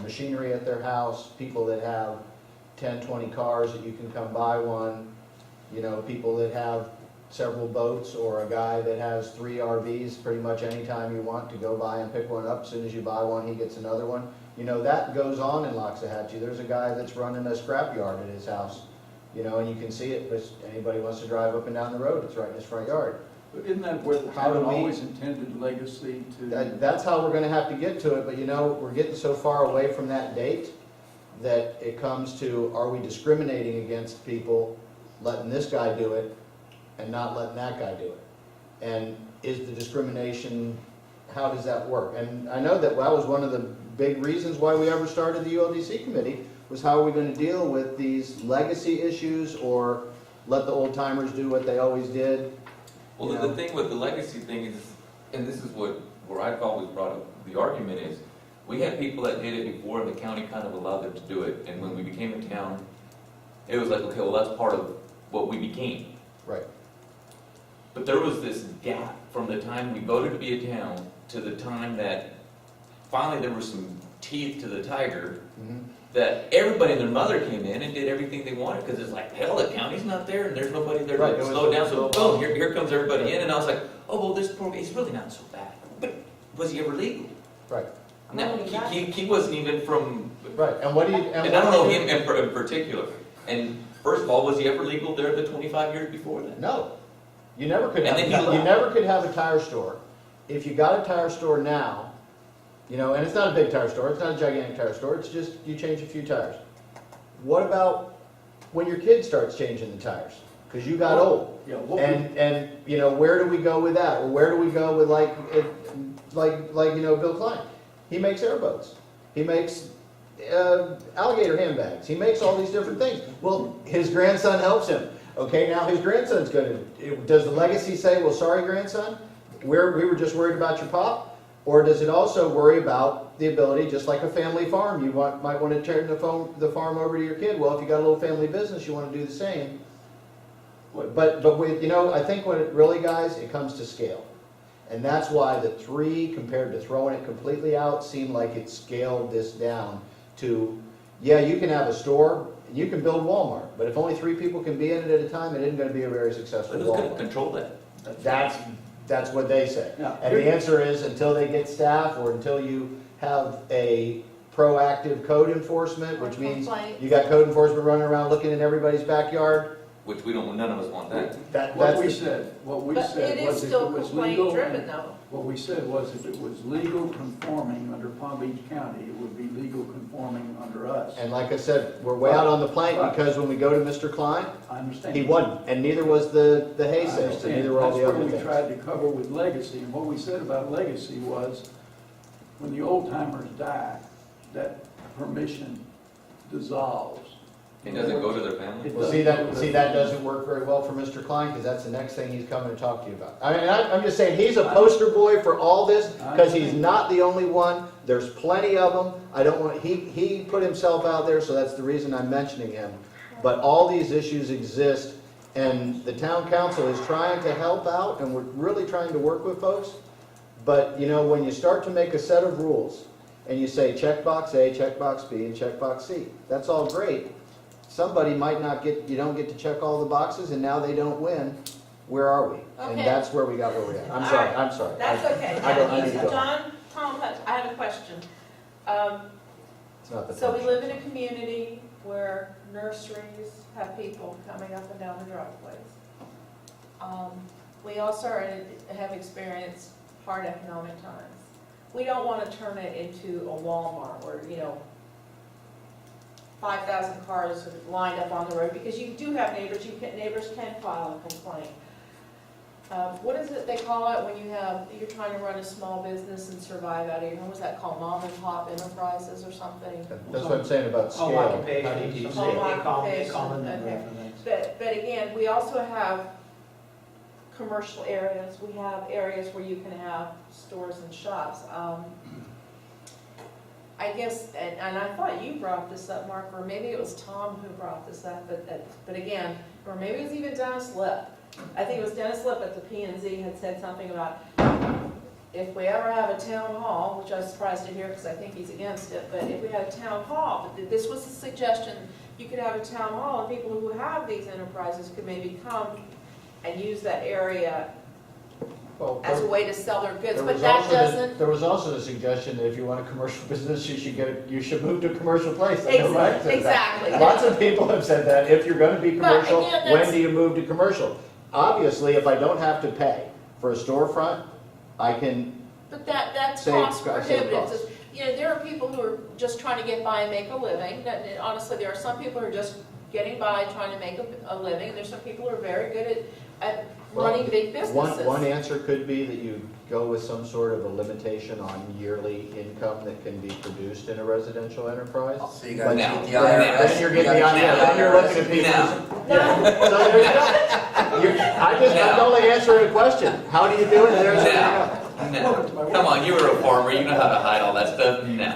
machinery at their house, people that have 10, 20 cars that you can come buy one, you know, people that have several boats, or a guy that has 3 RVs pretty much anytime you want to go by and pick one up. As soon as you buy one, he gets another one. You know, that goes on in Loxahatchee. There's a guy that's running a scrapyard at his house, you know, and you can see it, if anybody wants to drive up and down the road, it's right in his front yard. But isn't that where the How do town we- always intended legacy to? That's how we're gonna have to get to it, but you know, we're getting so far away from that date that it comes to, are we discriminating against people, letting this guy do it and not letting that guy do it? And is the discrimination, how does that work? And I know that was one of the big reasons why we ever started the ULDC committee, was how are we gonna deal with these legacy issues, or let the old timers do what they always did? Well, You the know? thing with the legacy thing is, and this is where I've always brought up the argument is, we had people that did it before, and the county kind of allowed them to do it, and when we became a town, it was like, okay, well, that's part of what we became. Right. But there was this gap from the time we voted to be a town to the time that finally there was some teeth to the tiger, Mhm. that everybody and their mother came in and did everything they wanted, because it's like, hell, the county's not there, and there's nobody there Right, to it was slow it down, so slow boom, here comes everybody in, and I was like, oh, well, this poor, he's really not so bad. But was he ever legal? Right, No, he wasn't even from, right, and what do you, and I don't know him in particular. And first of all, was he ever legal there the 25 years before that? No. You never could And have, then he you never could have a tire store. If you got a tire store now, you know, and it's not a big tire store, it's not a gigantic tire store, it's just you change a few tires. What about when your kid starts changing the tires? Because you got old. Yeah, what we- And, you know, where do we go with that? Or where do we go with like, you know, Bill Klein? He makes airboats. He makes alligator handbags. He makes all these different things. Well, his grandson helps him. Okay, now his grandson's gonna, does the legacy say, well, sorry, grandson, we were just worried about your pop? Or does it also worry about the ability, just like a family farm, you might want to turn the farm over to your kid? Well, if you got a little family business, you want to do the same. But with, you know, I think when it really, guys, it comes to scale. And that's why the 3 compared to throwing it completely out seemed like it scaled this down to, yeah, you can have a store, you can build Walmart, but if only 3 people can be in it at a time, it isn't going to be a very successful Who's going to Walmart. control that? That's what they say. Yeah. And the answer is, until they get staff, or until you have a proactive code enforcement, which means Complaint. you got code enforcement running around looking in everybody's backyard, Which we don't, none of us want that. What that's we the, said, what we But said it was is if still it was complaint legal. driven though. What we said was if it was legal conforming under Palm Beach County, it would be legal conforming under us. and like I said, we're way out on the plank because when we go to Mr. Klein, I understand. he wasn't, and neither was the hay I sales, and understand. neither were all the other That's what we things. tried to cover with legacy, and what we said about legacy was, when the old timers die, that permission dissolves. It doesn't go to their family? Well, see, that doesn't work very well for Mr. Klein, because that's the next thing he's coming to talk to you about. I mean, I'm just saying, he's a poster boy for all this, because he's not the only one. There's plenty of them. I don't want, he put himself out there, so that's the reason I'm mentioning him. But all these issues exist, and the town council is trying to help out, and we're really trying to work with folks. But, you know, when you start to make a set of rules, and you say checkbox A, checkbox B, and checkbox C, that's all great. Somebody might not get, you don't get to check all the boxes, and now they don't win. Where are we? And Okay. that's where we got where we're at. I'm All sorry, right. I'm sorry. That's okay. I need to go. Tom, I have a question. It's not the So we time. live in a community where nurseries have people coming up and down the driveways. We also have experienced hard economic times. We don't want to turn it into a Walmart where, you know, 5,000 cars are lined up on the road, because you do have neighbors, neighbors can file a complaint. What is it they call it when you're trying to run a small business and survive out of your home? What's that called, mom and pop enterprises or something? That's what I'm saying about Home scale. occupation, How do you some- keep Home scale? they call them occupation, okay. different things. But again, we also have commercial areas, we have areas where you can have stores and shops. I guess, and I thought you brought this up, Mark, or maybe it was Tom who brought this up, but again, or maybe it was even Dennis Lip. I think it was Dennis Lip at the P&Z had said something about if we ever have a town hall, which I was surprised to hear because I think he's against it, but if we had a town hall, but this was a suggestion, you could have a town hall and people who have these enterprises could maybe come and use that area Well, as a way to sell their goods, there but was that also the- doesn't. There was also the suggestion that if you want a commercial business, you should move to a commercial place. I know Mike said that. Exactly. Lots of people have said that, if you're gonna be But commercial, again, when that's- do you move to commercial? Obviously, if I don't have to pay for a storefront, I can, But that's Save cost costs. prohibitive. You know, there are people who are just trying to get by and make a living. Honestly, there are some people who are just getting by, trying to make a living. There's some people who are very good at running big businesses. one answer could be that you go with some sort of a limitation on yearly income that can be produced in a residential enterprise. So you gotta Now. get the IRS. Then you're getting the idea, then you're looking at people. Yeah. So there you go. I can only answer a question. How do you do it? There's No. Come on, you were a farmer, you know how to hide all that stuff. No.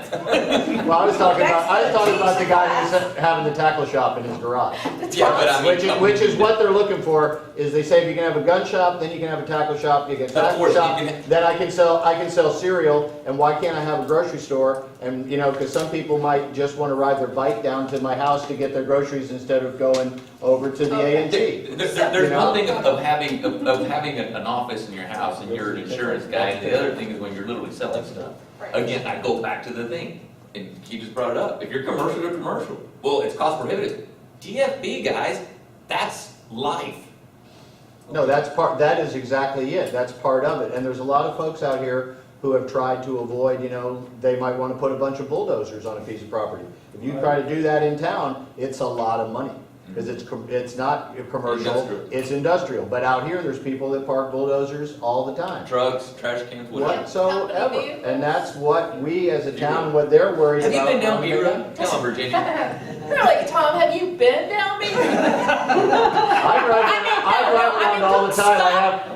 Well, I was talking about the guy who's having the tackle shop in his garage. Yeah, but I mean, Which is what they're looking for, is they say if you can have a gun shop, then you can have a tackle shop, you can Of tackle course, shop, you can- then I can sell cereal, and why can't I have a grocery store? And, you know, because some people might just want to ride their bike down to my house to get their groceries instead of going over to the A&T. There's You know? one thing of having an office in your house and you're an insurance guy, and the other thing is when you're literally selling stuff. Right. Again, I go back to the thing, and he just brought it up. If you're commercial, you're commercial. Well, it's cost prohibitive. GFB, guys, that's life. No, that is exactly it, that's part of it, and there's a lot of folks out here who have tried to avoid, you know, they might want to put a bunch of bulldozers on a piece of property. If you try to do that in town, it's a lot of money, because it's not commercial, Industrial. it's industrial. But out here, there's people that park bulldozers all the time, Trucks, trash cans, whatever. whatsoever. And that's what we as a town, what they're worried Have about. you been down Bureau? Tell them, Virginia. Really, Tom, have you been down Beaver? I drive around all the time,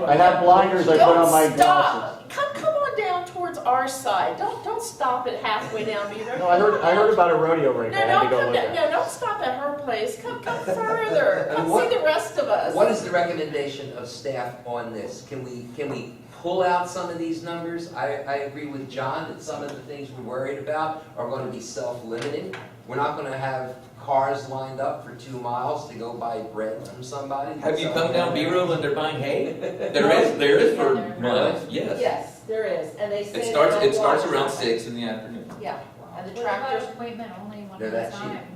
I have blinders I put on my Don't glasses. stop. Come on down towards our side. Don't stop at halfway down Beaver. No, I heard about a rodeo rink, I had to go come look down, at it. no, don't stop at her place. Come further. Come see the rest of us. What is the recommendation of staff on this? Can we pull out some of these numbers? I agree with John that some of the things we're worried about are going to be self-limiting. We're not going to have cars lined up for 2 miles to go buy bread from somebody. Have you come down B-Road and they're buying hay? There is for miles, yes. Yes, there is, and they say. It starts they don't around walk. 6 in the afternoon. Yeah, and the What about tractors. appointment only one They're at a that time?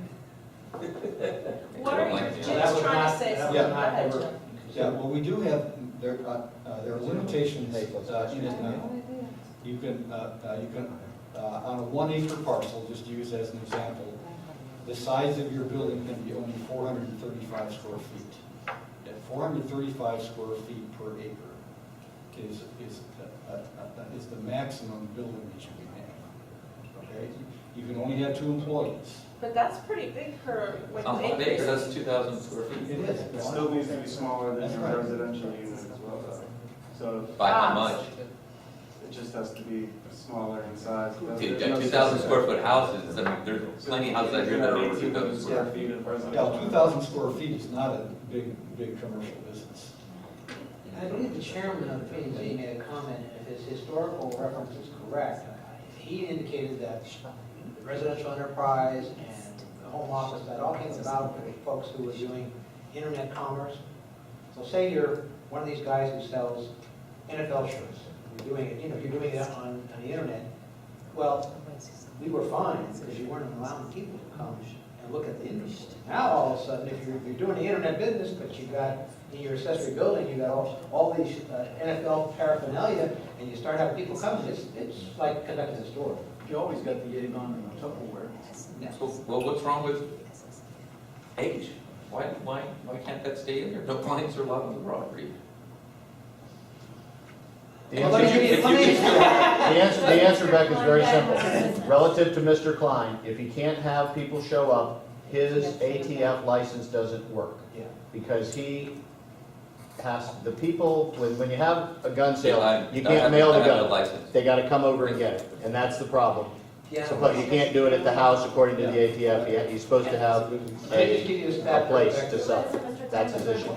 What are you, That Jim's That was trying to not- say that was something. Go not ahead, ever- Jim. Yeah, well, we do have, there are limitations in you can, on a 1 acre parcel, just use as an example, the size of your building can be only 435 square feet. At 435 square feet per acre is the maximum building that you can have. Okay? You can only have 2 employees. But that's pretty big for when On you 1 acre, that's 2,000 square feet. It is. It still needs to be smaller than That's your right. residential unit as well, though. So By how much? it just has to be smaller in size. Dude, There's no 2,000 square specific- foot houses, I mean, there's plenty of houses out here that are over 2,000 square feet. feet of Yeah, residential. 2,000 square feet is not a big commercial business. I believe the chairman of the P and Z made a comment, and if his historical reference is correct, he indicated that residential enterprise and the home office, that all came about for folks who were doing internet commerce. So say you're one of these guys who sells NFL shirts, you're doing it, you're doing it on the internet. Well, we were fine because you weren't allowing people to come and look at the inventory. Now, all of a sudden, if you're doing the internet business, but you got, in your accessory building, you got all these NFL paraphernalia, and you start having people come, it's like conducting a store. You always got the Avon and the Tupperware. Well, what's wrong with age? Why can't that stay in there? No clients are allowed on the property. The answer, Beck, is very simple. Relative to Mr. Klein, if he can't have people show up, his ATF license doesn't work. Yeah. Because he has, the people, when you have a gun sale, you I can't have- mail the I have a gun. license. They gotta come over and get it, and that's the problem. Yeah. So, but you can't do it at the house according to the ATF, you're supposed to have Let me just give you a a stat. place Rebecca. to sell. That's his issue.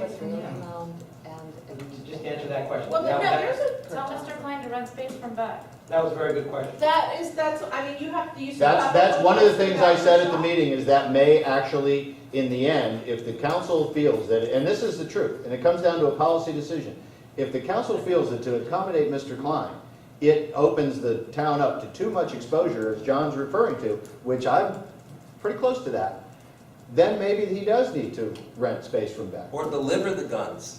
Just answer that question. Well, no, there's Tell Mr. Klein to rent space from back. That was a very good question. that's, I mean, you have to, you still have. That's one of the things I said at the shop. meeting, is that may actually, in the end, if the council feels that, and this is the truth, and it comes down to a policy decision, if the council feels that to accommodate Mr. Klein, it opens the town up to too much exposure, as John's referring to, which I'm pretty close to that, then maybe he does need to rent space from back. Or deliver the guns.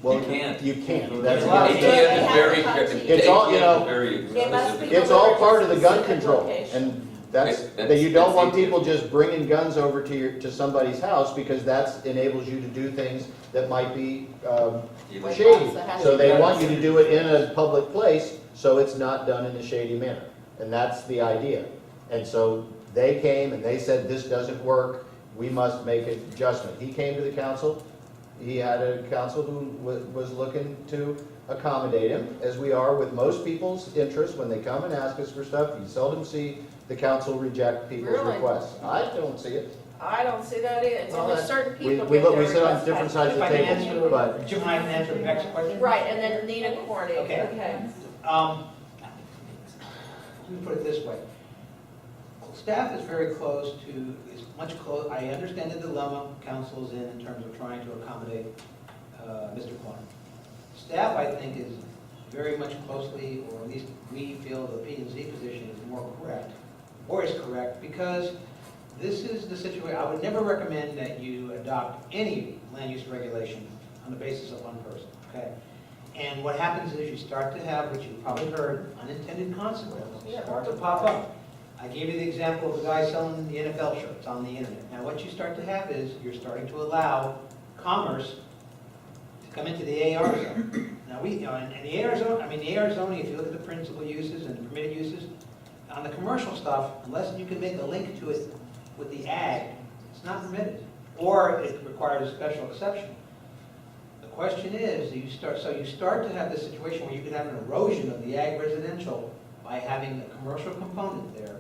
Well, You can't. You can't. That's Well, the ATF ATF is is very, It's all, you know, ATF is very It must exclusive. be- It's all part of the gun Specific control, location. and that's, Right, that you don't that's want it. people just bringing guns over to somebody's house, because that enables you to do things that might be Illegal. shady. So has So to they be- want you to do it in a public place, so it's not done in a shady manner, and that's the idea. And so they came and they said, this doesn't work, we must make an adjustment. He came to the council, he had a council who was looking to accommodate him, as we are with most people's interests when they come and ask us for stuff. You seldom see the council reject people's Really? requests. I don't see it. I don't see that either. It's only certain We, people we get look, their we sit on requests different back. sides of If the I can table, answer, but Jim and I can answer the next question. Right, and then Nina Corning. Okay. Let me put it this way. Staff is very close to, is much close, I understand the dilemma council's in terms of trying to accommodate Mr. Klein. Staff, I think, is very much closely, or at least we feel the P&Z position is more correct, or is correct, because this is the situation. I would never recommend that you adopt any land use regulation on the basis of one person, okay? And what happens is you start to have, what you've probably heard, unintended consequences start to pop up. I gave you the example of the guy selling the NFL shirts on the internet. Now what you start to have is, you're starting to allow commerce to come into the AR zone. Now we, and the AR zone, the AR zone, if you look at the principal uses and the permitted uses, on the commercial stuff, unless you can make a link to it with the ag, it's not permitted. Or it requires a special exception. The question is, you start to have this situation where you could have an erosion of the ag residential by having a commercial component there.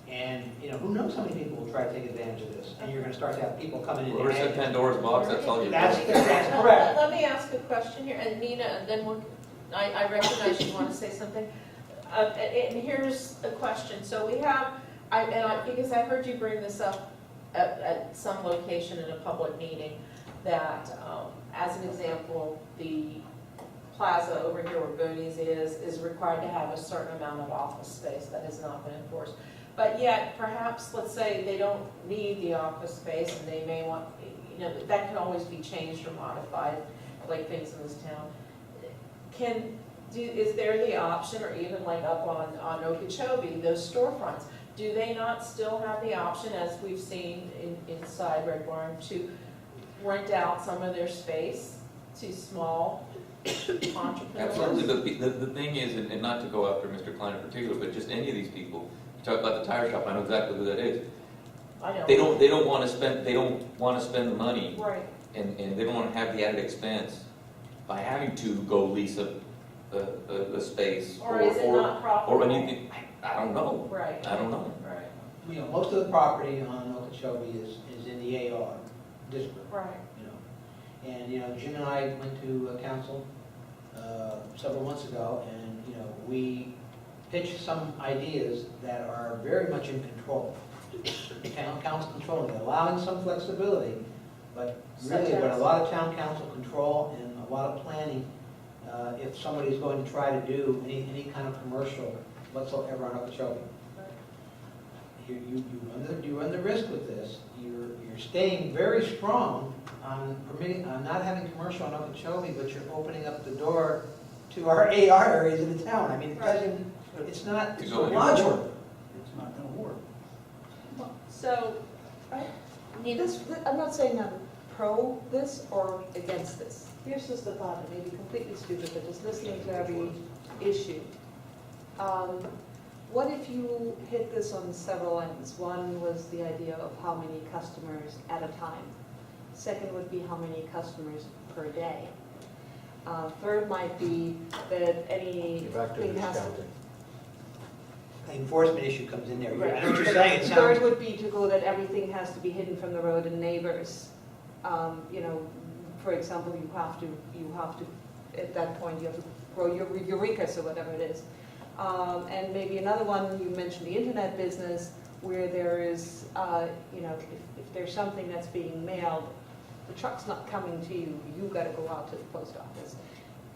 And, who knows how many people will try to take advantage of this? And you're gonna start to have people coming in. Where's the Pandora's box? That's all you. That's correct. Let me ask a question here, and Nina, and then I recognize you want to say something. And here's a question. So we have, because I heard you bring this up at some location in a public meeting, that, as an example, the plaza over here where Booney's is required to have a certain amount of office space that has not been enforced. But yet, perhaps, let's say they don't need the office space and they may want, that can always be changed or modified, like things in this town. Is there the option, or even like up on Okeechobee, those storefronts, do they not still have the option, as we've seen inside Red Barn, to rent out some of their space to small entrepreneurs? Absolutely, but the thing is, and not to go after Mr. Klein in particular, but just any of these people, you talk about the tire shop, I know exactly who that is. I know. They don't want to spend the money, Right. and they don't want to have the added expense by having to go lease a space Or is it not profitable? or anything. I don't know. Right. I don't know. Right. Most of the property on Okeechobee is in the AR district. Right. And, Jim and I went to council several months ago, and, we pitched some ideas that are very much in control. Town council controlling it, allowing some flexibility, but really what a lot of town council control and a lot of planning, if somebody's going to try to do any kind of commercial whatsoever on Okeechobee. You run the risk with this. You're staying very strong on not having commercial on Okeechobee, but you're opening up the door to our AR areas in the town. It's not logical. It's not gonna work. So, I'm not saying I'm pro this or against this. Here's just the thought, it may be completely stupid, but just listening to every issue. What if you hit this on several ends? One was the idea of how many customers at a time. Second would be how many customers per day. Third might be that anything has to... The enforcement issue comes in there. I Right. know what you're saying. It Third sounds, would be to go that everything has to be hidden from the road and neighbors. For example, you have to, at that point, you have to grow your eurekas or whatever it is. And maybe another one, you mentioned the internet business, where there is, if there's something that's being mailed, the truck's not coming to you, you gotta go out to the post office.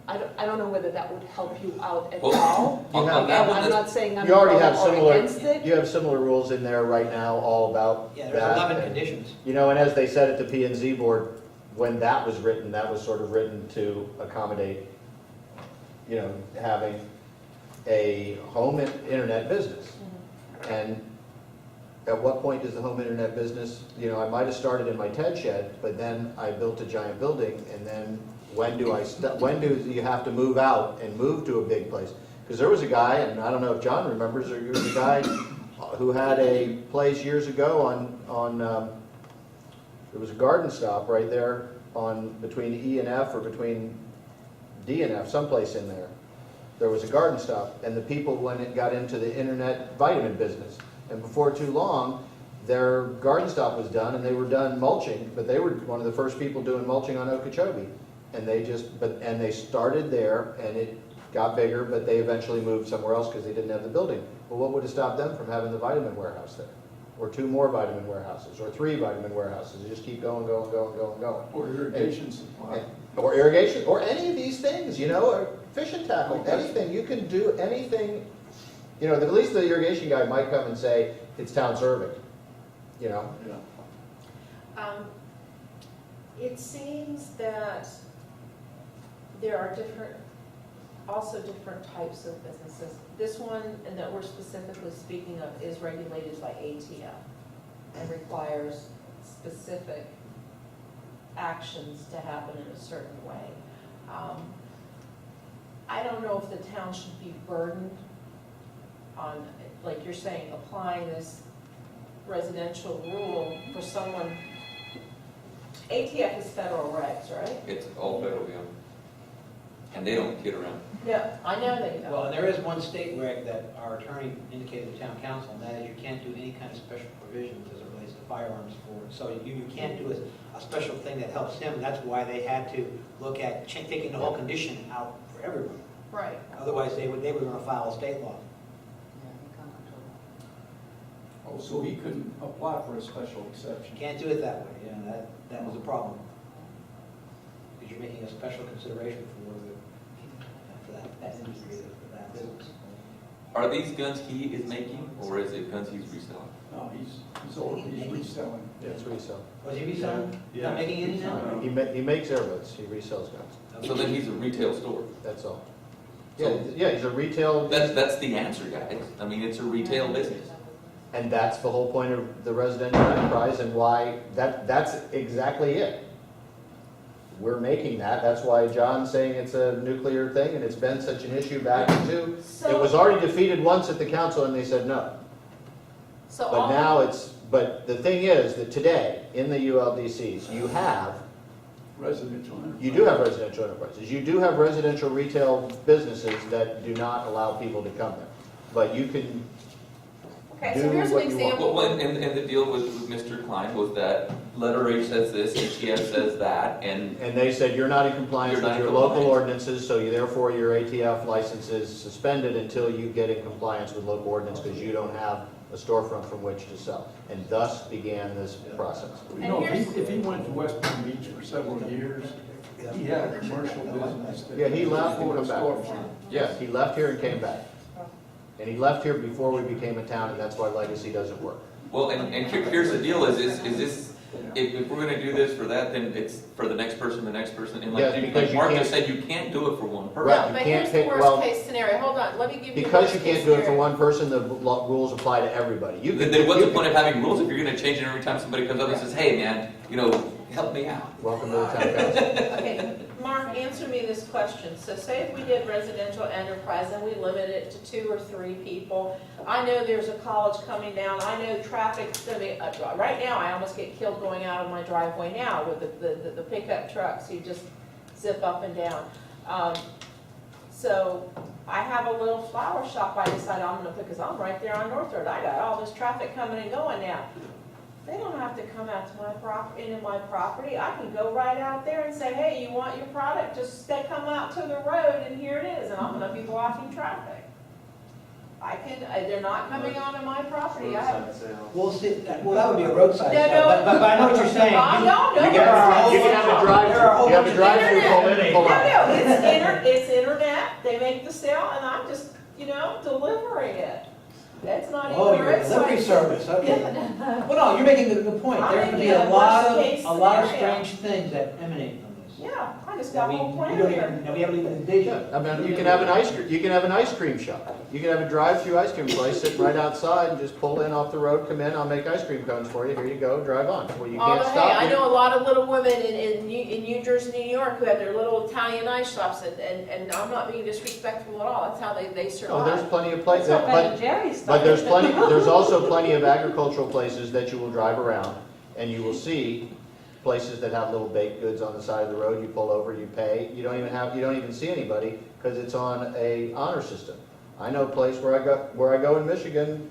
I don't know whether that would help you out at all. on that one, I'm not saying I'm You already have or similar, against it. you have similar rules in there right now all about that. there's 11 conditions. And as they said at the P&Z board, when that was written, that was sort of written to accommodate, having a home internet business. And at what point does the home internet business, I might have started in my TED shed, but then I built a giant building, and then when do you have to move out and move to a big place? Because there was a guy, and I don't know if John remembers, there was a guy who had a place years ago on there was a garden stop right there between E and F, or between DNF, someplace in there was a garden stop, and the people when it got into the internet vitamin business. And before too long, their garden stop was done, and they were done mulching, but they were one of the first people doing mulching on Okeechobee. And they started there, and it got bigger, but they eventually moved somewhere else because they didn't have the building. Well, what would have stopped them from having the vitamin warehouse there? Or 2 more vitamin warehouses, or 3 vitamin warehouses? You just keep going. Or irrigation supply. Or irrigation, or any of these things, or fish and tackle, anything. You can do anything. At least the irrigation guy might come and say, it's town serving, Yeah. It seems that there are also different types of businesses. This one, and that we're specifically speaking of, is regulated by ATF and requires specific actions to happen in a certain way. I don't know if the town should be burdened on, like you're saying, applying this residential rule for someone. ATF is federal regs, right? It's all federal, yeah. And they don't kid around. Yeah, I know they don't. Well, and there is one state reg that our attorney indicated to town council, and that is you can't do any kind of special provisions as it relates to firearms for, so you can't do a special thing that helps him, and that's why they had to look at taking the whole condition out for everyone. Right. Otherwise, they were going to file a state law. Oh, so he couldn't apply for a special exception. You can't do it that way, that was a problem. Because you're making a special consideration for that industry, for that business. Are these guns he is making, or is it guns he's reselling? No, he's reselling. Yeah, it's resale. Was he reselling? Yeah. Not making any now? He makes airboats, he resells guns, So then he's a retail store. that's all. So- Yeah, he's a retail, That's the answer, guys. I mean, it's a retail business. and that's the whole point of the residential enterprise and why, that's exactly it. We're making that's why John's saying it's a nuclear thing, and it's been such an issue back to, it was already defeated once at the council and they said no. So But now but the thing is that today, in the ULDCs, you do have residential enterprises. You do have residential retail businesses that do not allow people to come there. But you can Okay, do so here's an what you want. example. Well, and the deal with Mr. Klein was that letter H says this, ATF says that, and And they said, you're not in compliance You're with not in your local compliance. ordinances, so therefore your ATF license is suspended until you get in compliance with local ordinance, because you don't have a storefront from which to sell. And thus began this process. If he went to West Palm Beach for several years, he had a commercial business. that Yeah, he left and could come back. afford a storefront. Yeah, he left here and came back. And he left here before we became a town, and that's why legacy doesn't work. well, and here's the deal: is this if we're going to do this for that, then it's for the next person, and Yeah, like because you Mark can't- just said, you can't do it for one person. Right. No, but you here's can't the pick- well, worst case scenario. Hold on, let me give you the Because worst you case can't do it for scenario. one person, the rules apply to everybody. You can, Then what's you the point can- of having rules if you're going to change it every time somebody comes up and says, "Hey, man, help me out"? Welcome to the town council. Okay, Mark, answer me this question. So say if we did residential enterprise and we limit it to 2 or 3 people. I know there's a college coming down. I know traffic's gonna be, right now, I almost get killed going out of my driveway now with the pickup trucks. You just zip up and down. So I have a little flower shop I decided I'm gonna put, because I'm right there on North Road. I got all this traffic coming and going now. They don't have to come out to my property, into my property. I can go right out there and say, hey, you want your product? Just come out to the road and here it is, and I'm gonna be blocking traffic. I can, they're not coming onto my property. I have. Well, that would be a roadside No, sale, no. but I know what you're saying. I know, no, You can have You can have a drive-through, you have a drive-through, pull in and No, pull out. no, it's internet. They make the sale and I'm just, delivering it. That's not even Oh, a you're a delivery roadside. service, okay. Yeah. Well, no, you're making a good point. I'm There could be making a a lot worst-case of scenario. strange things that emanate from this. Yeah, I just That got we a whole plan don't here. even, that we haven't even envisioned. I mean, you can have an ice cream shop. You can have a drive-through ice cream place sitting right outside and just pull in off the road, come in, I'll make ice cream cones for you, here you go, drive on. Well, you can't Although, hey, stop I you. know a lot of little women in New Jersey, New York, who have their little Italian ice shops, and I'm not being disrespectful at all. That's how they Oh, there's survive. plenty of places, That's what Ben but, and Jerry's but started. there's also plenty of agricultural places that you will drive around and you will see places that have little baked goods on the side of the road, you pull over, you pay, you don't even see anybody, because it's on a honor system. I know a place where I go in Michigan,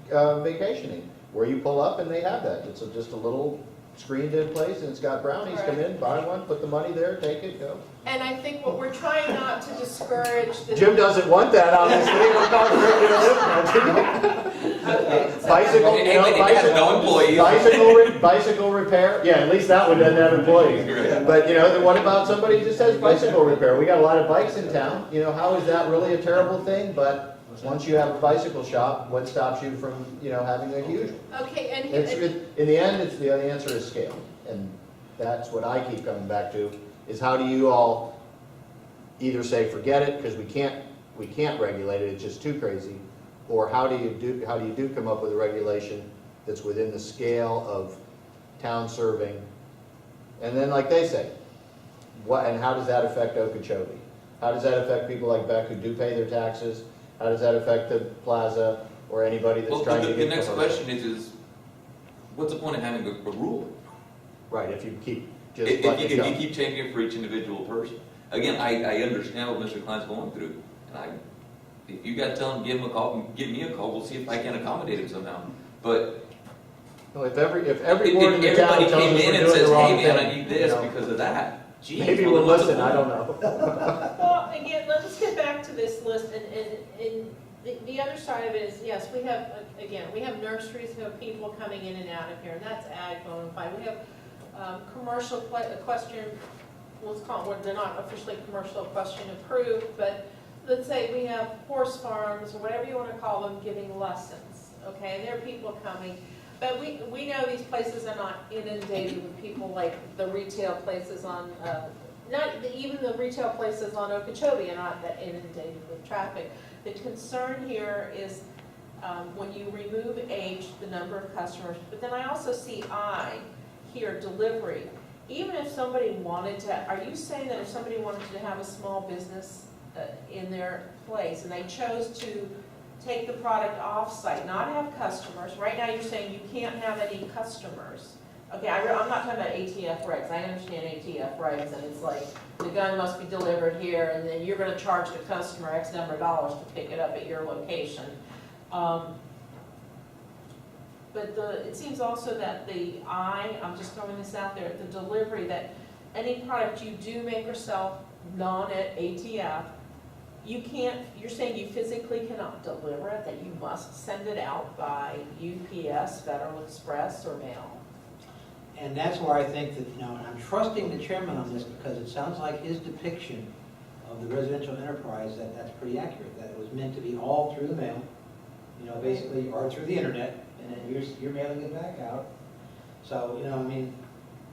vacationing, where you pull up and they have that. It's just a little screened-in place, and it's got brownies, come in, buy one, put the money there, take it, go. And I think what we're trying not to discourage the. Jim doesn't want that, obviously. We're not bicycle, you know, It has no employees. bicycle repair. Yeah, at least that one doesn't have employees. But you know, then what about somebody who just has bicycle repair? We got a lot of bikes in town. You know, how is that really a terrible thing? But once you have a bicycle shop, what stops you from, you know, having a huge one? Okay, and. In the end, the answer is scale, and that's what I keep coming back to. Is how do you all either say forget it because we can't regulate it, it's just too crazy, or how do you come up with a regulation that's within the scale of town serving, and then like they say, what and how does that affect Okeechobee? How does that affect people like Beck who do pay their taxes? How does that affect the plaza or anybody that's trying to get the next commercial? question is, what's the point of having a rule? Right, if you keep just If letting it you go. keep changing it for each individual person. Again, I understand what Mr. Klein's going through, and if you got to tell him, give him a call, give me a call, we'll see if I can accommodate him somehow. But Well, if every board in the town everybody tells came us in we're and doing says, the wrong hey man, I thing, need this you know, because of that. Geez, maybe well, we'll what's the listen, I point? don't know. Well, again, let's get back to this list, and the other side of it is, yes, we have, again, we have nurseries, we have people coming in and out of here, and that's ag bona fide. We have commercial equestrian, let's call it, they're not officially commercial equestrian approved, but let's say we have horse farms, or whatever you want to call them, giving lessons, okay? There are people coming, but we know these places are not inundated with people like the retail places on, even the retail places on Okeechobee are not that inundated with traffic. The concern here is when you remove age, the number of customers, but then I also see here, delivery. Even if somebody wanted to, are you saying that if somebody wanted to have a small business in their place and they chose to take the product off-site, not have customers, right now you're saying you can't have any customers. Okay, I'm not talking about ATF regs. I understand ATF regs, and it's like the gun must be delivered here, and then you're going to charge the customer X number of dollars to pick it up at your location. But it seems also that I'm just throwing this out there, the delivery, that any product you do make or sell non-ATF, you're saying you physically cannot deliver it, that you must send it out by UPS, Federal Express, or mail? And that's where I think that, I'm trusting the chairman on this because it sounds like his depiction of the residential enterprise, that's pretty accurate, that it was meant to be all through the mail, basically, or through the internet, and then you're mailing it back out. So,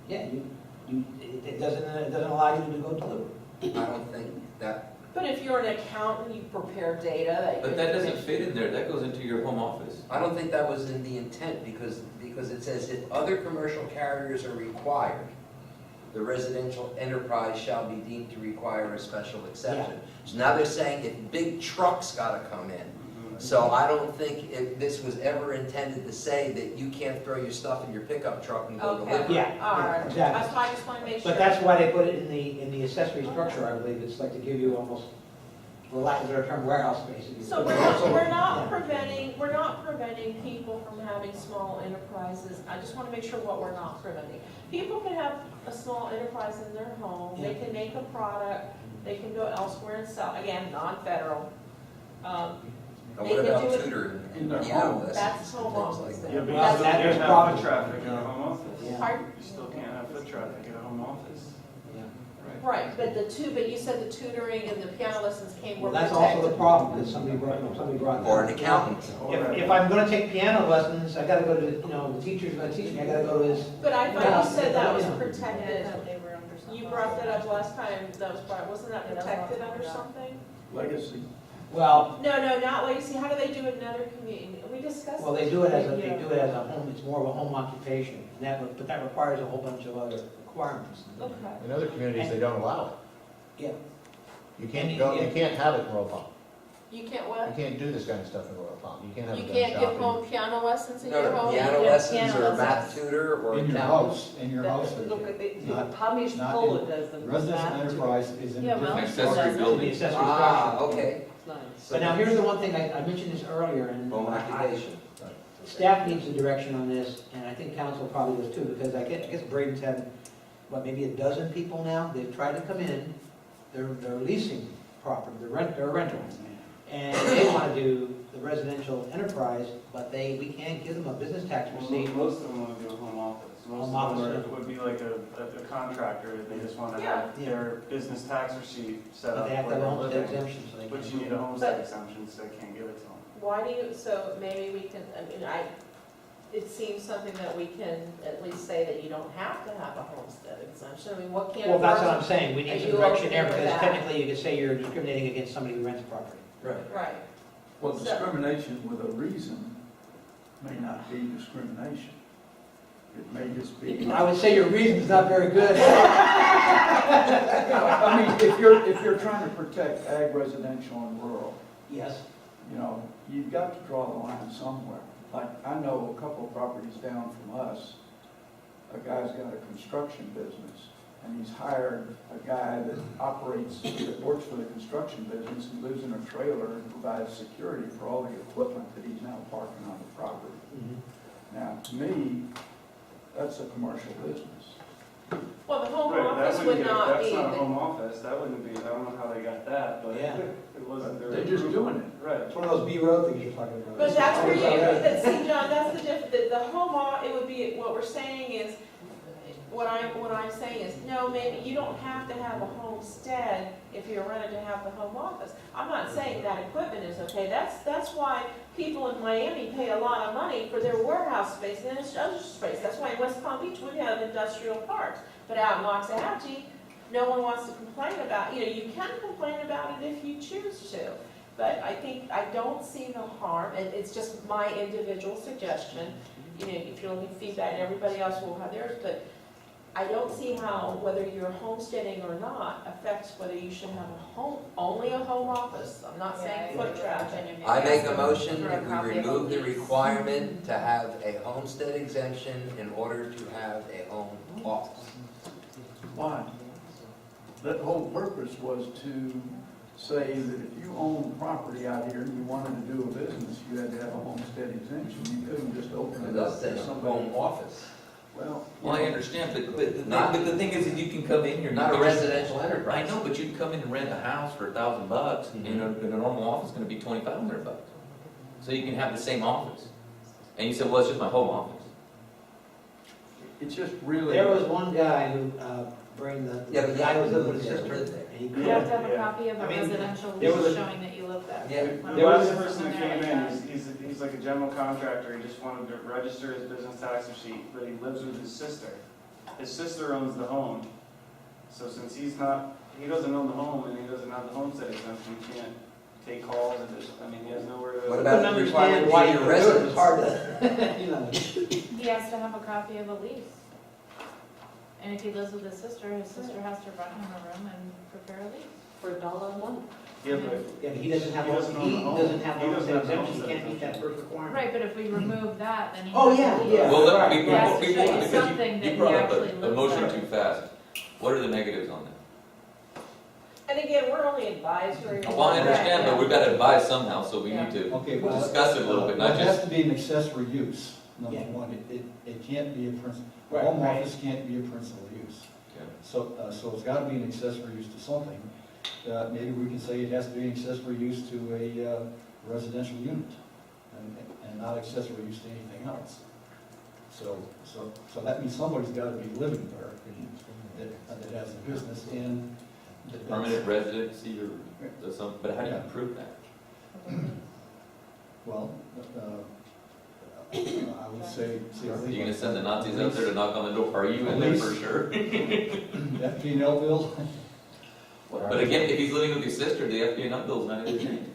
it doesn't allow you to go deliver. I don't think that, But if you're an accountant, you prepare data. But that doesn't fit in there, that goes into your home office. I don't think that was in the intent, because it says if other commercial carriers are required, the residential enterprise shall be deemed to require a special exception. So now they're saying if big trucks gotta come in. So I don't think this was ever intended to say that you can't throw your stuff in your pickup truck and go deliver. Okay, Yeah, all right. exactly. That's why I just want to make sure. But that's why they put it in the accessory structure, I believe. It's like to give you almost, for lack of a better term, warehouse space. So we're not preventing people from having small enterprises. I just want to make sure what we're not preventing. People can have a small enterprise in their home. They can make a product. They can go elsewhere and sell. Again, non-federal. And They what can about do it tutoring? in their piano home. lessons That's and home things office. like Yeah, that? but you That's- still that's can't have problem. foot traffic in a home office. Yeah. Pardon? You still can't have foot traffic in a home office. Right, but you said the tutoring and the piano lessons came Well, were that's protected. also the problem, because somebody brought that Or up. an accountant. If I'm gonna take piano lessons, I gotta go to, the teacher's gonna teach me, I gotta go to his. But I thought you said that was protected. They were under some. You brought that up last time, wasn't that protected under something? Legacy. Well, No, not legacy, how do they do it in other communities? We discussed. well, they this. do it as a home, it's more of a home occupation, but that requires a whole bunch of other requirements. Okay. In other communities, they don't allow it. Yeah. You can't have it in roll call. You can't You what? can't do this kind of stuff in Royal Palm. You can't have a You gun can't shop. give home piano lessons in your No, home? piano You can't lessons piano or math lessons. tutor or In your accountant. house, in your house. they Look can. at the, Not- Pamish not Polo in- does them. Residential That- enterprise is in a Yeah, well, different. Accessory that's- building. The accessory Ah, structure. okay. It's nice. But now, here's the one thing, I mentioned this earlier, and Home occupation. staff needs a direction on this, and I think council probably does too, because I guess Braden's had, what, maybe a dozen people now, they've tried to come in, they're leasing property, they're a rental, and they want to do the residential enterprise, but we can't give them a business tax receipt. Most of them want to do a home office. Most Home of office. them would be like a contractor, they just want to Yeah. have their business tax receipt set But up they have for to have their a homestead living. exemption, so they But can't. you need a homestead exemption, so they can't give it to them. Why do you, so maybe we can, I mean, it seems something that we can at least say that you don't have to have a homestead exemption. I mean, what can't. Well, that's what I'm saying, we Are need some you direction okay there, with because that? technically you could say you're discriminating against somebody who rents a property. Right. Right. Well, So- discrimination with a reason may not be discrimination. It may just be. I would say your reason's not very good. I mean, if you're trying to protect ag residential and rural, Yes. you know, you've got to draw the line somewhere. Like, I know a couple of properties down from us, a guy's got a construction business, and he's hired a guy that works for the construction business, and lives in a trailer and provides security for all the equipment that he's now parking on the property. Now, to me, that's a commercial business. Well, the home Right, that office wouldn't would be, not that's be, not a home office, that wouldn't be, I don't know how they got that, but Yeah. it wasn't their. They're just doing it. Right. It's one of those B road things you're talking about. but that's where you, Yeah. see, John, that's the the home it would be, what we're saying is, what I'm saying is, no, maybe you don't have to have a homestead if you're rented to have the home office. I'm not saying that equipment is okay, that's why people in Miami pay a lot of money for their warehouse space and industrial space. That's why in West Palm Beach we have industrial parks, but out in Waxahachie, no one wants to complain about, you can complain about it if you choose to. But I don't see the harm, and it's just my individual suggestion. If you're looking feedback, and everybody else will have theirs, but I don't see how, whether you're homesteading or not, affects whether you should have only a home office. I'm not saying foot traffic. I make a motion that we remove the requirement to have a homestead exemption in order to have a home office. Why? The whole purpose was to say that if you own property out here and you wanted to do a business, you had to have a homestead exemption. You couldn't just open It it up does say to home somebody. office, Well, Well, I understand, but the thing is, you can come in here. not a you can- residential I enterprise. know, but you can come in and rent a house for $1,000, and a normal office is gonna be $2,500. So you can have the same office. And you said, well, it's just my home office. it's just really. There was one guy who, the Yeah, but guy you was living with his have to sister. live there. And he You have to have a Yeah. copy of a I mean, residential there was lease a- showing that you live there. Yeah. When The I last was person that there, came like in, that. he's like a general contractor, he just wanted to register his business tax receipt, but he lives with his sister. His sister owns the home, so since he doesn't own the home and he doesn't have the homestead exemption, he can't take calls and he has nowhere to. What I about couldn't the understand requirement why for you your would do it, residence? it's hard to, He has to have a copy of a lease. And if he lives with his sister has to run him a room and prepare a lease. For $1 a month. Yeah, but Yeah, but he doesn't have, He doesn't own the home. the He doesn't homestead have the exemption, he homestead can't meet that first requirement. Right, but if we remove that, then he. Oh, has yeah, a lease. yeah. Well, right. let He has to people, show you because something that you he brought up actually a lives motion there. too fast. What are the negatives on that? And again, we're only advisory. Well, I understand, but we've got to advise somehow, so we need to Okay, well. discuss it a little bit, Well, not it has just, to be an accessory use, number Yeah. one. It can't be a principal, a Right, home right. office can't be a principal use. Okay. So it's got to be an accessory use to something. Maybe we can say it has to be an accessory use to a residential unit and not accessory use to anything else. So that means somebody's got to be living there that has a business and. permanent residency or some, but how do you prove that? Well, I would say. Are you gonna send the Nazis out there to knock on the door? Are you in there for sure? FP&L bill? But again, if he's living with his sister, the FBA bill's not gonna change.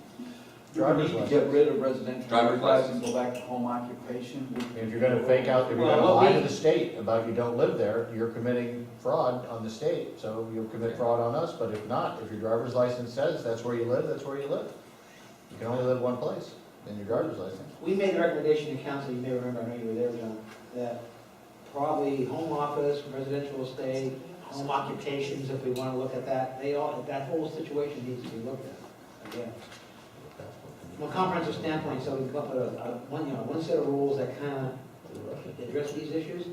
Driver's You license. get rid of residential Driver's enterprise and license. go back to home occupation. If you're gonna fake out, if you're gonna lie to the state about you don't live there, you're committing fraud on the state, so you'll commit fraud on us, but if not, if your driver's license says that's where you live, that's where you live. You can only live one place in your driver's license. We made a recommendation to council, you may remember, I know you were there, John, that probably home office, residential estate, home occupations, if we want to look at that, that whole situation needs to be looked at again. From a comprehensive standpoint, so we come up with one set of rules that kind of address these issues.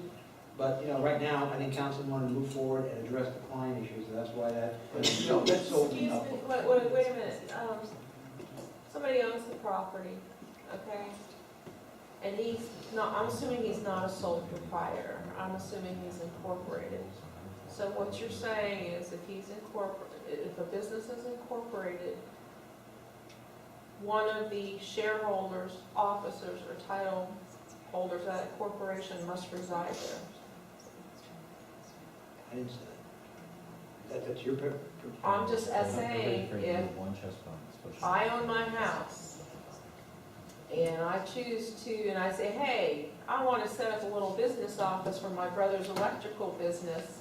But, right now, I think council wanted to move forward and address the client issues, so that's why that. Excuse me, wait a minute. Somebody owns the property, okay? And he's not, I'm assuming he's not a sole proprietor. I'm assuming he's incorporated. So what you're saying is if he's if a business is incorporated, one of the shareholders, officers, or title holders of that corporation must reside there. I didn't say that. That's your. I'm just saying, if I own my house, and I choose to, and I say, hey, I want to set up a little business office for my brother's electrical business,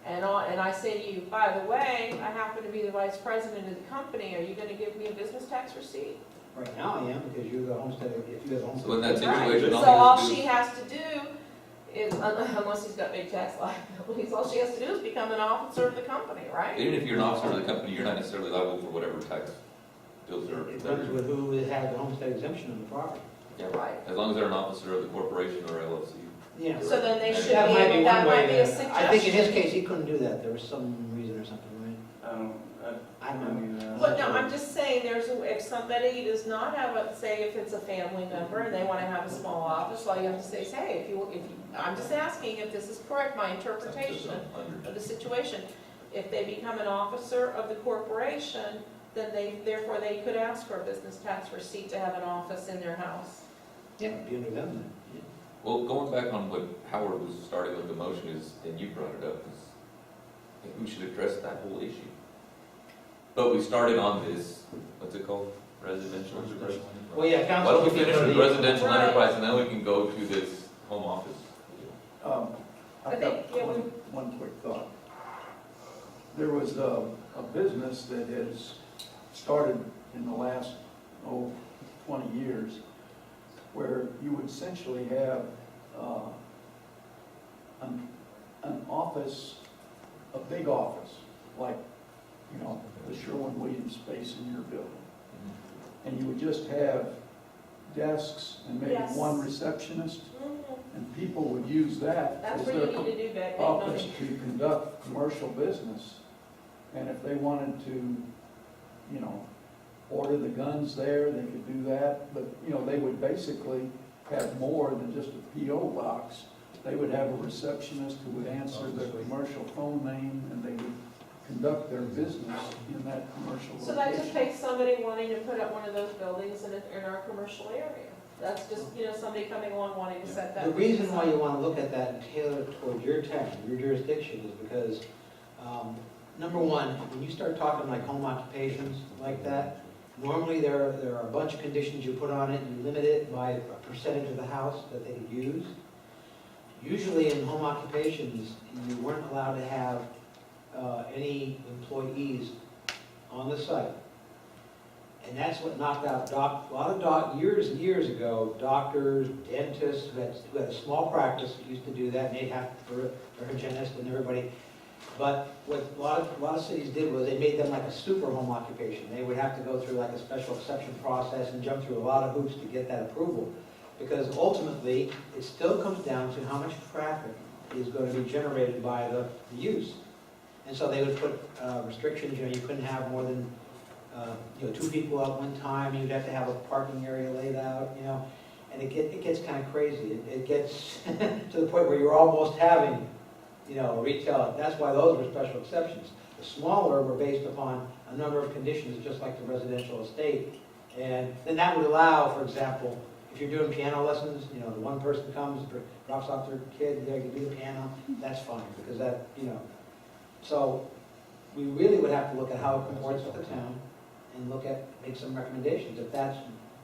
and I say to you, by the way, I happen to be the vice president of the company, are you going to give me a business tax receipt? Right now I am, because you're the homestead, if you're the homestead. So in that Right. situation, So all she has to do is, unless he's got big tax liabilities, all she has to do is become an officer of the company, right? even if you're an officer of the company, you're not necessarily liable for whatever tax bills are. It runs with who has the homestead exemption on the property. Yeah, right. As long as they're an officer of the corporation or LLC. Yeah. So then they should be, That might be that one might way be a to- suggestion. I think in his case, he couldn't do that, there was some reason or something, right? I don't know. But no, I'm just saying, if somebody does not have say if it's a family member and they want to have a small office, all you have to say is, hey, I'm just asking if this is correct, my interpretation of the situation. If they become an officer of the corporation, then therefore they could ask for a business tax receipt to have an office in their house. Yeah, it'd be under them then. Yeah. Well, going back on what Howard was starting with the motion is, and you brought it up, is I think we should address that whole issue. But we started on this, what's it called? Residential enterprise? Well, yeah, Why council. don't we finish with residential Right. enterprise and then we can go to this home office? I've got one quick thought. There was a business that has started in the last, 20 years, where you would essentially have an office, a big office, like, the Sherwin-Williams space in your building. And you would just have desks and maybe Yes. one receptionist, Mhm. and people would use that That's as what their you need to do, Beck. office to conduct commercial business. And if they wanted to, order the guns there, they could do that. But, they would basically have more than just a PO box. They would have a receptionist who would answer the commercial phone name, and they would conduct their business in that commercial So that just location. takes somebody wanting to put up one of those buildings in our commercial area. That's just, somebody coming along wanting to set that. The reason why you want to look at that and tailor it toward your town, your jurisdiction, is because, number one, when you start talking like home occupations like that, normally there are a bunch of conditions you put on it, and you limit it by a percentage of the house that they could use. Usually in home occupations, you weren't allowed to have any employees on the site. And that's what knocked out a lot of years and years ago, doctors, dentists who had a small practice used to do that, and they'd have for a hygienist and everybody. But what a lot of cities did was they made them like a super home occupation. They would have to go through like a special exception process and jump through a lot of hoops to get that approval. Because ultimately, it still comes down to how much traffic is going to be generated by the use. And so they would put restrictions, you couldn't have more than 2 people at one time, you'd have to have a parking area laid out, and it gets kind of crazy. It gets to the point where you're almost having, retail. That's why those were special exceptions. The smaller were based upon a number of conditions, just like the residential estate. And then that would allow, for example, if you're doing piano lessons, the one person comes, drops off their kid, they can do the piano, that's fine, because that, So we really would have to look at how it comports with the town and make some recommendations if that's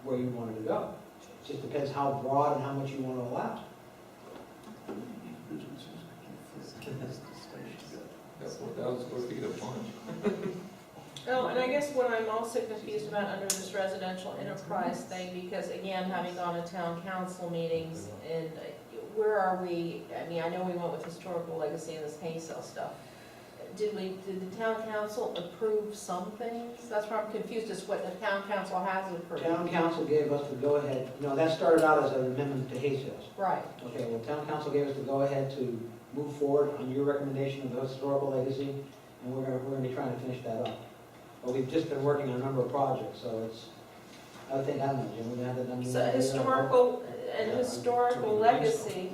where you wanted to go. It just depends how broad and how much you want to allow. That's 4,000 square feet of lawn. Oh, and I guess what I'm also confused about under this residential enterprise thing, because again, having gone to town council meetings, and where are we, I mean, I know we went with historical legacy and this hay sale stuff. Did the town council approve some things? That's where I'm confused as what the town council has approved. Town council gave us the go-ahead, that started out as an amendment to hay sales. Right. Okay, well, town council gave us the go-ahead to move forward on your recommendation of the historical legacy, and we're gonna be trying to finish that up. But we've just been working on a number of projects, so it's, I think, I don't know, Jim, we have that done. So historical legacy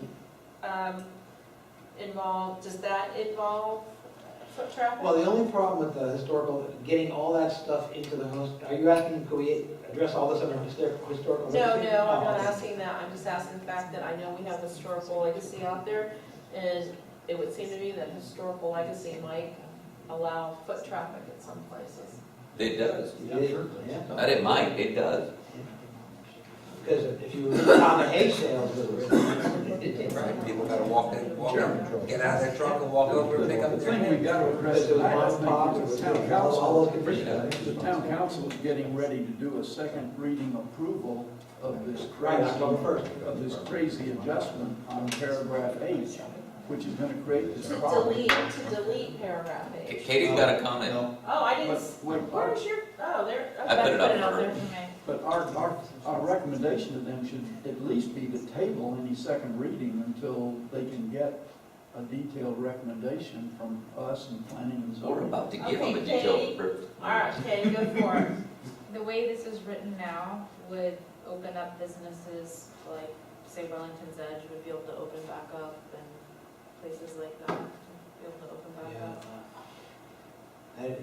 does that involve foot traffic? Well, the only problem with the historical, getting all that stuff into the host, are you asking, could we address all this under historical legacy? No, I'm not okay. asking that, I'm just asking the fact that I know we have historical legacy out there, and it would seem to me that historical legacy might allow foot traffic at some places. It does. Yeah. Not it might, it does. Because if you were on the hay sales, Right, people gotta walk in, get out of their truck and walk over and pick up The their thing we hay. gotta address Because it was tonight, I mom think, pop, is it the town was council. all those conditions. The town council is getting ready to do a second reading approval of this Right, crazy, October 1st. of this crazy adjustment on paragraph 8, which is gonna create this To problem. delete paragraph H. Katie's got a comment. Oh, I didn't, where's your, there, I put it up out for there. her. But our recommendation to them should at least be to table any second reading until they can get a detailed recommendation from us and planning and We're zoning. about to give them a Okay, detailed Katie. report. All right, okay, go for it. The way this is written now would open up businesses like, say, Wellington's Edge would be able to open back up, and places like that would be able to open back up.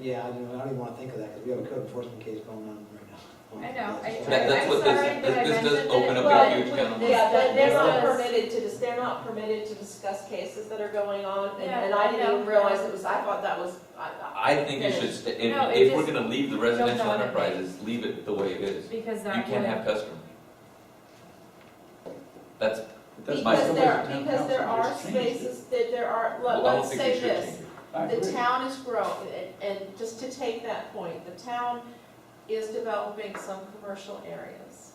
Yeah, I don't even want to think of that, because we have a code enforcement case going on right now. I know, That's I'm what sorry that I this does mentioned open it, up but a huge can of worms. Yeah, they're This not does- they're not permitted to discuss cases that are going on, Yeah, and I didn't I even know. realize it was, I thought that was, I think you should, No, it if we're just gonna leave the jumped residential out at me. enterprises, leave it the way it is. because You that can't would, have customers. That's my. because there are spaces, that there are, Well, I don't let's think say we should this. change it. I The agree. town is growing, and just to take that point, the town is developing some commercial areas.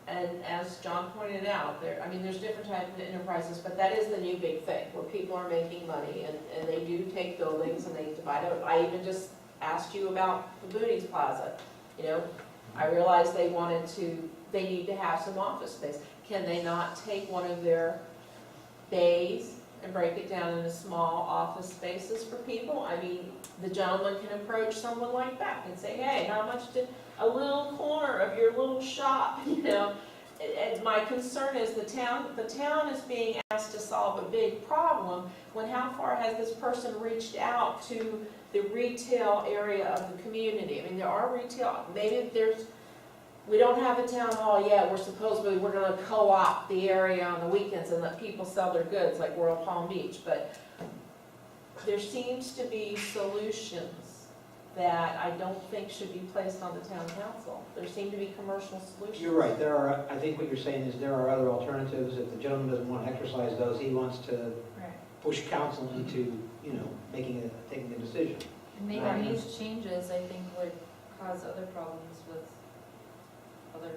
And as John pointed out, there's different types of enterprises, but that is the new big thing, where people are making money, and they do take buildings and they divide it. I even just asked you about the Boonies Plaza, I realized they need to have some office space. Can they not take one of their bays and break it down into small office spaces for people? I mean, the gentleman can approach someone like that and say, hey, how much did a little corner of your little shop, And my concern is the town is being asked to solve a big problem, when how far has this person reached out to the retail area of the community? I mean, there are retail, we don't have a town hall yet, we're gonna co-opt the area on the weekends and let people sell their goods like Royal Palm Beach, but there seems to be solutions that I don't think should be placed on the town council. There seem to be commercial solutions. You're right, I think what you're saying is there are other alternatives. If the gentleman doesn't want to exercise those, he wants to right. push council into, taking a decision. And making Right. these changes, I think, would cause other problems with other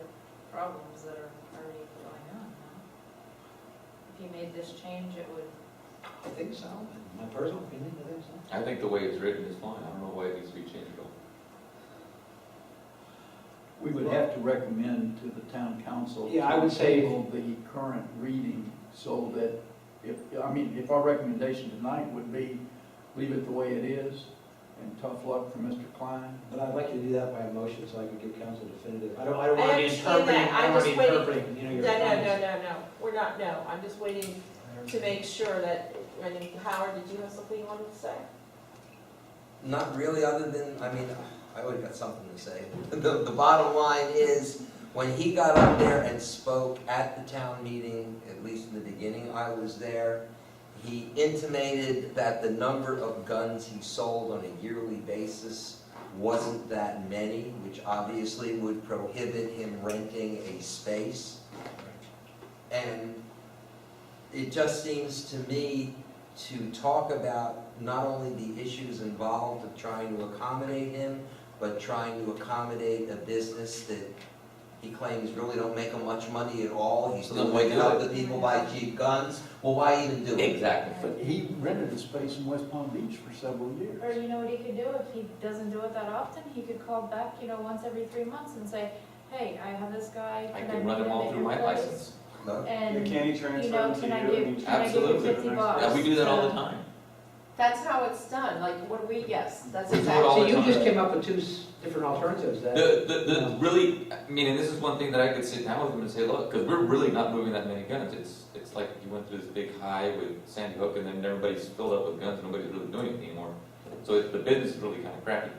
problems that are already going on now. If you made this change, it would, I think so. In my personal opinion, I think so. I think the way it's written is fine. I don't know why it needs to be changed at all. We would have to recommend to the town council. Yeah, I would to say- table the current reading so that if our recommendation tonight would be leave it the way it is and tough luck for Mr. Klein. But I'd like you to do that by a motion so I can give council definitive. I don't want I to be understand interpreting, that. I don't I'm want to just be waiting- interpreting, your comments. No, we're not, I'm just waiting to make sure that, Howard, did you have something you wanted to say? Not really, other than, I always got something to say. The bottom line is, when he got up there and spoke at the town meeting, at least in the beginning I was there, he intimated that the number of guns he sold on a yearly basis wasn't that many, which obviously would prohibit him renting a space. And it just seems to me to talk about not only the issues involved of trying to accommodate him, but trying to accommodate a business that he claims really don't make him much money at all. He's So then still why waking do up it? the people buy cheap guns. Well, why even do it? Exactly. But he rented a space in West Palm Beach for several years. Or you know what he could do, if he doesn't do it that often, he could call back, once every 3 months and say, hey, I have this guy. I can can run meet them all him at through your my place?" license. No? And, Can he transfer them to can I you? give, and you can I give you Absolutely. 50 bucks? Yeah, we do that all the time. That's how it's done, like, what do we, yes, that's We do it exactly. all So the you time. just came up with two different alternatives that. Really, I mean, and this is one thing that I could sit down with him and say, look, because we're really not moving that many guns. It's like you went through this big high with Sandy Hook and then everybody's filled up with guns and nobody's really doing it anymore. So the business is really kind of crappy.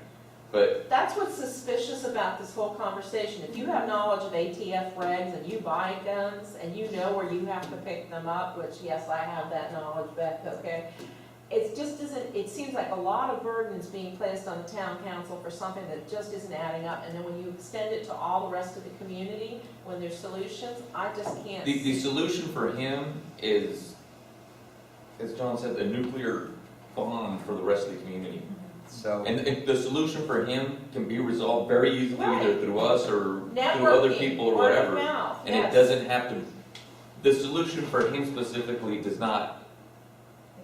But That's what's suspicious about this whole conversation. If you have knowledge of ATF regs and you buy guns and you know where you have to pick them up, which yes, I have that knowledge, Beth, okay? It just isn't, it seems like a lot of burden is being placed on the town council for something that just isn't adding up. And then when you extend it to all the rest of the community, when there's solutions, I just can't. the solution for him is, as John said, a nuclear bomb for the rest of the community. So, And the solution for him can be resolved very easily, either Right. through us or through other Networking, people or word of whatever. mouth, And it yes. doesn't have to, the solution for him specifically does not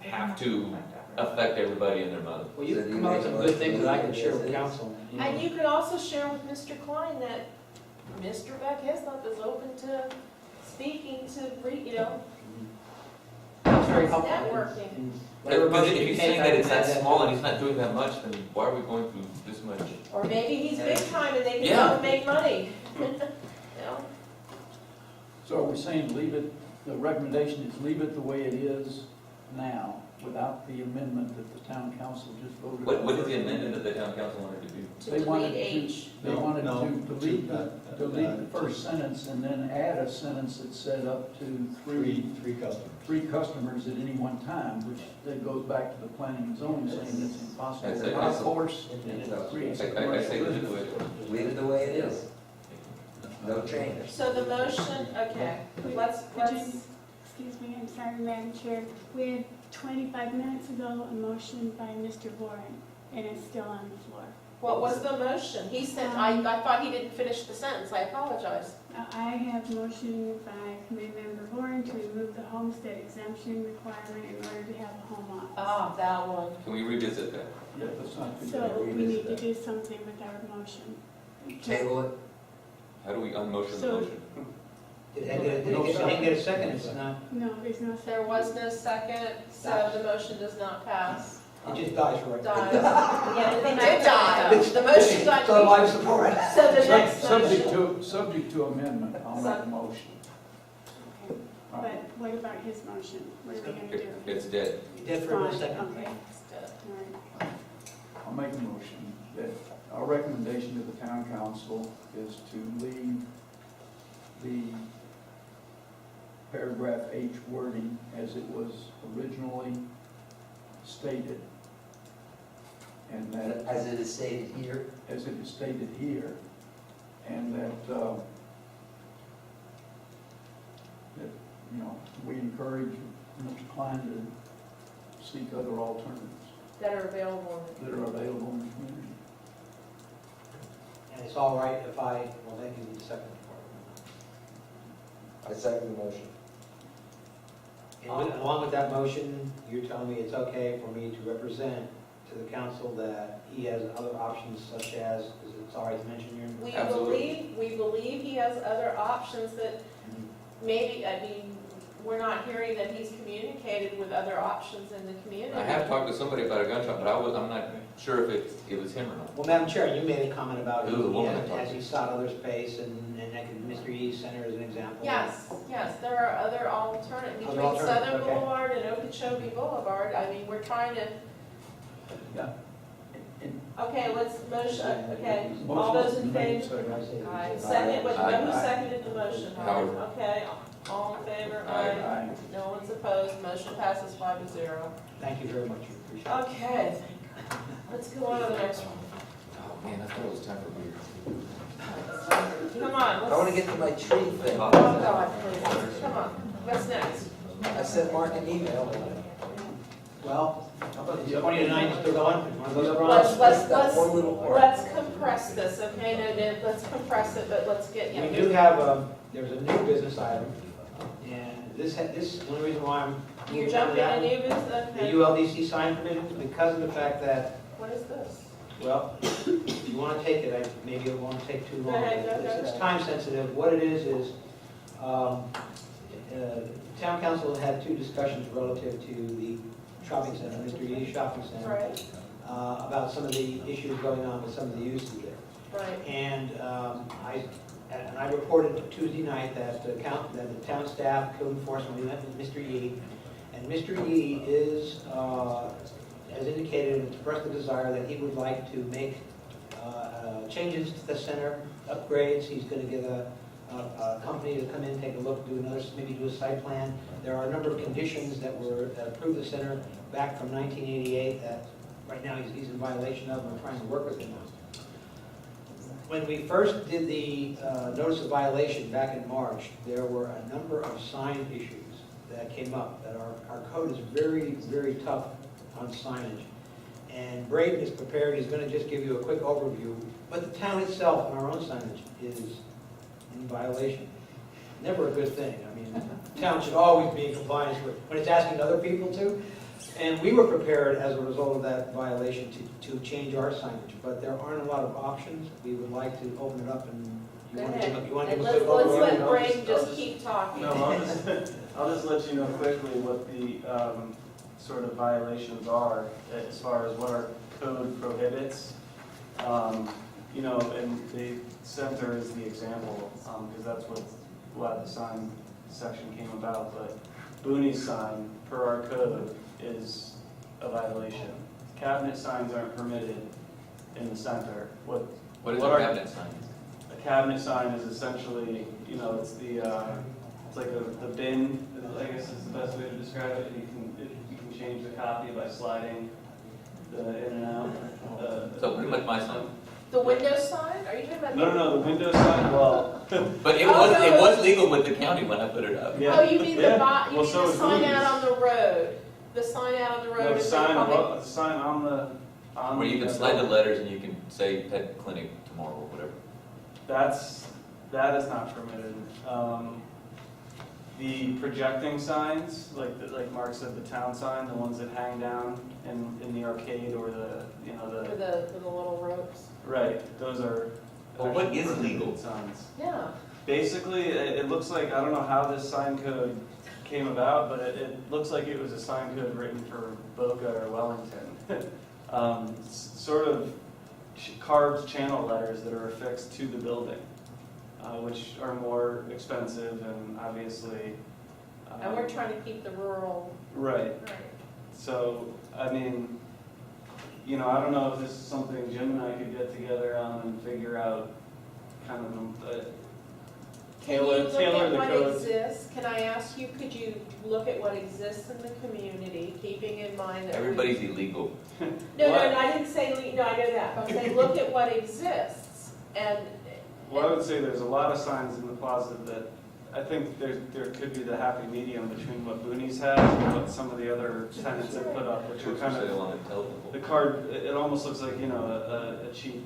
have to affect everybody and their mother. Well, you've come up with some good things that I can share with council. And you could also share with Mr. Klein that Mr. Beck Hislop is open to speaking to, That's very helpful. networking. Whatever Because motion if you he's take, saying I that can it's add that that small to and it. he's not doing that much, then why are we going through this much? Or maybe he's big time and they can Yeah. go and make money. So are we saying leave it, the recommendation is leave it the way it is now, without the amendment that the town council just voted on? What is the amendment that the town council wanted to do? To They wanted delete to- H. They No, wanted no, to delete to- the first sentence and then add a sentence that said up to Three customers. three customers at any one time, which then goes back to the planning and zoning saying it's impossible I to say- enforce, and it creates a I commercial say leave it the business. way it is. leave it the way it is. No change. So the motion, okay, let's, Excuse me, I'm sorry, Madam Chair. We had 25 minutes ago a motion by Mr. Warren, and it's still on the floor. what was the motion? He said, I thought he didn't finish the sentence, I apologize. I have motion by Committee Member Warren to remove the homestead exemption requirement in order to have a home office. Ah, that one. Can we revisit that? Yeah, that's not good. So we need to do something with our motion. Table it. How do we unmotion the So- motion? Did they get a second? It's not, No, there's no. There was no second, so the motion does not pass. it just dies right. Dies. Yeah, it did die. The motion got. So life support. So the next Subject motion. subject to amendment, I'll make a motion. Okay. But what about his motion? What are we gonna do? It's dead. Dead for a Fine, second. okay. All right. I'll make a motion that our recommendation to the town council is to leave the paragraph H wording as it was originally stated. And that, As it is stated here, as it is stated here, and that, we encourage Mr. Klein to seek other alternatives That are available. that are available in the community. And it's all right if well, then you need the second part. I second the motion. And along with that motion, you're telling me it's okay for me to represent to the council that he has other options such as, is it all right to mention your? We believe he has other options that maybe, we're not hearing that he's communicated with other options in the community. I have talked to somebody about a gun shop, but I'm not sure if it was him or not. Well, Madam Chair, you made a comment about It was a woman I talked has to. he sought other space and that could Mystery East Center as an example. Yes, there are other alternatives between alternatives, Southern okay. Boulevard and Okeechobee Boulevard. We're trying to, Yeah. And okay, let's motion, okay. All those in favor? Aye. Second, who seconded the motion? Howard. Okay, all in favor? Aye. No one's opposed, motion passes 5-0. Thank you very much, we appreciate it. Okay, let's go on to the next one. Oh, man, I thought it was time for beer. Come on, I want to get to my tree thing. Oh, God, please, come on, what's next? I sent Mark an email. Well, is 20 to 9 still going? One of those Let's compress this, okay? No, let's compress it, but let's get, We do have, there's a new business item, and this, the only reason why I'm. You're jumping a new business, The okay? ULDC sign provisions, because of the fact that, What is this? well, if you want to take it, maybe it won't take too long. Go ahead, go, It's go. time sensitive. What it is, town council had 2 discussions relative to the shopping center, Mr. Yee's shopping center, Right, about some of the issues going on with some of the uses there. right. And I reported Tuesday night that the town staff, code enforcement, we met with Mr. Yee, and Mr. Yee is, has indicated and expressed the desire that he would like to make changes to the center, upgrades. He's going to get a company to come in, take a look, maybe do a site plan. There are a number of conditions that approved the center back from 1988 that right now he's in violation of, and we're trying to work with him on. When we first did the notice of violation back in March, there were a number of sign issues that came up, that our code is very, very tough on signage. And Braden is prepared, he's going to just give you a quick overview, but the town itself and our own signage is in violation. Never a good thing. I mean, the town should always be in compliance with, when it's asking other people to. And we were prepared, as a result of that violation, to change our signage, but there aren't a lot of options. We would like to open it up, and you Go want ahead. to give And us a let's overview? let Braden just keep talking. No, I'll just let you know quickly what the sort of violations are as far as what our code prohibits. You know, and the center is the example, because that's why the sign section came about, but Booney's sign, per our code, is a violation. Cabinet signs aren't permitted in the center. What is a our- cabinet sign? A cabinet sign is essentially, you know, it's the, it's like the bin, I guess is the best way to describe it. You can change the copy by sliding the in and out. So pretty much my sign. The window sign, are you talking about? No, the window sign, well, But it Oh, no, was legal with the county when I put it up. yeah. Oh, you mean Yeah. you Well, mean so the is sign out Booney's. on the road? The sign out on the road No, is sign, public? well, sign on the. Where you can slide the letters and you can say pet clinic tomorrow or whatever. That is not permitted. The projecting signs, like Mark said, the town sign, the ones that hang down in the arcade or the, you know, For the little ropes? right, those are. Well, what actually is prohibited legal? Signs. Yeah. Basically, it looks like, I don't know how this sign code came about, but it looks like it was a sign code written for Boca or Wellington. Sort of carved channel letters that are affixed to the building, which are more expensive and obviously. And we're trying to keep the rural. Right, so, I mean, you know, I don't know if this is something Jim and I could get together on and figure out kind of tailor the Can you look at what code. exists? Can I ask you, could you look at what exists in the community, keeping in mind that. Everybody's illegal. No, What? I didn't say, no, I know that. I'm saying, look at what exists and. Well, I would say there's a lot of signs in the plaza that, I think there could be the happy medium between what Booney's has and what some of the other tenants have put up, which are Which kind sale of, on intelligible. the card, it almost looks like, you know, a cheap. you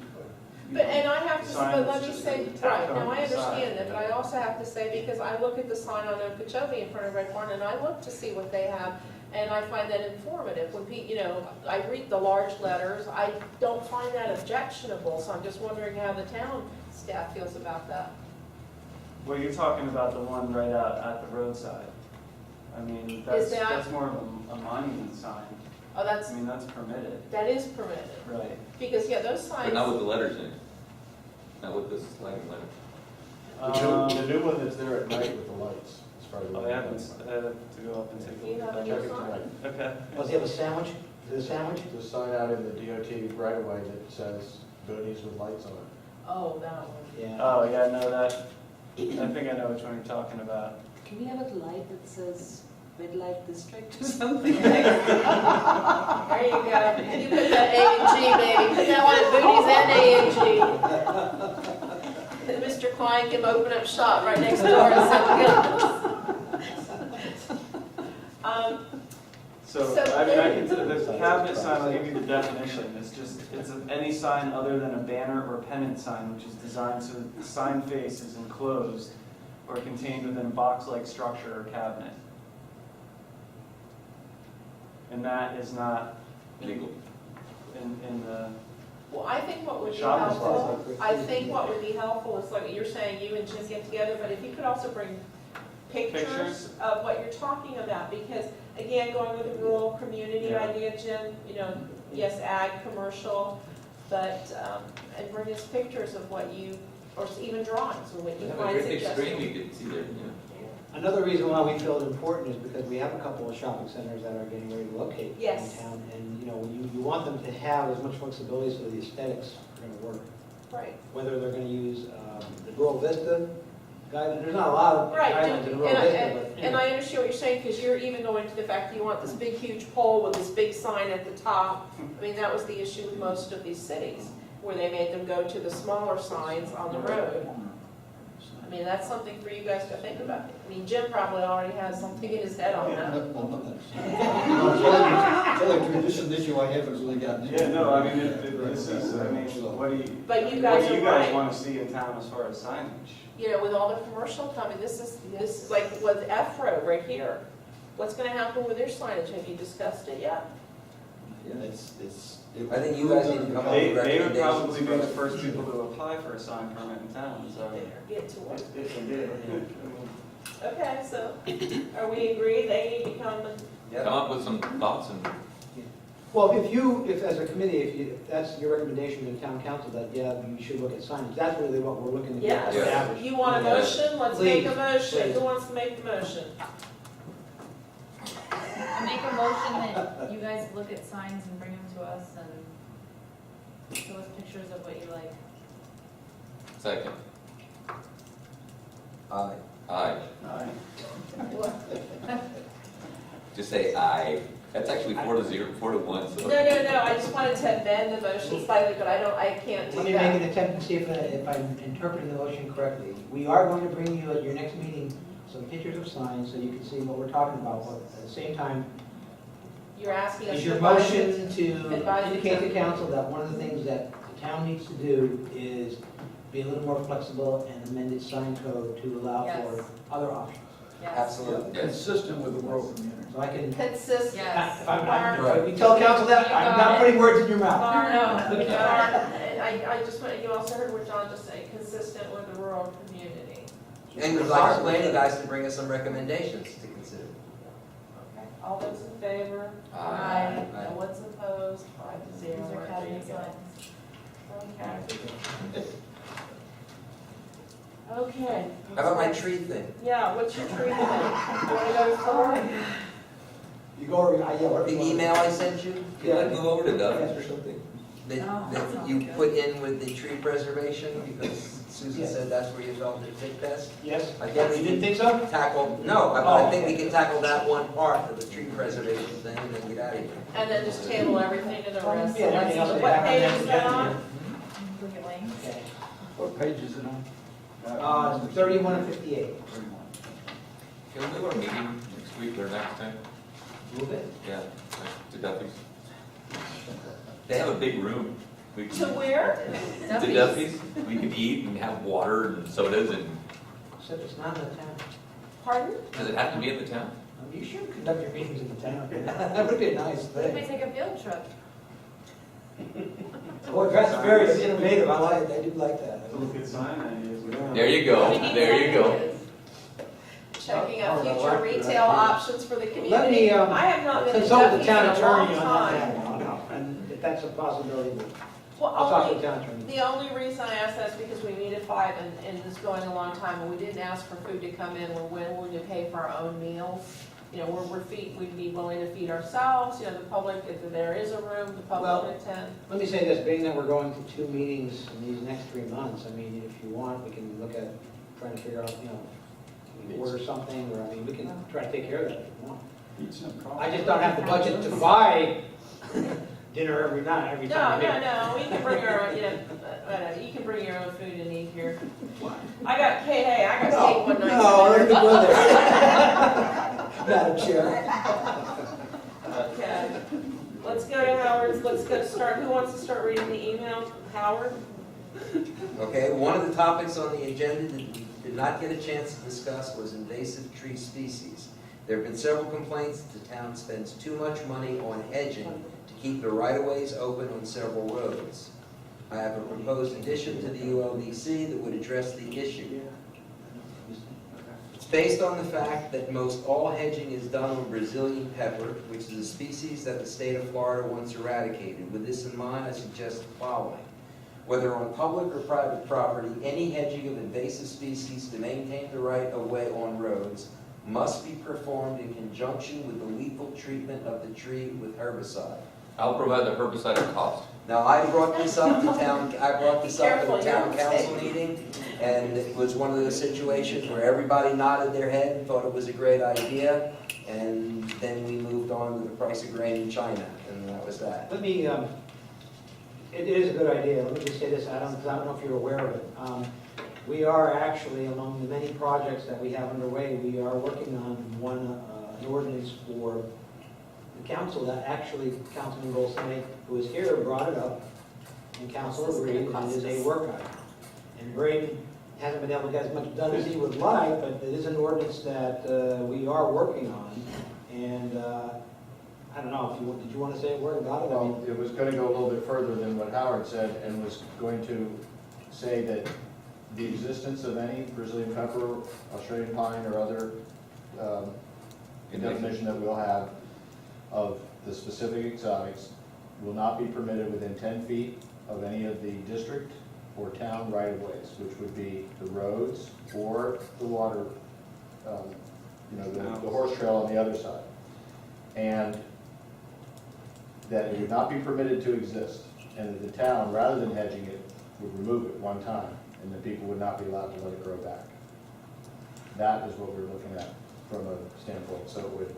But, know, and I have to, sign but that's let me just say, tacked right, on now I the side. understand that, but I also have to say, because I look at the sign on Okeechobee in front of Red Barn, and I look to see what they have, and I find that informative. When you know, I read the large letters, I don't find that objectionable, so I'm just wondering how the town staff feels about that. Well, you're talking about the one right out at the roadside. I mean, Is that- that's more of a monument sign. Oh, I mean, that's permitted. that is permitted, Right. because, yeah, those But signs. not with the letters in it. Not with the sliding letter. The new one that's there at night with the lights, as far as. I have to go up and take Do you a have a look new at that. sign? Okay. Does he have a sandwich? Is it a sandwich? There's a sign out in the DOT right away that says Boonies with lights on it. Oh, that one. Yeah. Oh, yeah, no, I think I know which one you're talking about. Can we have a light that says red light district or something like that? There you go. You put that A and G, baby. Put that one at Booties and A and G. And Mr. Klein can open up shop right next door to something else. So, So I mean, I can the The cabinet sign, I'll give you the definition, it's any sign other than a banner or pennant sign which is designed so that the sign face is enclosed or contained within a box-like structure or cabinet. And that is not Legal. in the, Well, I think what would be Shop helpful, is I think what would be helpful is like you're saying, you and Jim get together, but if you could also bring pictures Pictures. of what you're talking about, because again, going with the rural community Yeah. idea, Jim, yes, ag, commercial, but, and bring us pictures of what you, or even drawings, or what We you have a might great big suggest. screen, you could see there, Another reason why we feel it important is because we have a couple of shopping centers that are getting ready to locate Yes. in town. And, you want them to have as much flexibility so the aesthetics are gonna work. Right, Whether they're gonna use the Rural Vista guidelines, there's not a lot of right, guidelines in and Rural Vista, I, but. and I understand what you're saying, because you're even going to the fact that you want this big, huge pole with this big sign at the top. I mean, that was the issue with most of these cities, where they made them go to the smaller signs on the road. I mean, that's something for you guys to think about. I mean, Jim probably already has something in his head on that. It's only tradition issue I haven't really gotten into. yeah, no, I mean, this is, I mean, what do you, But you what guys do are you guys right. want to see in town as far as signage? With all the commercial coming, this is like with F Road right here. What's gonna happen with their signage? Have you discussed it yet? Yeah, it's. I think you guys need to come up They with would probably be the recommendations. first people to apply for a sign permit in town, so. Get to work. If they did. Okay, so are we agreed they need to come and, come up with some thoughts and Well, if as a committee, if that's your recommendation to the town council, that, yeah, you should look at signage, that's really what we're looking to get yes, established. you want a Yes. motion? Let's make a Please, motion. please. Who wants to make the motion? I make a motion that you guys look at signs and bring them to us and show us pictures of what you like. second. Aye. Aye. Aye. Just say aye. That's actually 4-0, 4-1, so. No, I just wanted to amend the motion slightly, but I can't do Let me make an that. attempt and see if I'm interpreting the motion correctly. We are going to bring you at your next meeting some pictures of signs so you can see what we're talking about, but at the same time, You're asking us is to your advise motion it. to advise the indicate to town. council that one of the things that the town needs to do is be a little more flexible and amend its sign code to allow for Yes. other options? Yes. Absolutely. Yes. Consistent with the rural community. So I can, Consistent. Yes. if we tell council that, I'm not putting words in your mouth. And I just want, you also heard what John just said, consistent with the rural community. And we'd like our planning guys to bring us some recommendations to consider. Okay. All those in favor? Aye. No one's opposed, 5-0. These are cabinet signs. Okay. Okay. How about my tree thing? Yeah, what's your tree thing? You wanna go forward? You go over, yeah, whatever The you want. email I sent you, Can I move over to Duffy's or something? that you put in with the tree preservation, because Susan said that's where you felt it fit best? Yes? I guess You we didn't think so? tackle, no, I think we can tackle that one part of the tree preservation thing and then get out of here. And then just table everything to the rest. Yeah, everything else we What have on page next is that agenda. on? Look at Wayne. Okay. What page is it on? 31 and 58. Can we move our meeting next week or next time? Move it. Yeah, to Duffy's. They have a big room. We To can, where? to Duffy's, we can eat and have water and sodas and, Except it's not in the town. Pardon? does it have to be in the town? You should conduct your meetings in the town. That would be a nice What if we thing. take a field trip? Boy, that's very innovative. I like it. I do like that. Good sign ideas. There you go, there you go. Checking out Oh, no, future I- retail options for the community. Let me I have not been to consult the Duffy's town in a long attorney on time. that. And if that's a possibility, Well, I'll talk to only, the town attorney. the only reason I asked that is because we needed 5 and it's going a long time, and we didn't ask for food to come in, we're willing to pay for our own meals. We'd be willing to feed ourselves, the public, if there is a room, the public Well, can attend. Let me say this, being that we're going to 2 meetings in these next 3 months, I mean, if you want, we can look at trying to figure out, we order something, or, I mean, we can try to take care of that if you want. Pizza and coffee. I just don't have the budget to buy dinner every night, every No, time. we can bring our own, you can bring your own food and eat here. I got cake one night. No, let me go there. Madam Chair. Okay, let's Let's get start, who wants to start reading the email? Howard? Okay, one of the topics on the agenda that we did not get a chance to discuss was invasive tree species. There have been several complaints that the town spends too much money on hedging to keep the right-of-ways open on several roads. I have a proposed addition to the ULDC that would address the issue. It's based on the fact that most all hedging is done on Brazilian pepper, which is a species that the state of Florida wants eradicated. With this in mind, I suggest the following. Whether on public or private property, any hedging of invasive species to maintain the right-of-way on roads must be performed in conjunction with the lethal treatment of the tree with herbicide. I'll provide the herbicide at cost. Now, I brought this up to town, I brought this up at Careful, the town you're council mistaken. meeting, and it was one of those situations where everybody nodded their head and thought it was a great idea, and then we moved on to the price of grain in China, and that was that. Let me, it is a good idea. Let me just say this, Adam, because I don't know if you're aware of it. We are actually, among the many projects that we have underway, we are working on an ordinance for the council that actually Councilman Goldsmith, who was here, brought it up, and council agreed, and it is a work item. And Braden hasn't been able to get as much done as he would like, but it is an ordinance that we are working on, and I don't know, if did you want to say a word about it? I mean, Well, it was going to go a little bit further than what Howard said, and was going to say that the existence of any Brazilian pepper, Australian pine, or other definition that we'll have of the specific exotics will not be permitted within 10 feet of any of the district or town right-of-ways, which would be the roads or the water, the horse trail on the other side. And that it would not be permitted to exist, and that the town, rather than hedging it, would remove it one time, and the people would not be allowed to let it grow back. That is what we're looking at from a standpoint. So it would,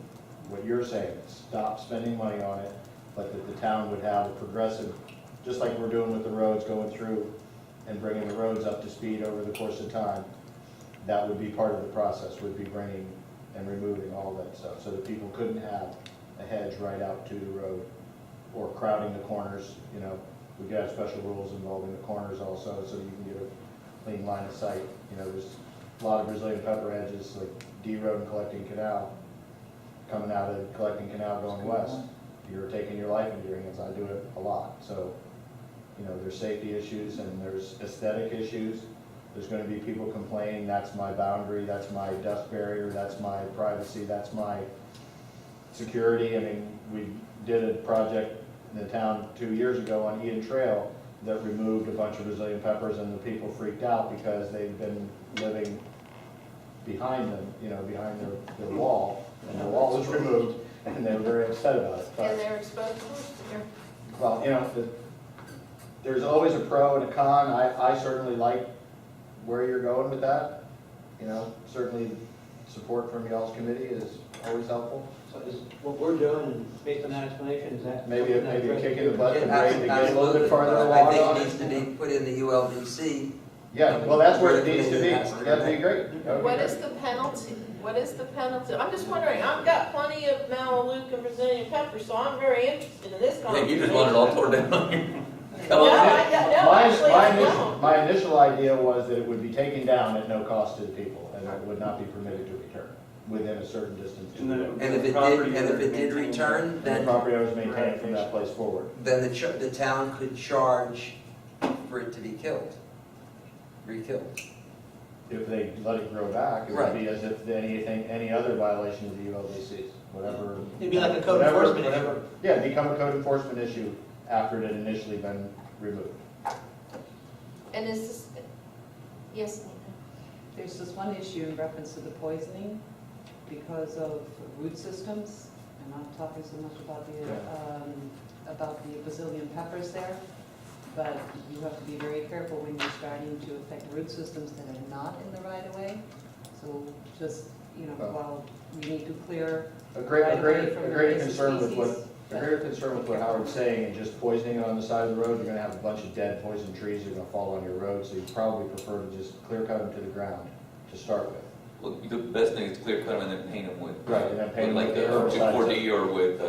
what you're saying, stop spending money on it, but that the town would have a progressive, just like we're doing with the roads, going through and bringing the roads up to speed over the course of time. That would be part of the process, would be bringing and removing all that stuff, so that people couldn't have a hedge right out to the road, or crowding the corners. We could have special rules involving the corners also, so you can get a clean line of sight. There's a lot of Brazilian pepper hedges, like D Road and Collecting Canal, coming out of Collecting Canal going west. You're taking your life into your hands. I do it a lot. So, there's safety issues and there's aesthetic issues. There's going to be people complaining, that's my boundary, that's my dust barrier, that's my privacy, that's my security. I mean, we did a project in the town 2 years ago on Eden Trail that removed a bunch of Brazilian peppers, and the people freaked out because they've been living behind them, behind their wall, and the wall was removed, and they were very upset about it. But, And they're exposed to well, there's always a pro and a con. I certainly like where you're going with that. Certainly support from y'all's committee is always helpful. so is what we're doing, and based on that explanation, is that? Maybe a kick in the butt to Yeah, Brady to get a little absolutely. bit farther I along think on it it. needs to be put in the ULDC. Yeah, well, that's where it needs to be. That'd be great. That would be What great. is the penalty? What is the penalty? I'm just wondering, I've got plenty of Melaleuca Brazilian pepper, so I'm very interested in this I conversation. think you just want it all torn down. No, actually, I don't. My initial idea was that it would be taken down at no cost to the people, and it would not be permitted to return within a certain distance. to And the then road. And if it Property did, and if it did maintained. return, And the then property owners maintain from that place forward. then the town could charge for it to be killed, re-killed. If they let it grow back, it would be as if any other violation of the ULDCs, whatever. It'd be like a code whatever- enforcement issue. whatever- Yeah, become a code enforcement issue after it had initially been removed. And is this, yes, Nina? There's this one issue in reference to the poisoning because of root systems. I'm not talking so much about the Brazilian peppers there, but you have to be very careful when you're starting to affect root systems that are not in the right of way. So just, while we need to clear A greater from concern with species, a greater concern with what Howard's saying, and just poisoning it on the side of the road, you're gonna have a bunch of dead poison trees that are gonna fall on your road, so you probably prefer to just clear cut them to the ground to start with. Well, the best thing is to clear cut them and then paint them with. Right, and then paint them like with the herbicides. 2,4-D or with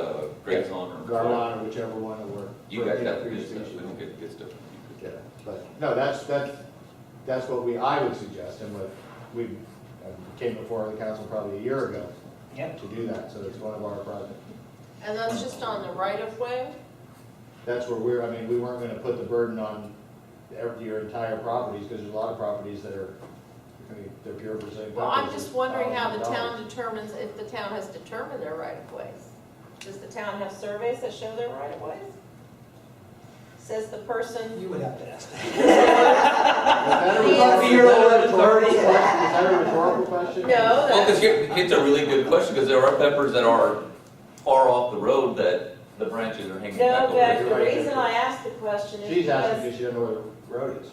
Grazon or. Garland or whichever one it were. You guys got the good increased stuff, species. we don't get the good stuff. Yeah, but, no, that's what I would suggest, and what we came before the council probably a year ago Yep. to do that, so it's one of our projects. And that's just on the right of way? That's where we weren't gonna put the burden on your entire properties, because there's a lot of properties that are, they're pure Brazilian. Well, I'm peppers, just wondering how the $1,000. town determines, if the town has determined their right of ways. Does the town have surveys that show their right of ways? Says the person, You would have to ask that. Was that a rhetorical- Here, was that a rhetorical 11:30. question? Was that a rhetorical question? no, Well, that's, because it's a really good question, because there are peppers that are far off the road that the branches are hanging back no, over. but the right. reason I asked the question is She's asking because, because she doesn't know where the road is.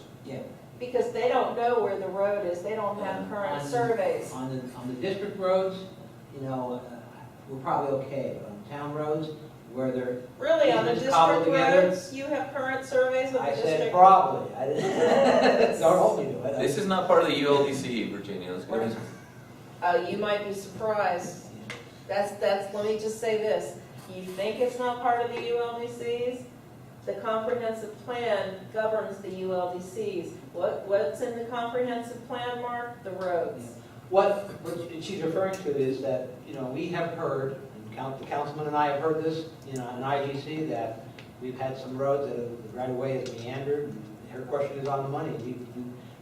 because they don't know where the road is, they don't have current surveys. On the district roads, we're probably okay, but on town roads, where they're, Really, on the It's cobbled district together. roads, you have current surveys of I the said district? probably, I didn't, don't hold me to it. This is not part of the ULDC, Virginia, let's go. You might be surprised. That's, let me just say this, you think it's not part of the ULDCs? The comprehensive plan governs the ULDCs. What's in the comprehensive plan, Mark? The roads. What she's referring to is that, we have heard, and the councilman and I have heard this, in IGC, that we've had some roads that the right-of-way has meandered, and her question is on the money.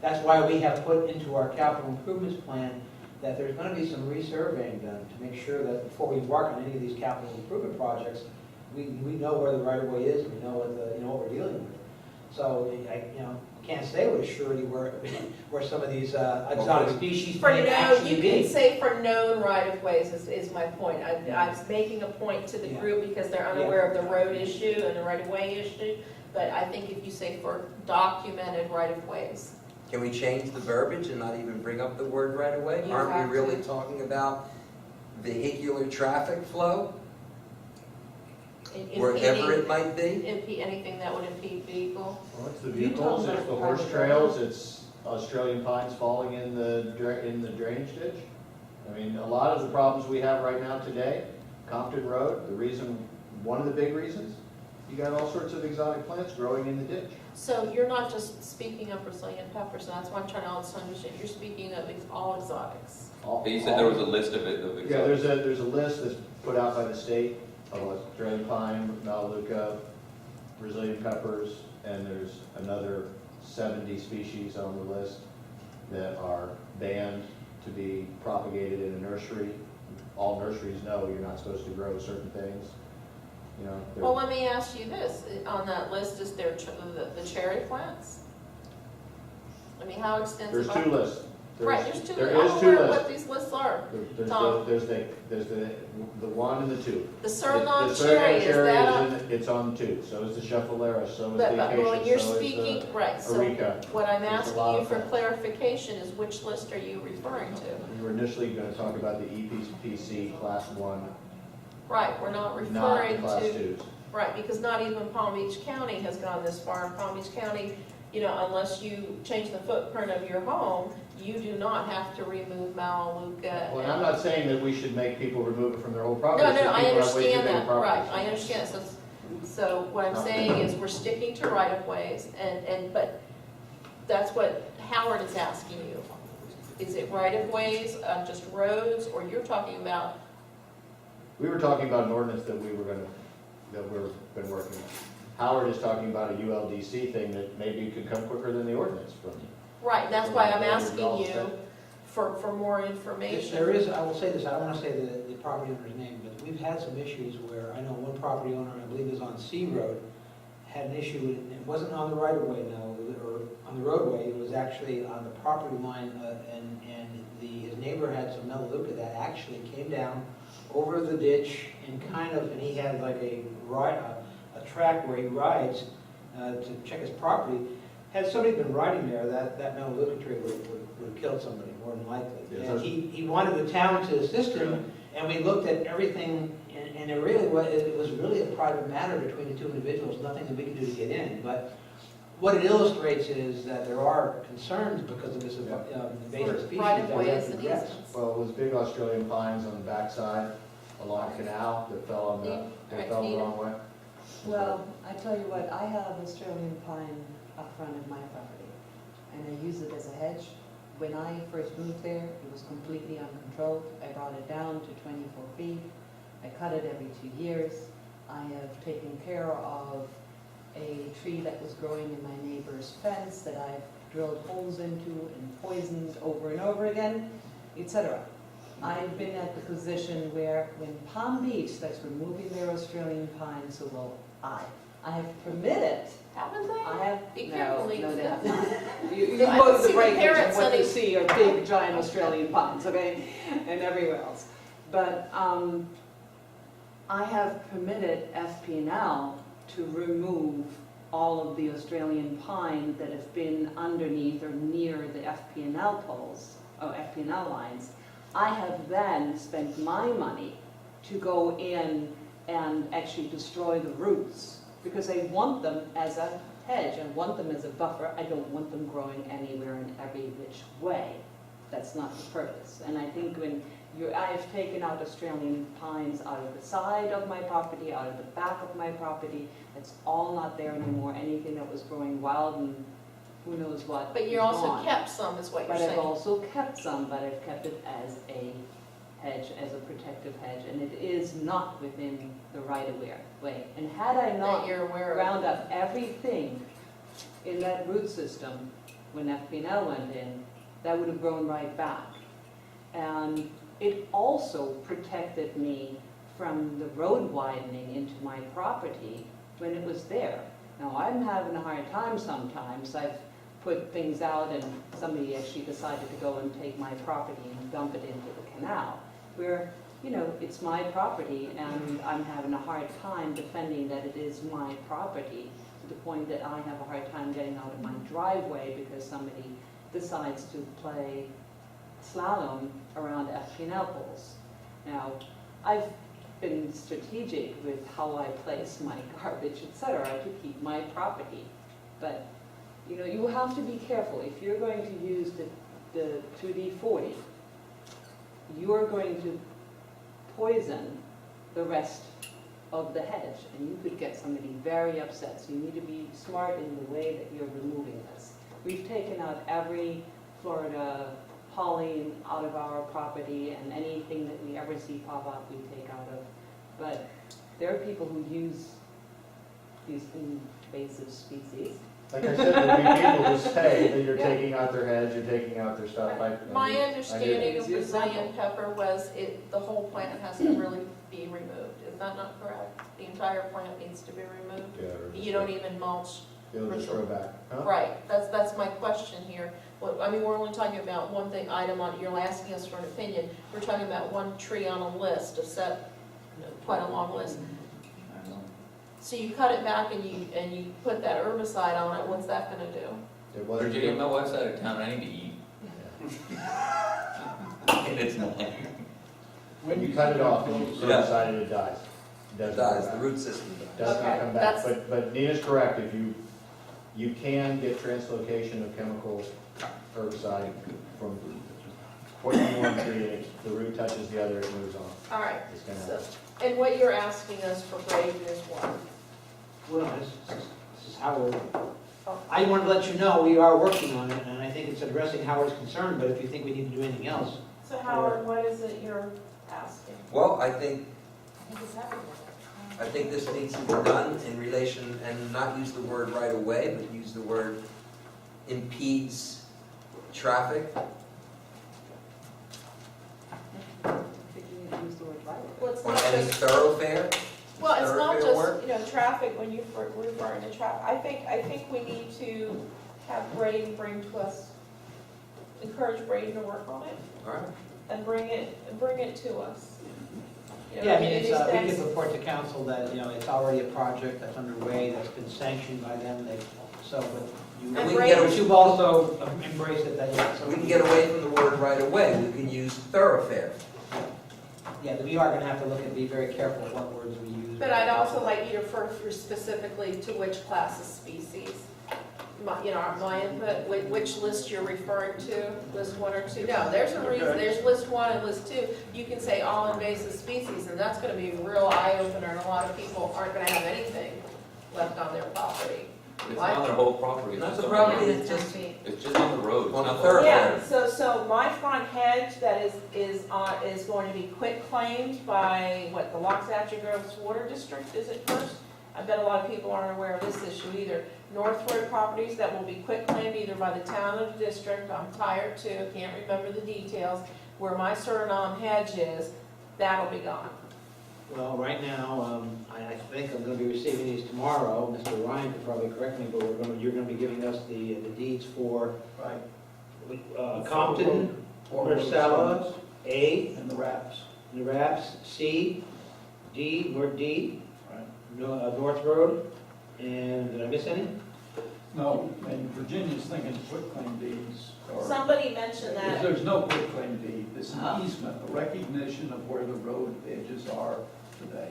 That's why we have put into our capital improvements plan that there's gonna be some resurveying done to make sure that before we embark on any of these capital improvement projects, we know where the right-of-way is, and we know what we're dealing with. So, can't say with surety where some of these exotic species For may known, actually you be. can say for known right-of-ways is my point. I was making a point to the Yeah. group because they're unaware of the road issue and the right-of-way issue. But I think if you say for documented right-of-ways, Can we change the verbiage and not even bring up the word right away? You Aren't have we really to. talking about vehicular traffic flow, wherever it might be? anything that would impede vehicle. Well, it's the You vehicles, talking it's the about horse private trails, it's Australian pines falling in the drainage ditch. I mean, a lot of the problems we have right now today, Compton Road, one of the big reasons, you got all sorts of exotic plants growing in the ditch. So you're not just speaking of Brazilian peppers, and that's why I'm trying to understand. You're speaking of all exotics. You said there was a list of it, of Yeah, exotic. there's a list that's put out by the state of Australian pine, melaleuca, Brazilian peppers, and there's another 70 species on the list that are banned to be propagated in a nursery. All nurseries know you're not supposed to grow certain things. Well, let me ask you this, on that list, is there the cherry plants? I mean, how extensive? There's two lists. Right, there's two, There I'm is two aware of lists. what these lists are. There's the one and the two. The The Cerdon Cerdon cherry, is cherry that on? it's on two, so is the Chevrolet, so is the But when acacia, you're so is speaking, the right, so Areca. what I'm There's a asking lot you of for them. clarification is which list are you referring to? We were initially going to talk about the EPC Class 1, Right, we're not not the referring Class to, 2s. right, because not even Palm Beach County has gone this far. Palm Beach County, unless you change the footprint of your home, you do not have to remove Melaleuca. Well, I'm not saying that we should make people remove it from their whole No, property. no, I understand that, right, properties. I understand, so what I'm saying is we're sticking to right-of-ways, but that's what Howard is asking you. Is it right-of-ways, just roads, or you're talking about, We were talking about an ordinance that we've been working on. Howard is talking about a ULDC thing that maybe could come quicker than the ordinance from. right, that's why I'm asking you for more information. There is, I will say this, I don't want to say the property owner's name, but we've had some issues where, I know one property owner, I believe is on C Road, had an issue, and it wasn't on the right-of-way, no, or on the roadway, it was actually on the property line, and his neighbor had some melaleuca that actually came down over the ditch and and he had like a track where he rides to check his property. Had somebody been riding there, that melaleuca tree would have killed somebody, more than likely. Yes, And he wanted the town to assist him, and we looked at everything, and it was really a private matter between the two individuals, nothing that we could do to get in. But What it illustrates is that there are concerns because of this invasive species Right of that we have ways to and address. easements. Well, it was big Australian pines on the backside along Canal that fell on the, that fell the wrong way. Well, I tell you what, I have Australian pine up front of my property, and I use it as a hedge. When I first moved there, it was completely uncontrolled. I brought it down to 24 feet. I cut it every 2 years. I have taken care of a tree that was growing in my neighbor's fence that I've drilled holes into and poisoned over and over again, etc. I've been at the position where when Palm Beach that's removing their Australian pine, so will I. I have permitted, Haven't they? I have, Be careful, no, they Lisa. have not. You No, I go can to see the the breakage and parrots what on you it. see are big giant Australian pines, okay, and everywhere else. But I have permitted FP&L to remove all of the Australian pine that have been underneath or near the FP&L poles, or FP&L lines. I have then spent my money to go in and actually destroy the roots, because I want them as a hedge, I want them as a buffer. I don't want them growing anywhere in every which way. That's not the purpose. And I think when I've taken out Australian pines out of the side of my property, out of the back of my property. It's all not there anymore. Anything that was growing wild and who knows what. But you is also gone. kept some, is what you're But I've saying. also kept some, but I've kept it as a hedge, as a protective hedge, and it is not within the right-of-way. And had I That not you're aware of. ground up everything in that root system when FP&L went in, that would have grown right back. And it also protected me from the road widening into my property when it was there. Now, I'm having a hard time sometimes. I've put things out and somebody actually decided to go and take my property and dump it into the canal, where, you know, it's my property and I'm having a hard time defending that it is my property, to the point that I have a hard time getting out of my driveway because somebody decides to play slalom around FP&L poles. Now, I've been strategic with how I place my garbage, etc., to keep my property. But, you know, you have to be careful. If you're going to use the 2D40, you're going to poison the rest of the hedge, and you could get somebody very upset. So you need to be smart in the way that you're removing this. We've taken out every Florida holly out of our property, and anything that we ever see pop up, we take out of. But there are people who use these invasive species. Like I said, there'll be people who say that you're taking out their hedge, you're taking out their stuff. My I hear understanding that. of Brazilian pepper was the whole plant has to really be removed. Is that not correct? The entire plant needs to be removed? Yeah, or just You don't even mulch? It'll just grow back. Huh? Right, that's my question here. I mean, we're only talking about one thing, item on, you're asking us for an opinion. We're talking about one tree on a list, quite a long list. So you cut it back and you put that herbicide on it, what's that gonna do? It wasn't. Virginia, I'm my wife's out of town, I need to eat. And it's not. When you cut it off and you Yeah. decide it dies. It It doesn't come dies, the back. root system dies. Does Okay, not come back. that's- But Nina's correct. If you can get translocation of chemical herbicide from poisoning one tree, and the root touches the other, it moves on. All right, It's gonna so, happen. and what you're asking us for grading is what? Well, this is Howard. I want to let you know, we are working on it, and I think it's addressing Howard's concern, but if you think we need to do anything else. So Howard, what is it you're asking? Well, I think this needs to be done in relation, and not use the word right away, but use the word impedes traffic. I think you need to use the word right. Well, it's On not any just, thoroughfare. well, it's not thoroughfare work. just, traffic when you referring to traffic. I think we need to have Braden bring to us, encourage Braden to work on it All right. and bring it to us. Yeah, I mean, in it's, these we days- can report to council that, it's already a project that's underway, that's been sanctioned by them, but And we you, can get but you've also embraced it, that, so. We can get away from the word right away, we can use thoroughfare. Yeah, we are gonna have to be very careful what words we use. But I'd also like you to refer specifically to which class of species. my input, which list you're referring to, list 1 or 2. No, there's a reason, there's list 1 and list 2. You can say all invasive species, and that's gonna be a real eye-opener, and a lot of people aren't gonna have anything left on their property. It's not on their whole property. It's Not just the on property, road. it's just It's just on the road. It's on not the the- thoroughfare. Yeah, so my front hedge that is going to be quit claimed by, what, the Loxahatchee Groves Water District, is it first? I bet a lot of people aren't aware of this issue either. North Road properties that will be quit claimed either by the town or the district, I'm tired too, can't remember the details, where my Suriname hedge is, that'll be gone. Well, right now, I think I'm gonna be receiving these tomorrow. Mr. Ryan could probably correct me, but you're gonna be giving us the deeds for Right. Compton, Marcella, A, And the wraps. the Raps, C, D, North D, Right. North Road, and did I miss any? No, and Virginia's thinking quitclaim deeds are. Somebody mentioned that. There's no quitclaim deed, it's an easement, a recognition of where the road edges are today.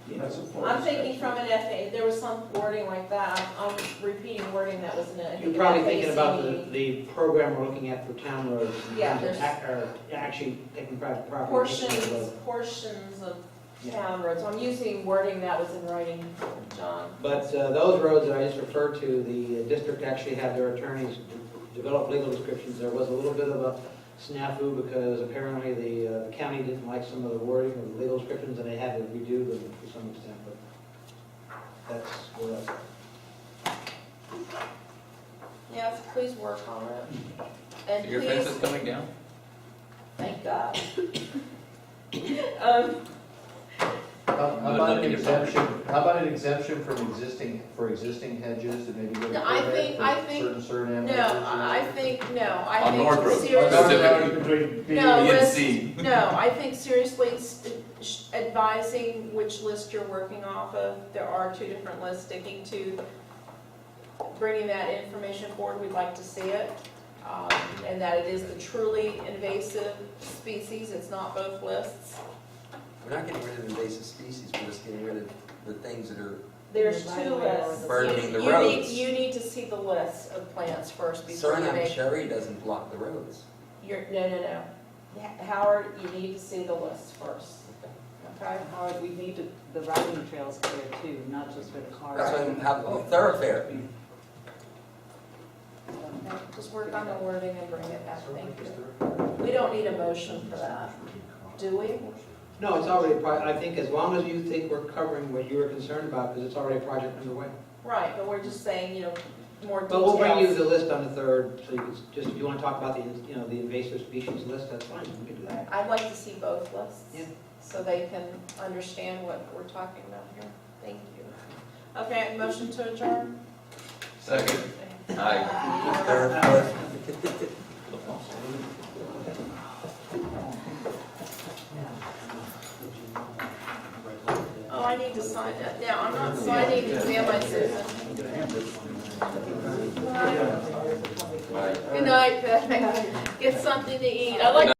That's a Florida I'm thinking statute. from an FA, there was some wording like that, I'm repeating wording that was in a. You're probably thinking about FAC. the program we're looking at for town roads. in Yeah, terms of there's- or actually taking private property. Portions of town roads, I'm using wording that was in writing, John. But those roads that I just referred to, the district actually had their attorneys develop legal descriptions. There was a little bit of a snafu because apparently the county didn't like some of the wording of the legal descriptions and they had to redo them to some extent, but that's where that's at. Yes, please work on it. And So your fence is please, coming down? thank God. How No, about an nothing to talk exemption, how about an exemption from existing hedges and maybe get a No, I permit think- for certain No, hedges? I On North Road. think seriously. Specifically. No, You didn't let's- see. No, I think seriously advising which list you're working off of. There are 2 different lists, sticking to bringing that information forward, we'd like to see it. And that it is the truly invasive species, it's not both lists. We're not getting rid of invasive species, we're just getting rid of the things that are, There's Right 2 away or lists. the- Burdening the You roads. You need to see the list of plants first before you Suriname make. cherry doesn't block the roads. No. Howard, you need to see the list first, okay? Howard, we need the riding trails clear too, not just for the cars. That's why we have a thoroughfare. Just work on the wording and bring it back, thank you. We don't need a motion for that, do we? No, it's already, I think as long as you think we're covering what you were concerned about, because it's already a project underway. Right, but we're just saying, more details. But we'll bring you the list on the 3rd, so you can just, if you want to talk about the invasive species list, that's fine, we can do that. I'd like to see both lists. Yeah. So they can understand what we're talking about here. Thank you. Okay, motion to adjourn? Second. Aye. Oh, I need to sign that. Yeah, I'm not signing, damn, my Susan. Good night, Pat. Get something to eat. I like